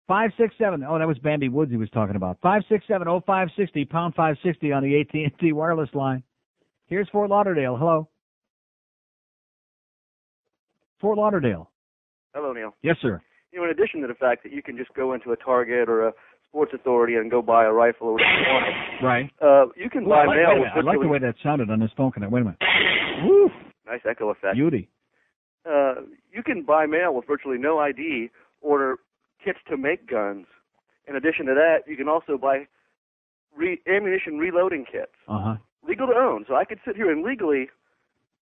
567. Oh, that was Bambi Woods he was talking about. 567-0560, pound 560 on the AT&T wireless line. Here's Fort Lauderdale. Hello. Fort Lauderdale. Hello, Neil. Yes, sir. In addition to the fact that you can just go into a Target or a Sports Authority and go buy a rifle or whatever you want. Right. You can buy mail. I like the way that sounded on this phone connect. Wait a minute. Woo. Nice echo effect. Beauty. You can buy mail with virtually no ID, order kits to make guns. In addition to that, you can also buy ammunition reloading kits. Uh-huh. Legal to own. So I could sit here and legally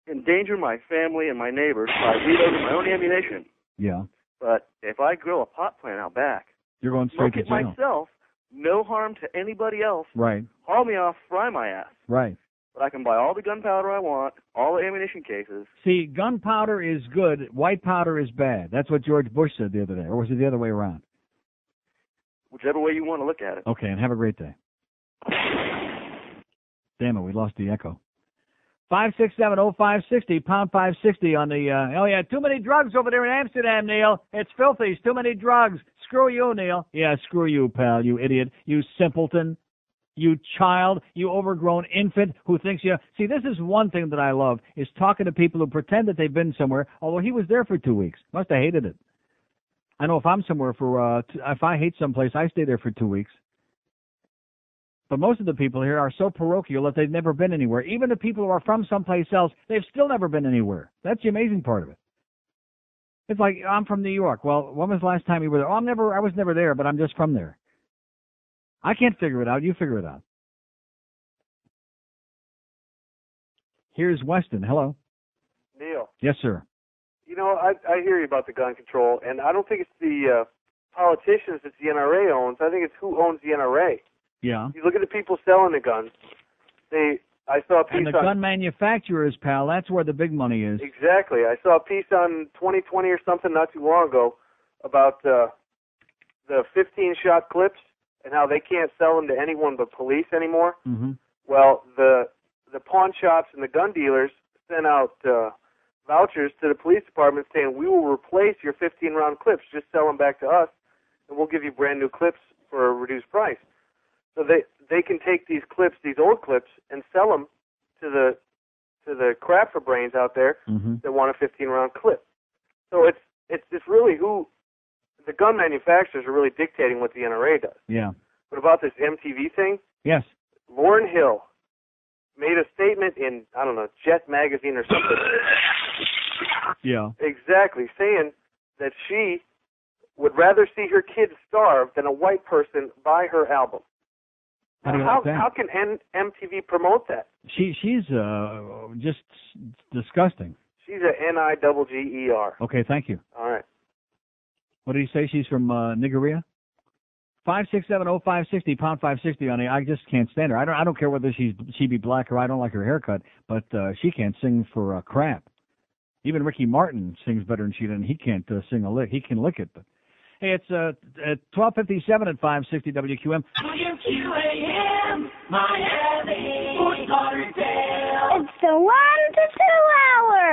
endanger my family and my neighbors by reloading my own ammunition. Yeah. But if I grow a pot plant out back, you're going straight to jail. myself no harm to anybody else. Right. Haul me off, fry my ass. Right. But I can buy all the gunpowder I want, all the ammunition cases. See, gunpowder is good. White powder is bad. That's what George Bush said the other day. Or was it the other way around? Whichever way you want to look at it. Okay, and have a great day. Damn it, we lost the echo. 5670560, pound 560 on the, oh yeah, too many drugs over there in Amsterdam, Neil. It's filthy. It's too many drugs. Screw you, Neil. Yeah, screw you, pal, you idiot. You simpleton. You child. You overgrown infant who thinks you... See, this is one thing that I love, is talking to people who pretend that they've been somewhere, although he was there for 2 weeks. Must have hated it. I know if I'm somewhere for, if I hate someplace, I stay there for 2 weeks. But most of the people here are so parochial that they've never been anywhere. Even the people who are from someplace else, they've still never been anywhere. That's the amazing part of it. It's like, I'm from New York. Well, when was the last time you were there? Oh, I was never there, but I'm just from there. I can't figure it out. You figure it out. Here's Weston. Hello. Neil. Yes, sir. You know, I hear you about the gun control, and I don't think it's the politicians that the NRA owns. I think it's who owns the NRA. Yeah. You look at the people selling the guns. I saw a piece and the gun manufacturers, pal, that's where the big money is. Exactly. I saw a piece on 2020 or something not too long ago about the 15-shot clips and how they can't sell them to anyone but police anymore. Mm-hmm. Well, the pawn shops and the gun dealers sent out vouchers to the police department saying, we will replace your 15-round clips. Just sell them back to us, and we'll give you brand new clips for a reduced price. So they can take these clips, these old clips, and sell them to the crap for brains out there that want a 15-round clip. So it's really who the gun manufacturers are really dictating what the NRA does. Yeah. But about this MTV thing, yes, Lauryn Hill made a statement in, I don't know, Jet magazine or something. Yeah. Exactly, saying that she would rather see her kids starve than a white person buy her album. How can MTV promote that? She's just disgusting. She's a Niger. Okay, thank you. All right. What did he say? She's from Nigeria? 5670560, pound 560 on the. I just can't stand her. I don't care whether she be black or I don't like her haircut, but she can't sing for crap. Even Ricky Martin sings better than she does. He can't sing a lick. He can lick it, but. Hey, it's at 12:57 at 560 WQM. WQAM, Miami, Fort Lauderdale. It's the 1 to 2 hour.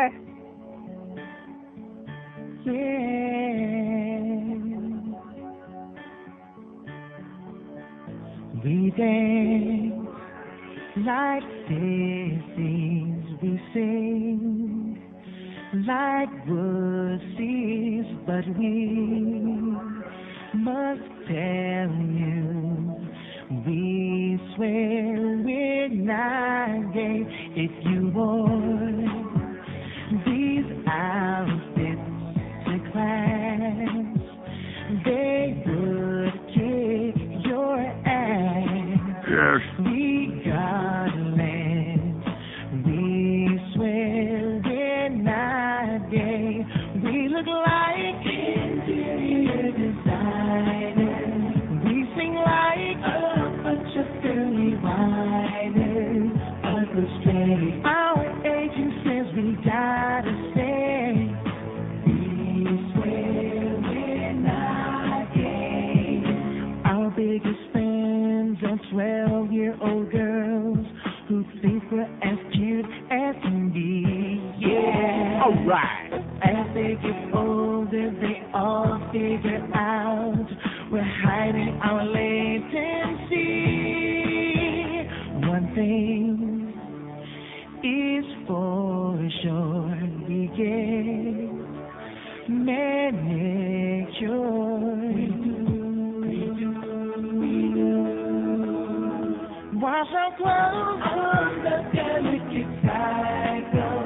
Yeah. We dance like sissies, we sing like wussies, but we must tell you, we swear we're not gay. If you wore these outfits to class, they would kick your ass. Yes. Regardless, we swear we're not gay. We look like interior designers. We sing like a bunch of girly whiners. But we're straight. Our agent says we gotta stay. We swear we're not gay. Our biggest fans are 12-year-old girls who think we're as cute as can be. Yeah. All right. As they get older, they all figure out we're hiding our latency. One thing is for sure, we get manicure. Wash our clothes on the delicate cycle.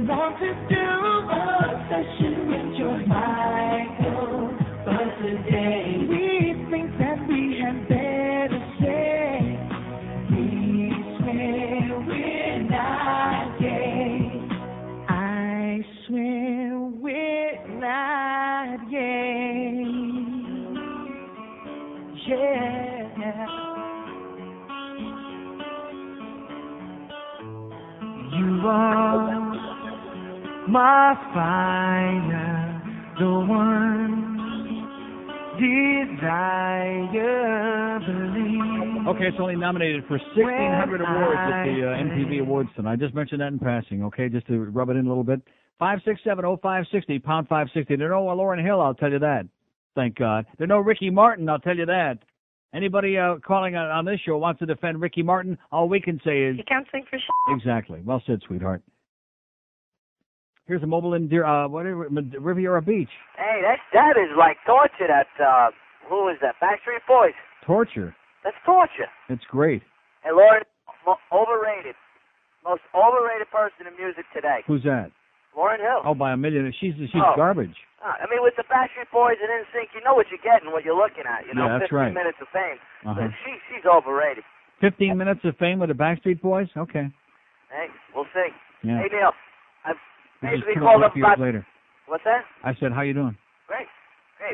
Want to do a session with George Michael, but today we think that we had better say we swear we're not gay. I swear we're not gay. Yeah. are my fire, the one desire, believe. Okay, it's only nominated for 1,600 awards at the MTV Awards tonight. I just mentioned that in passing, okay, just to rub it in a little bit. 567-0560, pound 560. There's no Lauryn Hill, I'll tell you that. Thank God. There's no Ricky Martin, I'll tell you that. Anybody calling on this show wants to defend Ricky Martin, all we can say is... You can't sing for shit. Exactly. Well said, sweetheart. Here's a mobile in Riviera Beach. Hey, that is like torture. That who is that? Backstreet Boys. Torture. That's torture. It's great. Hey, Lauren, overrated. Most overrated person in music today. Who's that? Lauryn Hill. Oh, by a million. She's garbage. I mean, with the Backstreet Boys and NSYNC, you know what you're getting, what you're looking at. You know, Yeah, that's 15 right. minutes of fame. Uh-huh. But she's overrated. 15 minutes of fame with the Backstreet Boys? Okay. Hey, we'll see. Yeah. Hey, Neil. This is Basically 2 called and a half up years about... later. What's that? I said, how you doing? Great.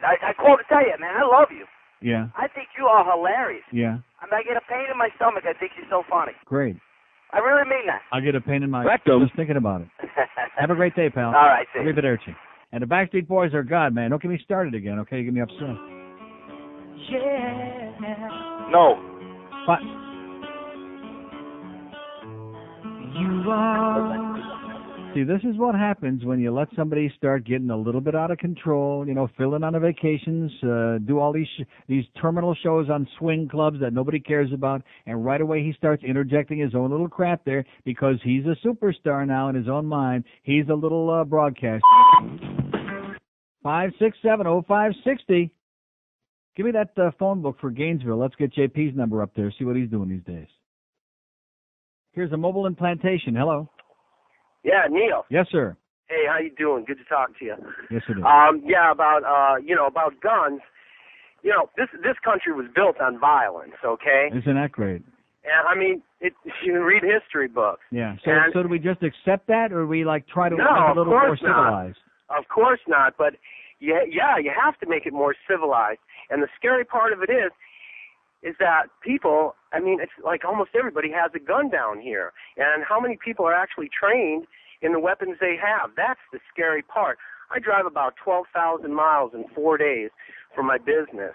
I called to tell you, man, I love you. Yeah. I think you are hilarious. Yeah. I mean, I get a pain in my stomach. I think you're so funny. Great. I really mean that. I get a pain in my Rectum. just thinking about it. Have a great day, pal. All right, see you. Arrivederci. And the Backstreet Boys are God, man. Don't get me started again, okay? You get me upset. Yeah. No. But You are. see, this is what happens when you let somebody start getting a little bit out of control, you know, fill in on the vacations, do all these terminal shows on swing clubs that nobody cares about, and right away he starts interjecting his own little crap there because he's a superstar now in his own mind. He's a little broadcast. 567-0560. Give me that phone book for Gainesville. Let's get JP's number up there, see what he's doing these days. Here's a mobile implantation. Hello. Yeah, Neil. Yes, sir. Hey, how you doing? Good to talk to you. Yes, it is. Yeah, about about guns. You know, this country was built on violence, okay? Isn't that great? And I mean, you can read history books. Yeah. And- So do we just accept that, or we like try to No, make it a of little more course not. civilized? Of course not, but you have to make it more civilized. And the scary part of it is that people, I mean, it's like almost everybody has a gun down here. And how many people are actually trained in the weapons they have? That's the scary part. I drive about 12,000 miles in 4 days for my business.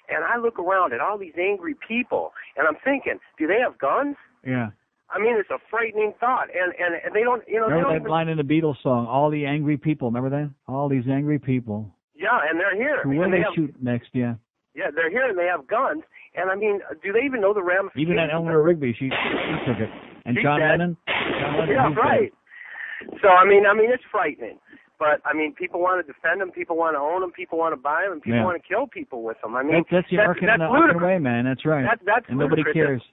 And I look around at all these angry people, and I'm thinking, do they have guns? Yeah. I mean, it's a frightening thought. And they don't, you know, they Remember don't that line in the Beatles song, All the Angry People, remember that? All these angry people. Yeah, and they're here. Who will And they have- shoot next, yeah. Yeah, they're here and they have guns. And I mean, do they even know the ramifications? Even that Eleanor Rigby, she took it. And She's John dead. Lennon? Yeah, he's right. So I mean, it's frightening. But I mean, people want to defend them, people want to own them, people want to buy them, and people Yeah. want to kill people with them. I mean, That's the American way, man. That's right. That's and nobody ludicrous. cares.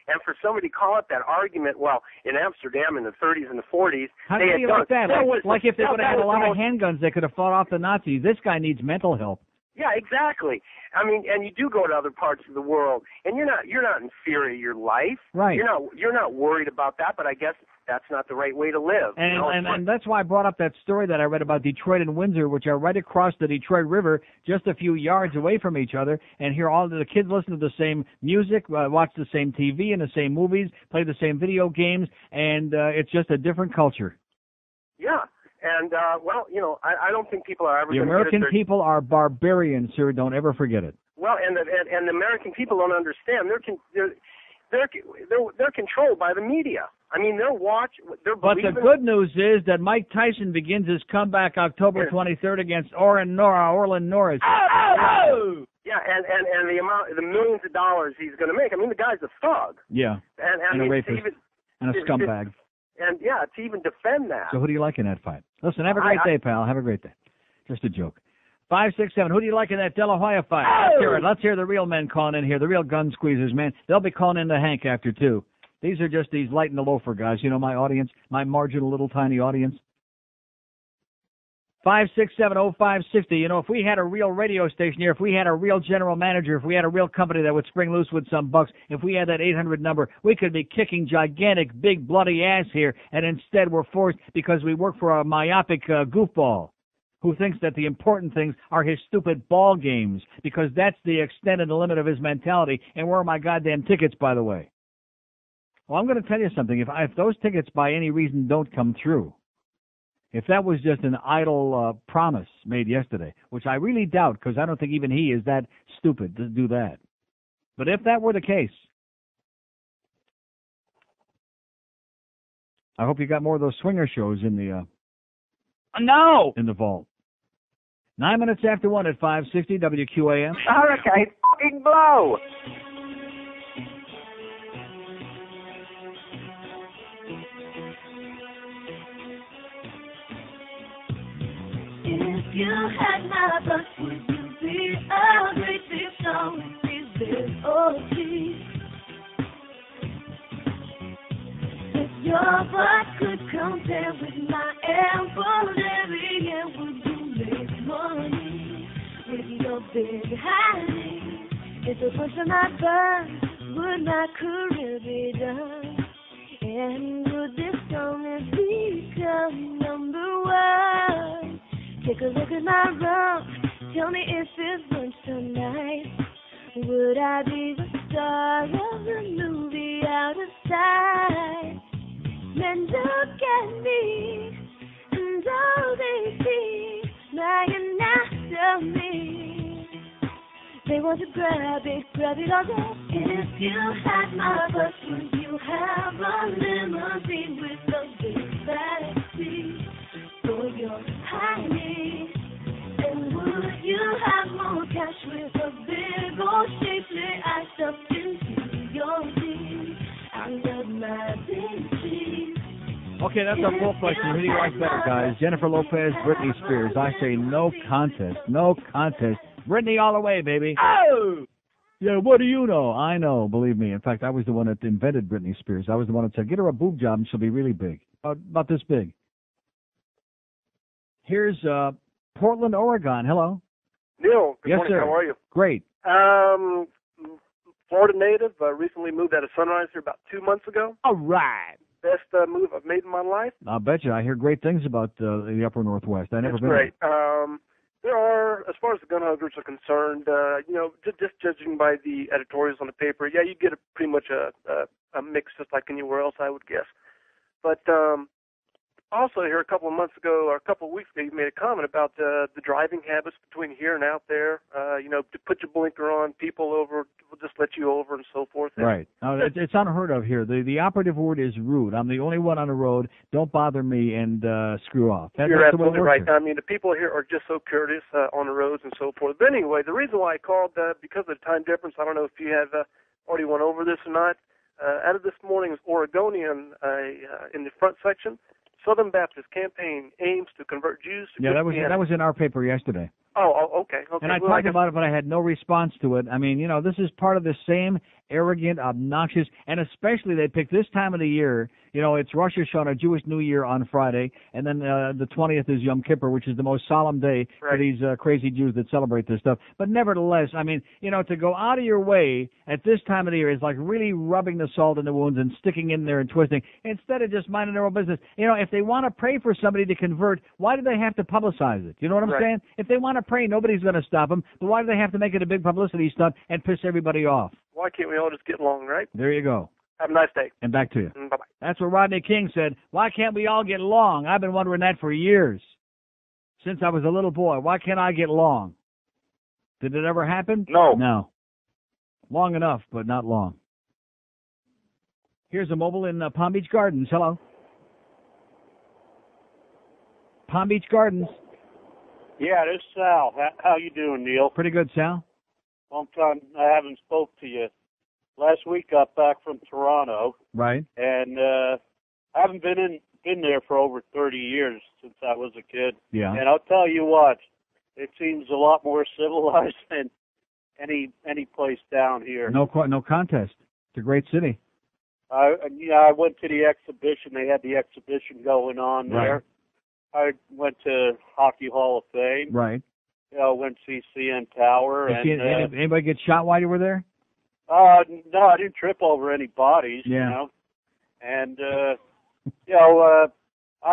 And for somebody to call up that argument, well, in Amsterdam in the 30s and the 40s, How they do had you guns. like that? Like if they that would have had a was lot the of handguns, they could have fought off the Nazis. This guy needs mental help. Yeah, exactly. I mean, and you do go to other parts of the world, and you're not in fear of your life. Right. You're not worried about that. But I guess that's not the right way to live. And, you know? and that's why I brought up that story that I read about Detroit and Windsor, which are right across the Detroit River, just a few yards away from each other. And here all the kids listen to the same music, watch the same TV and the same movies, play the same video games, and it's just a different culture. Yeah. And, well, you know, I don't think people are ever The going to American people are barbarians, sir. Don't ever forget it. Well, and the American people don't understand. They're controlled by the media. I mean, they're But the good news is that Mike Tyson begins his comeback October 23rd against Orlin Norris. Yeah, and the millions of dollars he's going to make. I mean, the guy's a thug. Yeah. And I a mean, rapist. And a scumbag. And yeah, to even defend that. So who do you like in that fight? Listen, have a great day, pal. Have a great day. Just a joke. 567. Who do you like in that De La Hoya fight? Let's hear it. Let's hear the real men calling in here, the real gun squeezers, man. They'll be calling in to Hank after 2. These are just these light and the loafer guys. You know, my audience, my marginal little tiny audience. 567-0560. You know, if we had a real radio station here, if we had a real general manager, if we had a real company that would spring loose with some bucks, if we had that 800 number, we could be kicking gigantic, big, bloody ass here. And instead we're forced because we work for a myopic goofball who thinks that the important things are his stupid ball games because that's the extent and the limit of his mentality. And where are my goddamn tickets, by the way? Well, I'm going to tell you something. If those tickets by any reason don't come through, if that was just an idle promise made yesterday, which I really doubt because I don't think even he is that stupid to do that. But if that were the case, I hope you got more of those swinger shows in the in the vault. 9 minutes after 1 at 560 WQAM. Hurricane fucking blow! If you had my bus, would you be a great big song with these big OGs? If your butt could compare with my Lamborghini, would you make money with your big honey? If a push on my bus, would my career be done? And would this song become number one? Take a look at my rump, tell me if it burns tonight. Would I be the star of the movie Out of Sight? Men look at me, and all they see, my anatomy. They want to grab it all day. If you had my bus, would you have a limousine with a big back seat for your honey? And would you have more cash with a big old shapely ice up into your jeans? I love my big jeans. Okay, that's our poll question. Who do you like better, guys? Jennifer Lopez, Britney Spears. I say no contest. No contest. Britney all the way, baby. Oh! Yeah, what do you know? I know, believe me. In fact, I was the one that invented Britney Spears. I was the one that said, get her a boob job and she'll be really big. About this big. Here's Portland, Oregon. Hello. Neil, good Yes, morning. sir. How are you? Great. Florida native. Recently moved out of Sunrise here about 2 months ago. All right. Best move I've made in my life. I'll bet you. I hear great things about the upper Northwest. I never It's been. great. There are, as far as the gun huggers are concerned, just judging by the editorials on the paper, yeah, you get pretty much a mix just like anywhere else, I would guess. But also here a couple of months ago, or a couple of weeks ago, you made a comment about the driving habits between here and out there. To put your blinker on, people over will just let you over and so forth. Right. No, it's unheard of here. The operative word is rude. I'm the only one on the road. Don't bother me and screw off. You're that's the way it absolutely works right. here. I mean, the people here are just so courteous on the roads and so forth. But anyway, the reason why I called, because of the time difference, I don't know if you have already went over this or not. Out of this morning's Oregonian in the front section, Southern Baptist campaign aims to convert Jews to Christianity. That was in our paper yesterday. Oh, okay. And I talked about it, but I had no response to it. I mean, this is part of the same arrogant, obnoxious, and especially they pick this time of the year. It's Rosh Hashanah, Jewish New Year on Friday, and then the 20th is Yom Kippur, which is the most solemn day for these crazy Jews that celebrate this stuff. But nevertheless, I mean, to go out of your way at this time of the year is like really rubbing the salt in the wounds and sticking in there and twisting instead of just minding their own business. If they want to pray for somebody to convert, why do they have to publicize it? You know what I'm saying? If they want to pray, nobody's going to stop them. But why do they have to make it a big publicity stunt and piss everybody off? Why can't we all just get along, right? There you go. Have a nice day. And back to you. Bye-bye. That's what Rodney King said. Why can't we all get along? I've been wondering that for years. Since I was a little boy. Why can't I get along? Did it ever happen? No. No. Long enough, but not long. Here's a mobile in Palm Beach Gardens. Hello. Palm Beach Gardens. Yeah, this is Sal. How you doing, Neil? Pretty good, Sal. Long time I haven't spoke to you. Last week got back from Toronto. Right. And I haven't been there for over 30 years since I was a kid. Yeah. And I'll tell you what, it seems a lot more civilized than any place down here. No contest. It's a great city. I went to the exhibition. They had the exhibition going on there. I went to Hockey Hall of Fame. Right. Went to see CN Tower. Anybody get shot while you were there? No, I didn't trip over any bodies. Yeah. And I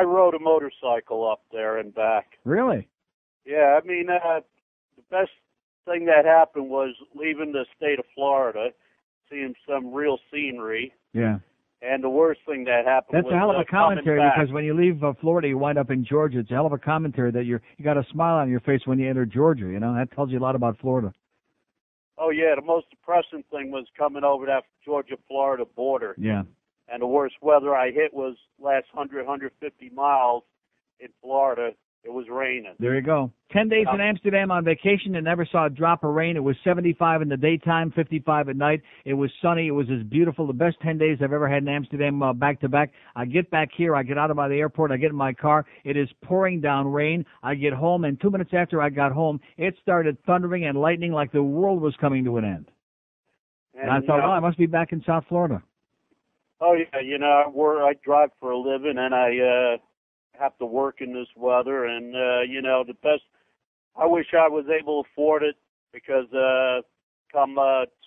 rode a motorcycle up there and back. Really? Yeah, I mean, the best thing that happened was leaving the state of Florida, seeing some real scenery. Yeah. And the worst thing that happened That's was a hell of a commentary coming back. because when you leave Florida, you wind up in Georgia. It's a hell of a commentary that you got a smile on your face when you enter Georgia. You know, that tells you a lot about Florida. Oh, yeah, the most depressing thing was coming over that Georgia-Florida border. Yeah. And the worst weather I hit was last 150 miles in Florida. It was raining. There you go. 10 days in Amsterdam on vacation and never saw a drop of rain. It was 75 in the daytime, 55 at night. It was sunny. It was as beautiful. The best 10 days I've ever had in Amsterdam back-to-back. I get back here. I get out of the airport. I get in my car. It is pouring down rain. I get home, and 2 minutes after I got home, it started thundering and lightning like the world was coming to an end. And I thought, I must be back in South Florida. Oh, yeah, you know, I drive for a living, and I have to work in this weather, and you know, the best, I wish I was able to afford it, because come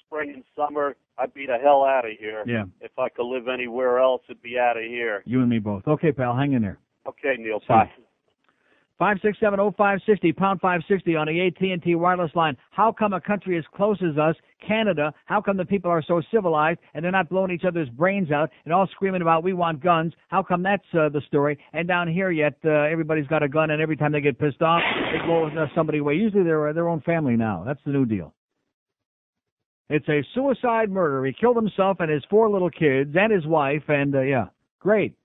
spring and summer, I'd be the hell out of here. Yeah. If I could live anywhere else, it'd be out of here. You and me both. Okay, pal, hang in there. Okay, Neil, bye. 567-0560, pound 560 on the AT&T wireless line. How come a country as close as us, Canada, how come the people are so civilized and they're not blowing each other's brains out and all screaming about we want guns? How come that's the story? And down here yet everybody's got a gun, and every time they get pissed off, they blow somebody away. Usually they're their own family now. That's the new deal. It's a suicide murder. He killed himself and his 4 little kids and his wife, and yeah, great.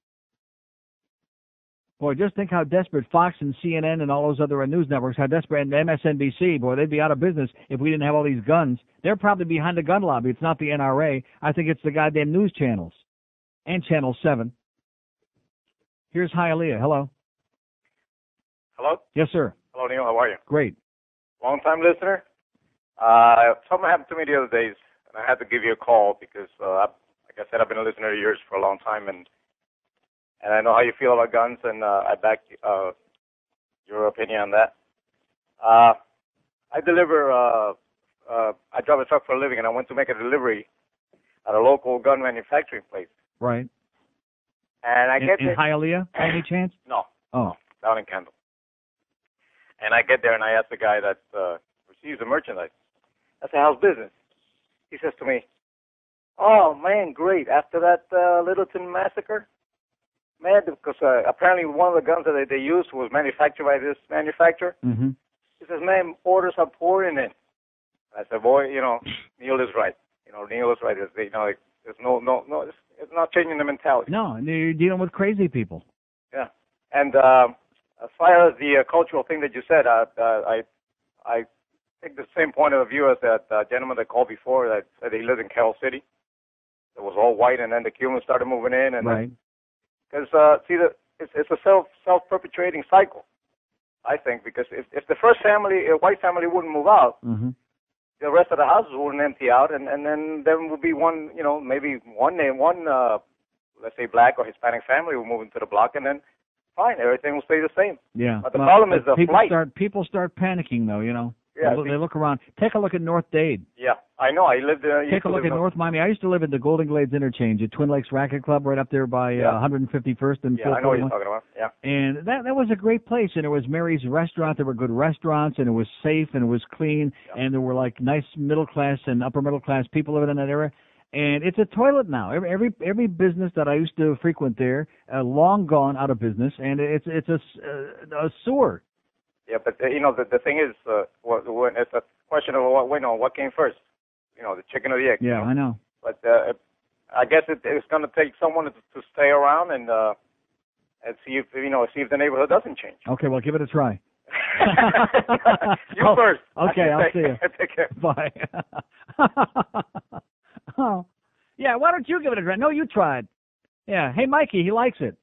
Boy, just think how desperate Fox and CNN and all those other news networks, how desperate, and MSNBC, boy, they'd be out of business if we didn't have all these guns. They're probably behind the gun lobby. It's not the NRA. I think it's the goddamn news channels and Channel 7. Here's Hialeah. Hello. Hello? Yes, sir. Hello, Neil. How are you? Great. Long-time listener. Something happened to me the other days, and I had to give you a call because, like I said, I've been a listener of yours for a long time, and I know how you feel about guns, and I back your opinion on that. I drive a truck for a living, and I went to make a delivery at a local gun manufacturing place. Right. And I get in there. Hialeah, by any chance? No. Oh. Down in Kendall. And I get there, and I ask the guy that receives the merchandise, I say, how's business? He says to me, oh, man, great. After that Littleton massacre, man, because apparently one of the guns that they used was manufactured by this manufacturer. Mm-hmm. He says, man, orders are pouring in. I said, boy, you know, Neil is right. You know, Neil is right. You know, there's no, it's not changing the mentality. No, you're dealing with crazy people. Yeah. And as far as the cultural thing that you said, I take the same point of view as that gentleman that called before that said he lived in Carroll City. It was all white, and then the Cubans started moving in, and right. Because it's a self-perpetuating cycle, I think. Because if the first family, a white family, wouldn't move out, mm-hmm. the rest of the houses wouldn't empty out, and then there would be one, you know, maybe one let's say black or Hispanic family will move into the block, and then fine, everything will stay the same. Yeah. But the problem is the flight. People start panicking, though. You know. Yeah, they look around. Take a look at North Dade. Yeah, I know. I lived there. Take a look at North Miami. I used to live at the Golden Glades Interchange at Twin Lakes Racket Club right up there by 151st and Yeah, I know what you're talking about. Yeah. And that was a great place. And there was Mary's Restaurant. There were good restaurants, and it was safe, and it was clean, and there were like nice middle class and upper middle class people living in that area. And it's a toilet now. Every business that I used to frequent there, long gone out of business, and it's a sewer. Yeah, but you know the thing is, when it's a question of what came first, you know, the chicken or the egg. Yeah, you know? I know. But I guess it's going to take someone to stay around and see if the neighborhood doesn't change. Okay, well, give it a try. You first. Okay, I'll see you. Take care. Bye. Oh, yeah. Why don't you give it a try? No, you tried. Yeah. Hey, Mikey, he likes it.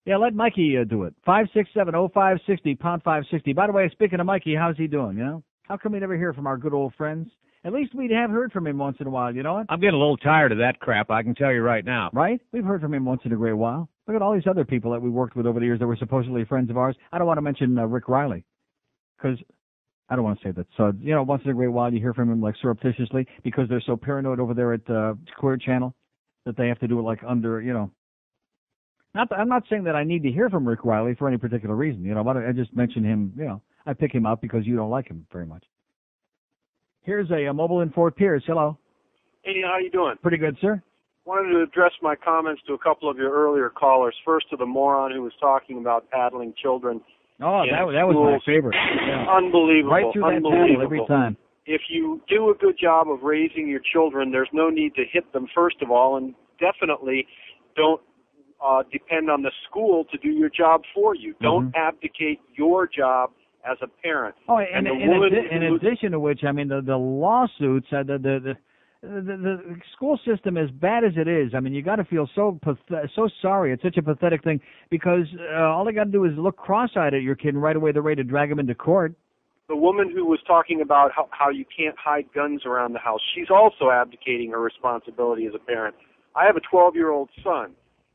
Yeah, let Mikey do it. 567-0560, pound 560. By the way, speaking of Mikey, how's he doing, you know? How come we never hear from our good old friends? At least we have heard from him once in a while, you know what? I'm getting a little tired of that crap, I can tell you right now. Right? We've heard from him once in a great while. Look at all these other people that we worked with over the years that were supposedly friends of ours. I don't want to mention Rick Riley, because I don't want to say that. So, you know, once in a great while you hear from him like surreptitiously because they're so paranoid over there at Queer Channel that they have to do it like under, you know. I'm not saying that I need to hear from Rick Riley for any particular reason, you know, but I just mention him, you know. I pick him up because you don't like him very much. Here's a mobile in Fort Pierce. Hello. Hey, how you doing? Pretty good, sir. wanted to address my comments to a couple of your earlier callers. First, to the moron who was talking about paddling children. Oh, that was my favorite. Yeah. Unbelievable. Right through that paddle every time. If you do a good job of raising your children, there's no need to hit them, first of all, and definitely don't depend on the school to do your job for you. Don't abdicate your job as a parent. Oh, and in addition to which, I mean, the lawsuits, the school system, as bad as it is, I mean, you got to feel so sorry. It's such a pathetic thing because all they got to do is look cross-eyed at your kid and right away they're ready to drag him into court. The woman who was talking about how you can't hide guns around the house, she's also abdicating her responsibility as a parent. I have a 12-year-old son,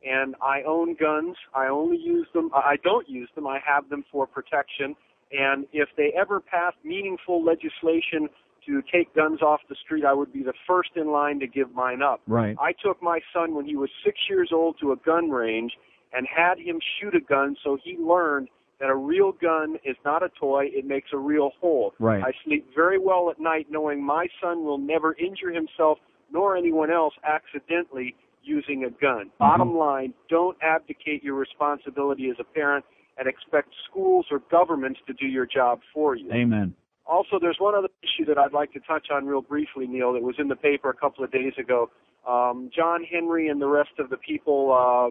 and I own guns. I only use them. I don't use them. I have them for protection. And if they ever pass meaningful legislation to take guns off the street, I would be the first in line to give mine up. Right. I took my son when he was 6 years old to a gun range and had him shoot a gun so he learned that a real gun is not a toy, it makes a real hole. Right. I sleep very well at night knowing my son will never injure himself nor anyone else accidentally using a gun. Bottom line, don't abdicate your responsibility as a parent and expect schools or governments to do your job for you. Amen. Also, there's one other issue that I'd like to touch on real briefly, Neil, that was in the paper a couple of days ago. John Henry and the rest of the people,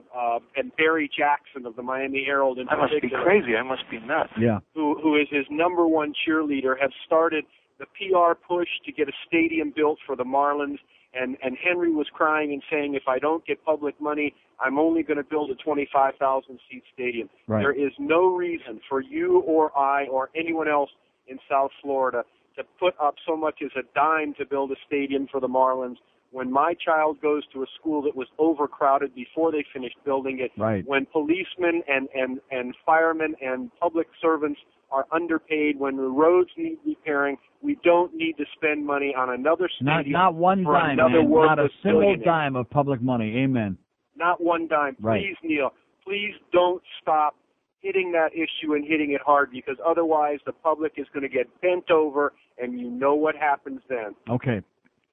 and Barry Jackson of the Miami Herald in particular. I must be crazy. I must be nuts. Yeah. Who is his number one cheerleader, have started the PR push to get a stadium built for the Marlins. And Henry was crying and saying, if I don't get public money, I'm only going to build a 25,000-seat stadium. Right. There is no reason for you or I or anyone else in South Florida to put up so much as a dime to build a stadium for the Marlins. When my child goes to a school that was overcrowded before they finished building it, right. When policemen and firemen and public servants are underpaid, when the roads need repairing, we don't need to spend money on another stadium. Not one dime, man. Not a single dime of public money. Amen. Not one dime. Please, Right. Neil, please don't stop hitting that issue and hitting it hard, because otherwise the public is going to get bent over, and you know what happens then. Okay.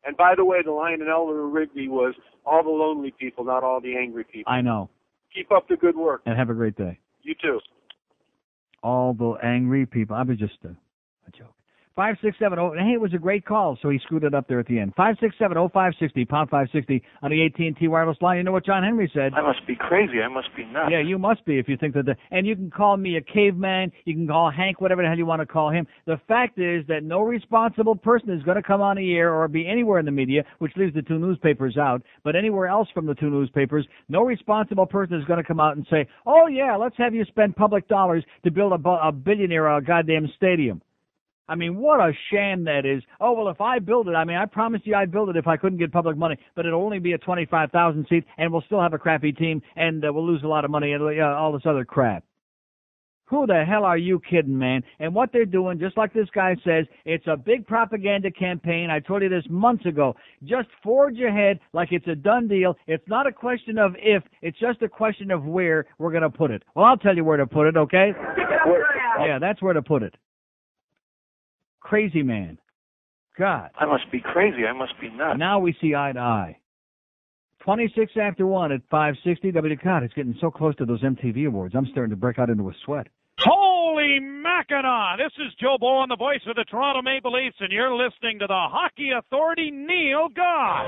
And by the way, the line in Eleanor Rigby was all the lonely people, not all the angry people. I know. Keep up the good work. And have a great day. You too. All the angry people. I was just a joke. 567. Hey, it was a great call, so he screwed it up there at the end. 567-0560, pound 560 on the AT&T wireless line. You know what John Henry said? I must be crazy. I must be nuts. Yeah, you must be if you think that. And you can call me a caveman. You can call Hank, whatever the hell you want to call him. The fact is that no responsible person is going to come on the air or be anywhere in the media, which leaves the two newspapers out, but anywhere else from the two newspapers, no responsible person is going to come out and say, oh, yeah, let's have you spend public dollars to build a billionaire a goddamn stadium. I mean, what a sham that is. Oh, well, if I build it, I mean, I promised you I'd build it if I couldn't get public money, but it'll only be a 25,000 seat, and we'll still have a crappy team, and we'll lose a lot of money, and all this other crap. Who the hell are you kidding, man? And what they're doing, just like this guy says, it's a big propaganda campaign. I told you this months ago. Just forge ahead like it's a done deal. It's not a question of if. It's just a question of where we're going to put it. Well, I'll tell you where to put it, okay? Yeah, that's where to put it. Crazy man. God. I must be crazy. I must be nuts. Now we see eye to eye. 26 after 1 at 560. God, it's getting so close to those MTV Awards. I'm starting to break out into a sweat. Holy Mackinac! This is Joe Bowen, the voice of the Toronto Maple Leafs, and you're listening to the Hockey Authority, Neil Goff.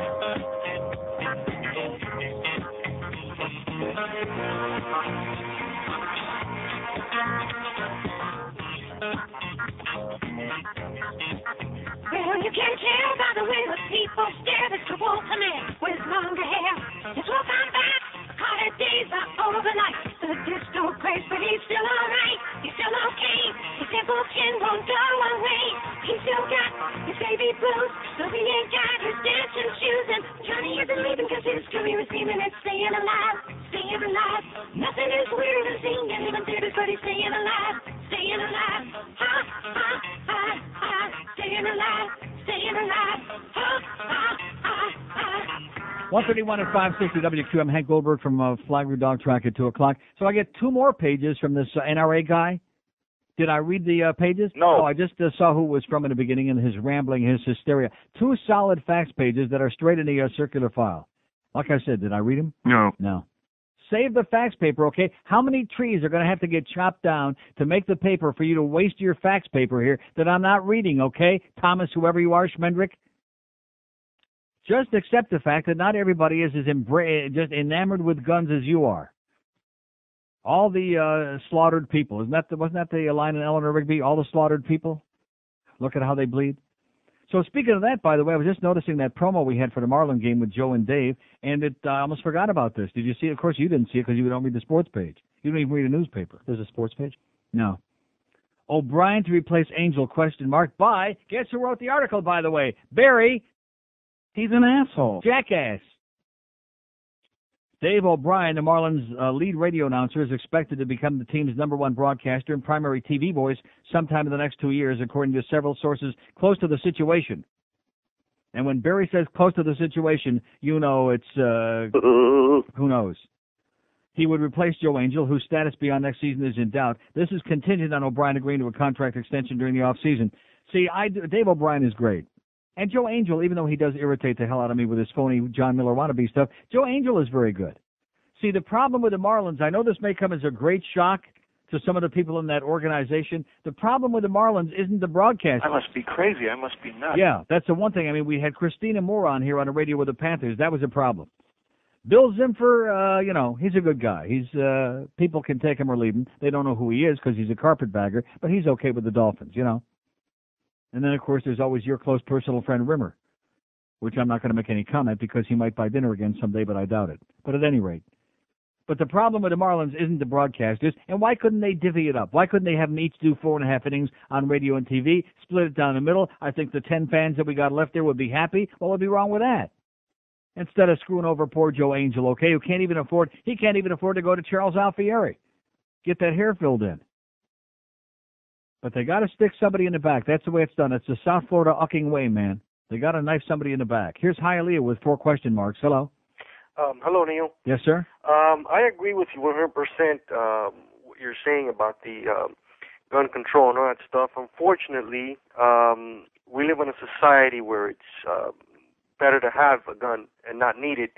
Well, you can tell by the way the people stare that Travolta man with longer hair. His walk on back, holidays are over like the disco craze, but he's still alright, he's still okay. His simple chin won't go away. He's still got his baby blues, so he ain't got his dancing shoes. And Johnny isn't leaving cause his career is seeming it's staying alive, staying alive. Nothing is weird as seeing and even theaters, but he's staying alive, staying alive. Ha, ha, ha, ha, staying alive, staying alive. Ha, ha, ha, ha. 131 at 560 WQM. Hank Goldberg from Flagler Dog Track at 2 o'clock. So I get two more pages from this NRA guy. Did I read the pages? No. Oh, I just saw who it was from in the beginning and his rambling, his hysteria. Two solid facts pages that are straight in the circular file. Like I said, did I read them? No. No. Save the fax paper, okay? How many trees are going to have to get chopped down to make the paper for you to waste your fax paper here that I'm not reading, okay? Thomas, whoever you are, Schmendrick. Just accept the fact that not everybody is as just enamored with guns as you are. All the slaughtered people. Wasn't that the line in Eleanor Rigby? All the slaughtered people? Look at how they bleed. So speaking of that, by the way, I was just noticing that promo we had for the Marlin game with Joe and Dave, and I almost forgot about this. Did you see it? Of course, you didn't see it because you don't read the sports page. You don't even read a newspaper. There's a sports page? No. O'Brien to replace Angel, ? By, guess who wrote the article, by the way? Barry. He's an asshole. Jackass. Dave O'Brien, the Marlins' lead radio announcer, is expected to become the team's #1 broadcaster and primary TV voice sometime in the next 2 years, according to several sources close to the situation. And when Barry says close to the situation, you know it's, who knows. He would replace Joe Angel, whose status beyond next season is in doubt. This is contingent on O'Brien agreeing to a contract extension during the offseason. See, Dave O'Brien is great. And Joe Angel, even though he does irritate the hell out of me with his phony John Miller wannabe stuff, Joe Angel is very good. See, the problem with the Marlins, I know this may come as a great shock to some of the people in that organization. The problem with the Marlins isn't the broadcast. I must be crazy. I must be nuts. Yeah, that's the one thing. I mean, we had Christina Moore on here on the radio with the Panthers. That was a problem. Bill Zimfer, he's a good guy. He's people can take him or leave him. They don't know who he is because he's a carpetbagger, but he's okay with the Dolphins, And then, of course, there's always your close personal friend Rimmer, which I'm not going to make any comment because he might buy dinner again someday, but I doubt it. But at any rate. But the problem with the Marlins isn't the broadcasters, and why couldn't they divvy it up? Why couldn't they have them each do 4.5 innings on radio and TV, split it down the middle? I think the 10 fans that we got left there would be happy. What would be wrong with that? Instead of screwing over poor Joe Angel, okay, who can't even afford to go to Charles Alfieri, get that hair filled in. But they got to stick somebody in the back. That's the way it's done. It's the South Florida ucking way, man. They got to knife somebody in the back. Here's Hialeah with 4 question marks. Hello. Hello, Neil. Yes, sir. I agree with you 100% what you're saying about the gun control and all that stuff. Unfortunately, we live in a society where it's better to have a gun and not need it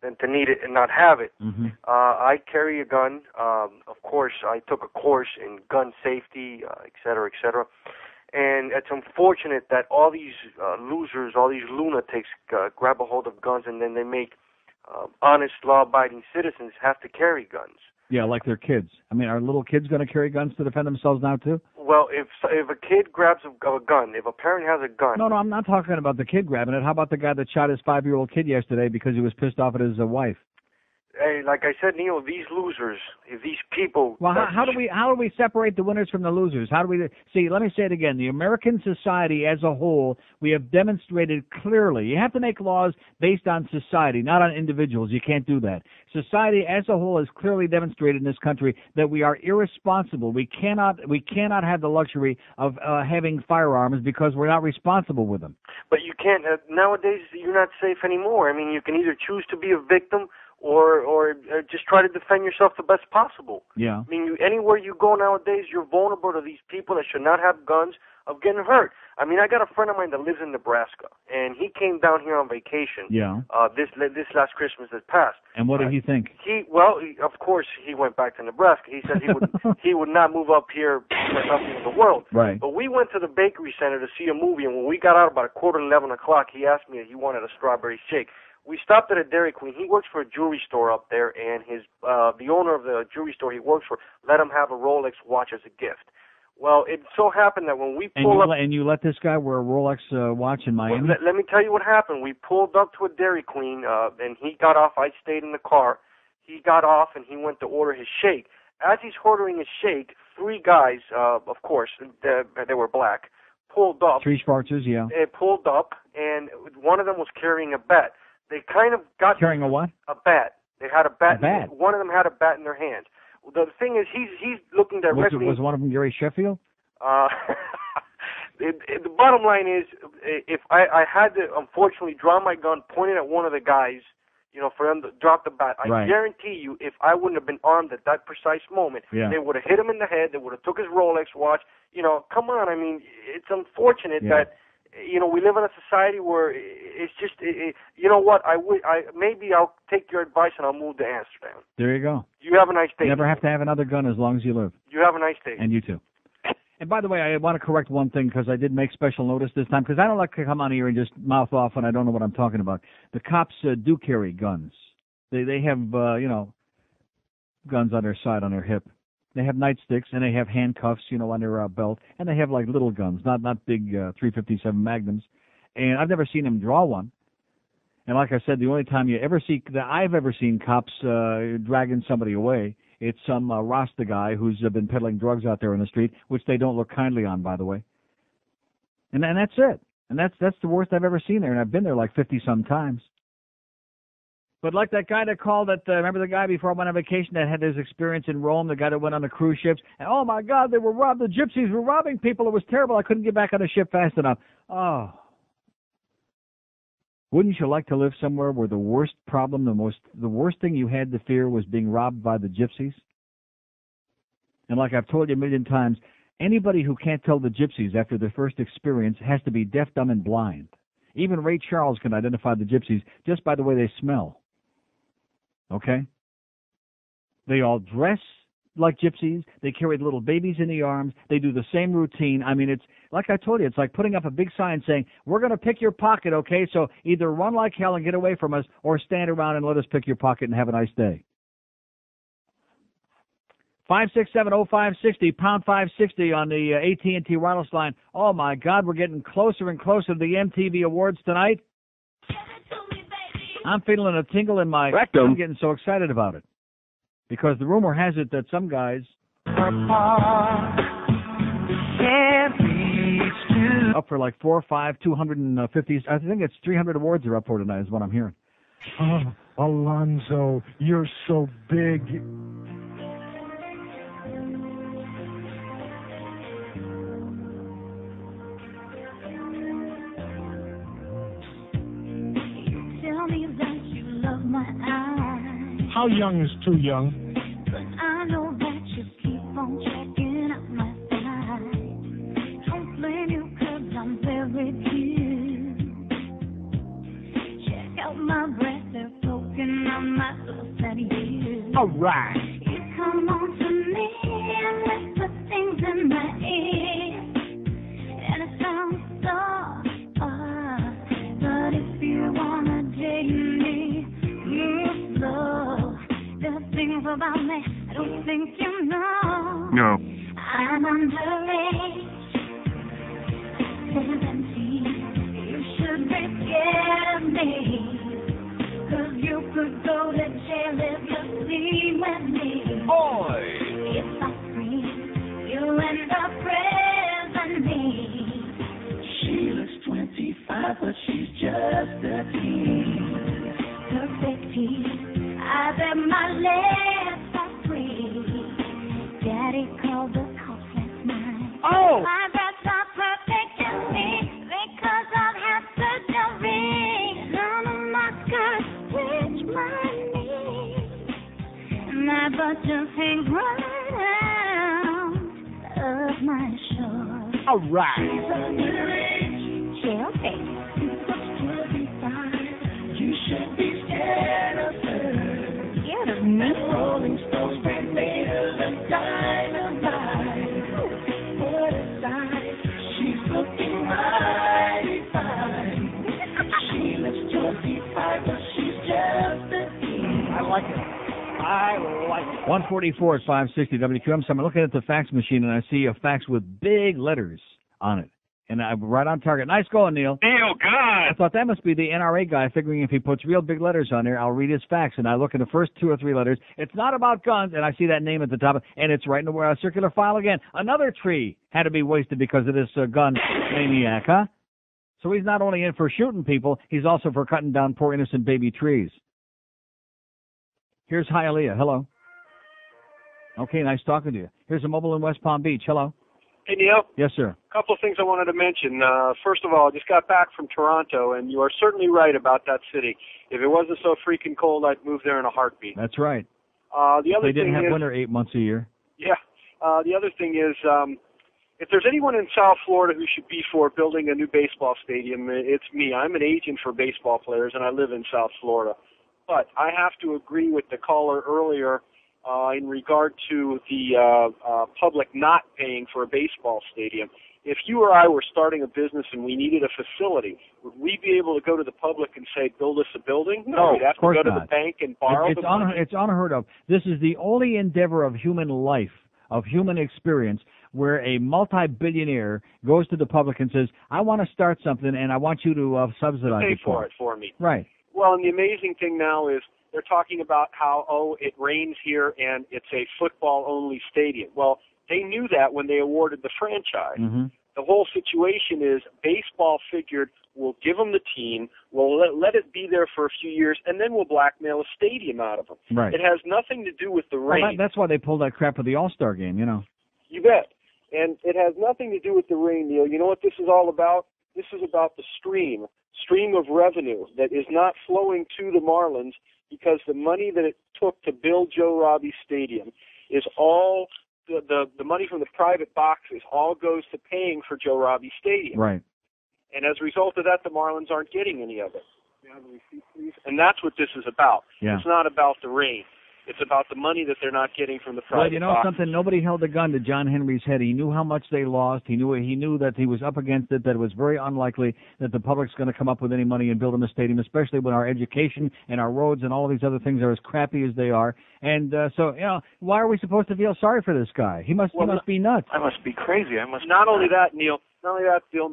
than to need it and not have it. Mm-hmm. I carry a gun. Of course, I took a course in gun safety, et cetera, et cetera. And it's unfortunate that all these losers, all these lunatics grab a hold of guns and then they make honest, law-abiding citizens have to carry guns. Yeah, like they're kids. I mean, are little kids going to carry guns to defend themselves now, too? Well, if a kid grabs a gun, if a parent has a gun... No, I'm not talking about the kid grabbing it. How about the guy that shot his 5-year-old kid yesterday because he was pissed off at his wife? Hey, like I said, Neil, these losers, if these people... Well, how do we separate the winners from the losers? How do we... See, let me say it again. The American society as a whole, we have demonstrated clearly. You have to make laws based on society, not on individuals. You can't do that. Society as a whole has clearly demonstrated in this country that we are irresponsible. We cannot have the luxury of having firearms because we're not responsible with them. But you can't... nowadays, you're not safe anymore. I mean, you can either choose to be a victim or just try to defend yourself the best possible. Yeah. I mean, anywhere you go nowadays, you're vulnerable to these people that should not have guns of getting hurt. I mean, I got a friend of mine that lives in Nebraska, and he came down here on vacation. Yeah. This last Christmas that passed. And what did he think? Of course, he went back to Nebraska. He said he would not move up here for nothing in the world. Right. But we went to the Bakery Center to see a movie, and when we got out about 11:15, he asked me if he wanted a strawberry shake. We stopped at a Dairy Queen. He works for a jewelry store up there, and the owner of the jewelry store he works for let him have a Rolex watch as a gift. Well, it so happened that when we pulled up... And you let this guy wear a Rolex watch in Miami? Well, let me tell you what happened. We pulled up to a Dairy Queen, and he got off. I stayed in the car. He got off, and he went to order his shake. As he's ordering his shake, 3 guys, of course, they were black, pulled up. 3 Schwarzers, yeah. They pulled up, and one of them was carrying a bat. They kind of got... Carrying a what? A bat. They had a bat. A bat? One of them had a bat in their hand. The thing is, he's looking directly... Was one of them Gary Sheffield? The bottom line is, if I had to, unfortunately, draw my gun, pointed at one of the guys, for them to drop the bat, I guarantee you, if I wouldn't have been armed at that precise moment, they would have hit him in the head, they would have took his Rolex watch. Come on, I mean, it's unfortunate that we live in a society where it's just, you know what? Maybe I'll take your advice and I'll move to Amsterdam. There you go. You have a nice day. Never have to have another gun as long as you live. You have a nice day. And you too. And by the way, I want to correct one thing because I did make special notice this time because I don't like to come on here and just mouth off when I don't know what I'm talking about. The cops do carry guns. They have, guns on their side, on their hip. They have nightsticks, and they have handcuffs, on their belt, and they have, like, little guns, not big .357 Magnums. And I've never seen them draw one. And like I said, the only time I've ever seen cops dragging somebody away, it's some Rasta guy who's been peddling drugs out there on the street, which they don't look kindly on, by the way. And that's it. And that's the worst I've ever seen there, and I've been there like 50-some times. But like that guy that called remember the guy before I went on vacation that had his experience in Rome, the guy that went on the cruise ships, and oh my God, they were robbed, the gypsies were robbing people, it was terrible, I couldn't get back on the ship fast enough. Oh. Wouldn't you like to live somewhere where the worst problem, the worst thing you had to fear was being robbed by the gypsies? And like I've told you a million times, anybody who can't tell the gypsies after their first experience has to be deaf, dumb, and blind. Even Ray Charles can identify the gypsies just by the way they smell. Okay? They all dress like gypsies. They carry the little babies in the arms. They do the same routine. I mean, it's like I told you, it's like putting up a big sign saying, we're going to pick your pocket, okay? So either run like hell and get away from us or stand around and let us pick your pocket and have a nice day. 567-0560, pound 560 on the AT&T wireless line. Oh, my God, we're getting closer and closer to the MTV Awards tonight. I'm feeling a tingle in my rectum. I'm getting so excited about it. Because the rumor has it that some guys up for like 4 or 5, 250, I think it's 300 awards are up for tonight is what I'm hearing. Oh, Alonzo, you're so big. Tell me that you love my eyes. How young is too young? But I know that you keep on checking out my thighs. Don't blame you 'cause I'm very cute. Check out my breasts, they're poking out my looks at you. All right. You come on to me and whisper things in my ear. And it sounds soft, but if you wanna date me, move slow. There's things about me I don't think you know. No. I'm underage, 17. You should be scared of me, 'cause you could go to jail if you sleep with me. Boy! If I scream, you'll end up praising me. She looks 25, but she's just 13. Perfect teeth, eyes at my lips are free. Daddy called the cops last night. Oh! My breasts are perfect to me because I've had surgery. None of my skirts reach my knees, and my butt just hangs right out of my shorts. All right. She's underage. Jailbait. You should be scared of her. Scared of me? Rolling Stones brand made her look dynamite. Put aside, she's looking mighty fine. She looks 25, but she's just a teen. I like it. I like it. 144 at 560 WQM. So I'm looking at the fax machine, and I see a fax with big letters on it. And I'm right on target. Nice going, Neil. Neil, God. I thought that must be the NRA guy, figuring if he puts real big letters on there, I'll read his fax. And I look at the first 2 or 3 letters. It's not about guns, and I see that name at the top, and it's right in the circular file again. Another tree had to be wasted because of this gun maniac, huh? So he's not only in for shooting people, he's also for cutting down poor innocent baby trees. Here's Hialeah. Hello. Okay, nice talking to you. Here's a mobile in West Palm Beach. Hello. Hey, Neil. Yes, sir. A couple of things I wanted to mention. First of all, I just got back from Toronto, and you are certainly right about that city. If it wasn't so freaking cold, I'd move there in a heartbeat. That's right. The other they didn't thing have is, winter 8 months a year. Yeah. The other thing is, if there's anyone in South Florida who should be for building a new baseball stadium, it's me. I'm an agent for baseball players, and I live in South Florida. But I have to agree with the caller earlier in regard to the public not paying for a baseball stadium. If you or I were starting a business and we needed a facility, would we be able to go to the public and say, build us a building? No, we'd have to go to the bank and borrow the money. It's unheard of. This is the only endeavor of human life, of human experience, where a multi-billionaire goes to the public and says, I want to start something and I want you to subsidize pay it for it for me. Right. Well, and the amazing thing now is they're talking about how, it rains here and it's a football-only stadium. Well, they knew that when they awarded the franchise. Mm-hmm. The whole situation is baseball figured we'll give them the team, we'll let it be there for a few years, and then we'll blackmail a stadium out of them. Right. It has nothing to do with the rain. Well, that's why they pulled that crap for the All-Star game, you know. You bet. And it has nothing to do with the rain, Neil. You know what this is all about? This is about the stream of revenue that is not flowing to the Marlins because the money that it took to build Joe Robbie Stadium is all the money from the private boxes all goes to paying for Joe Robbie Stadium. Right. And as a result of that, the Marlins aren't getting any of it. And that's what this is about. Yeah. It's not about the rain. It's about the money that they're not getting from the private Well, you know boxes. something? Nobody held a gun to John Henry's head. He knew how much they lost. He knew that he was up against it, that it was very unlikely that the public's going to come up with any money and build him a stadium, especially when our education and our roads and all of these other things are as crappy as they are. And so, you know, why are we supposed to feel sorry for this guy? He must be nuts. I must be crazy. Not only that, Neil,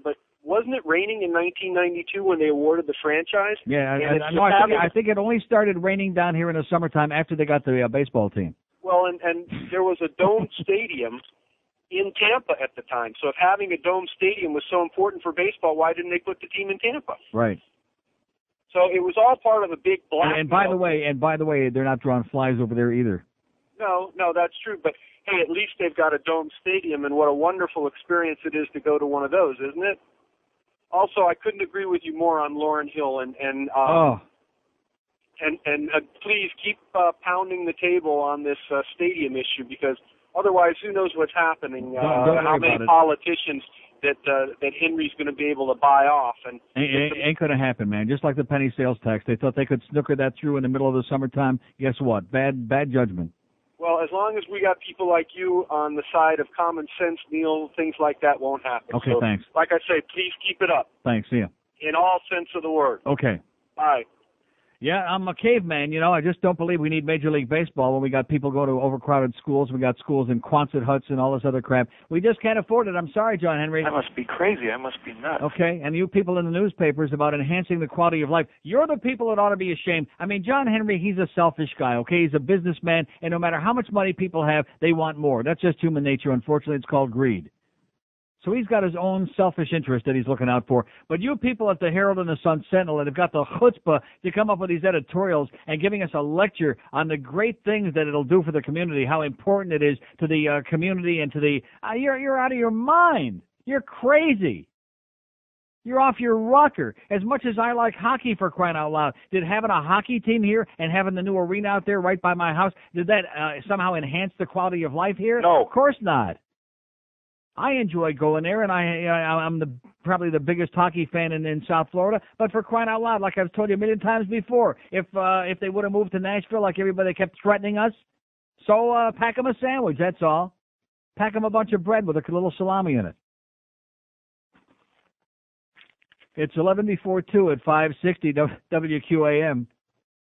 but wasn't it raining in 1992 when they awarded the franchise? Yeah, And I think it only started raining down here in the summertime after they got the baseball team. Well, and there was a domed stadium in Tampa at the time. So if having a domed stadium was so important for baseball, why didn't they put the team in Tampa? Right. So it was all part of a big black. And by the way, they're not drawing flies over there either. No, that's true. But hey, at least they've got a domed stadium, and what a wonderful experience it is to go to one of those, isn't it? Also, I couldn't agree with you more on Lauryn Hill, and please keep pounding the table on this stadium issue, because otherwise, who knows what's happening? How many politicians that Henry's going to be able to buy off? And ain't going to happen, man. Just like the penny sales tax, they thought they could snooker that through in the middle of the summertime. Guess what? Bad judgment. Well, as long as we got people like you on the side of common sense, Neil, things like that won't happen. Okay, so, thanks. Like I say, please keep it up. Thanks, see ya. In all sense of the word. Okay. Bye. Yeah, I'm a caveman, you know. I just don't believe we need Major League Baseball when we got people going to overcrowded schools. We got schools in Quonset huts and all this other crap. We just can't afford it. I'm sorry, John Henry. I must be crazy. I must be nuts. Okay, and you people in the newspapers about enhancing the quality of life, you're the people that ought to be ashamed. I mean, John Henry, he's a selfish guy, okay? He's a businessman, and no matter how much money people have, they want more. That's just human nature. Unfortunately, it's called greed. So he's got his own selfish interest that he's looking out for. But you people at the Herald and the Sun Sentinel that have got the chutzpah to come up with these editorials and giving us a lecture on the great things that it'll do for the community, how important it is to the community and to the... You're out of your mind. You're crazy. You're off your rocker. As much as I like hockey, for crying out loud, did having a hockey team here and having the new arena out there right by my house, did that somehow enhance the quality of life here? No. Of course not. I enjoy going there, and I'm probably the biggest hockey fan in South Florida. But for crying out loud, like I've told you a million times before, if they would have moved to Nashville like everybody kept threatening us, so pack them a sandwich, that's all. Pack them a bunch of bread with a little salami in it. It's 11 before 2 at 560 WQAM.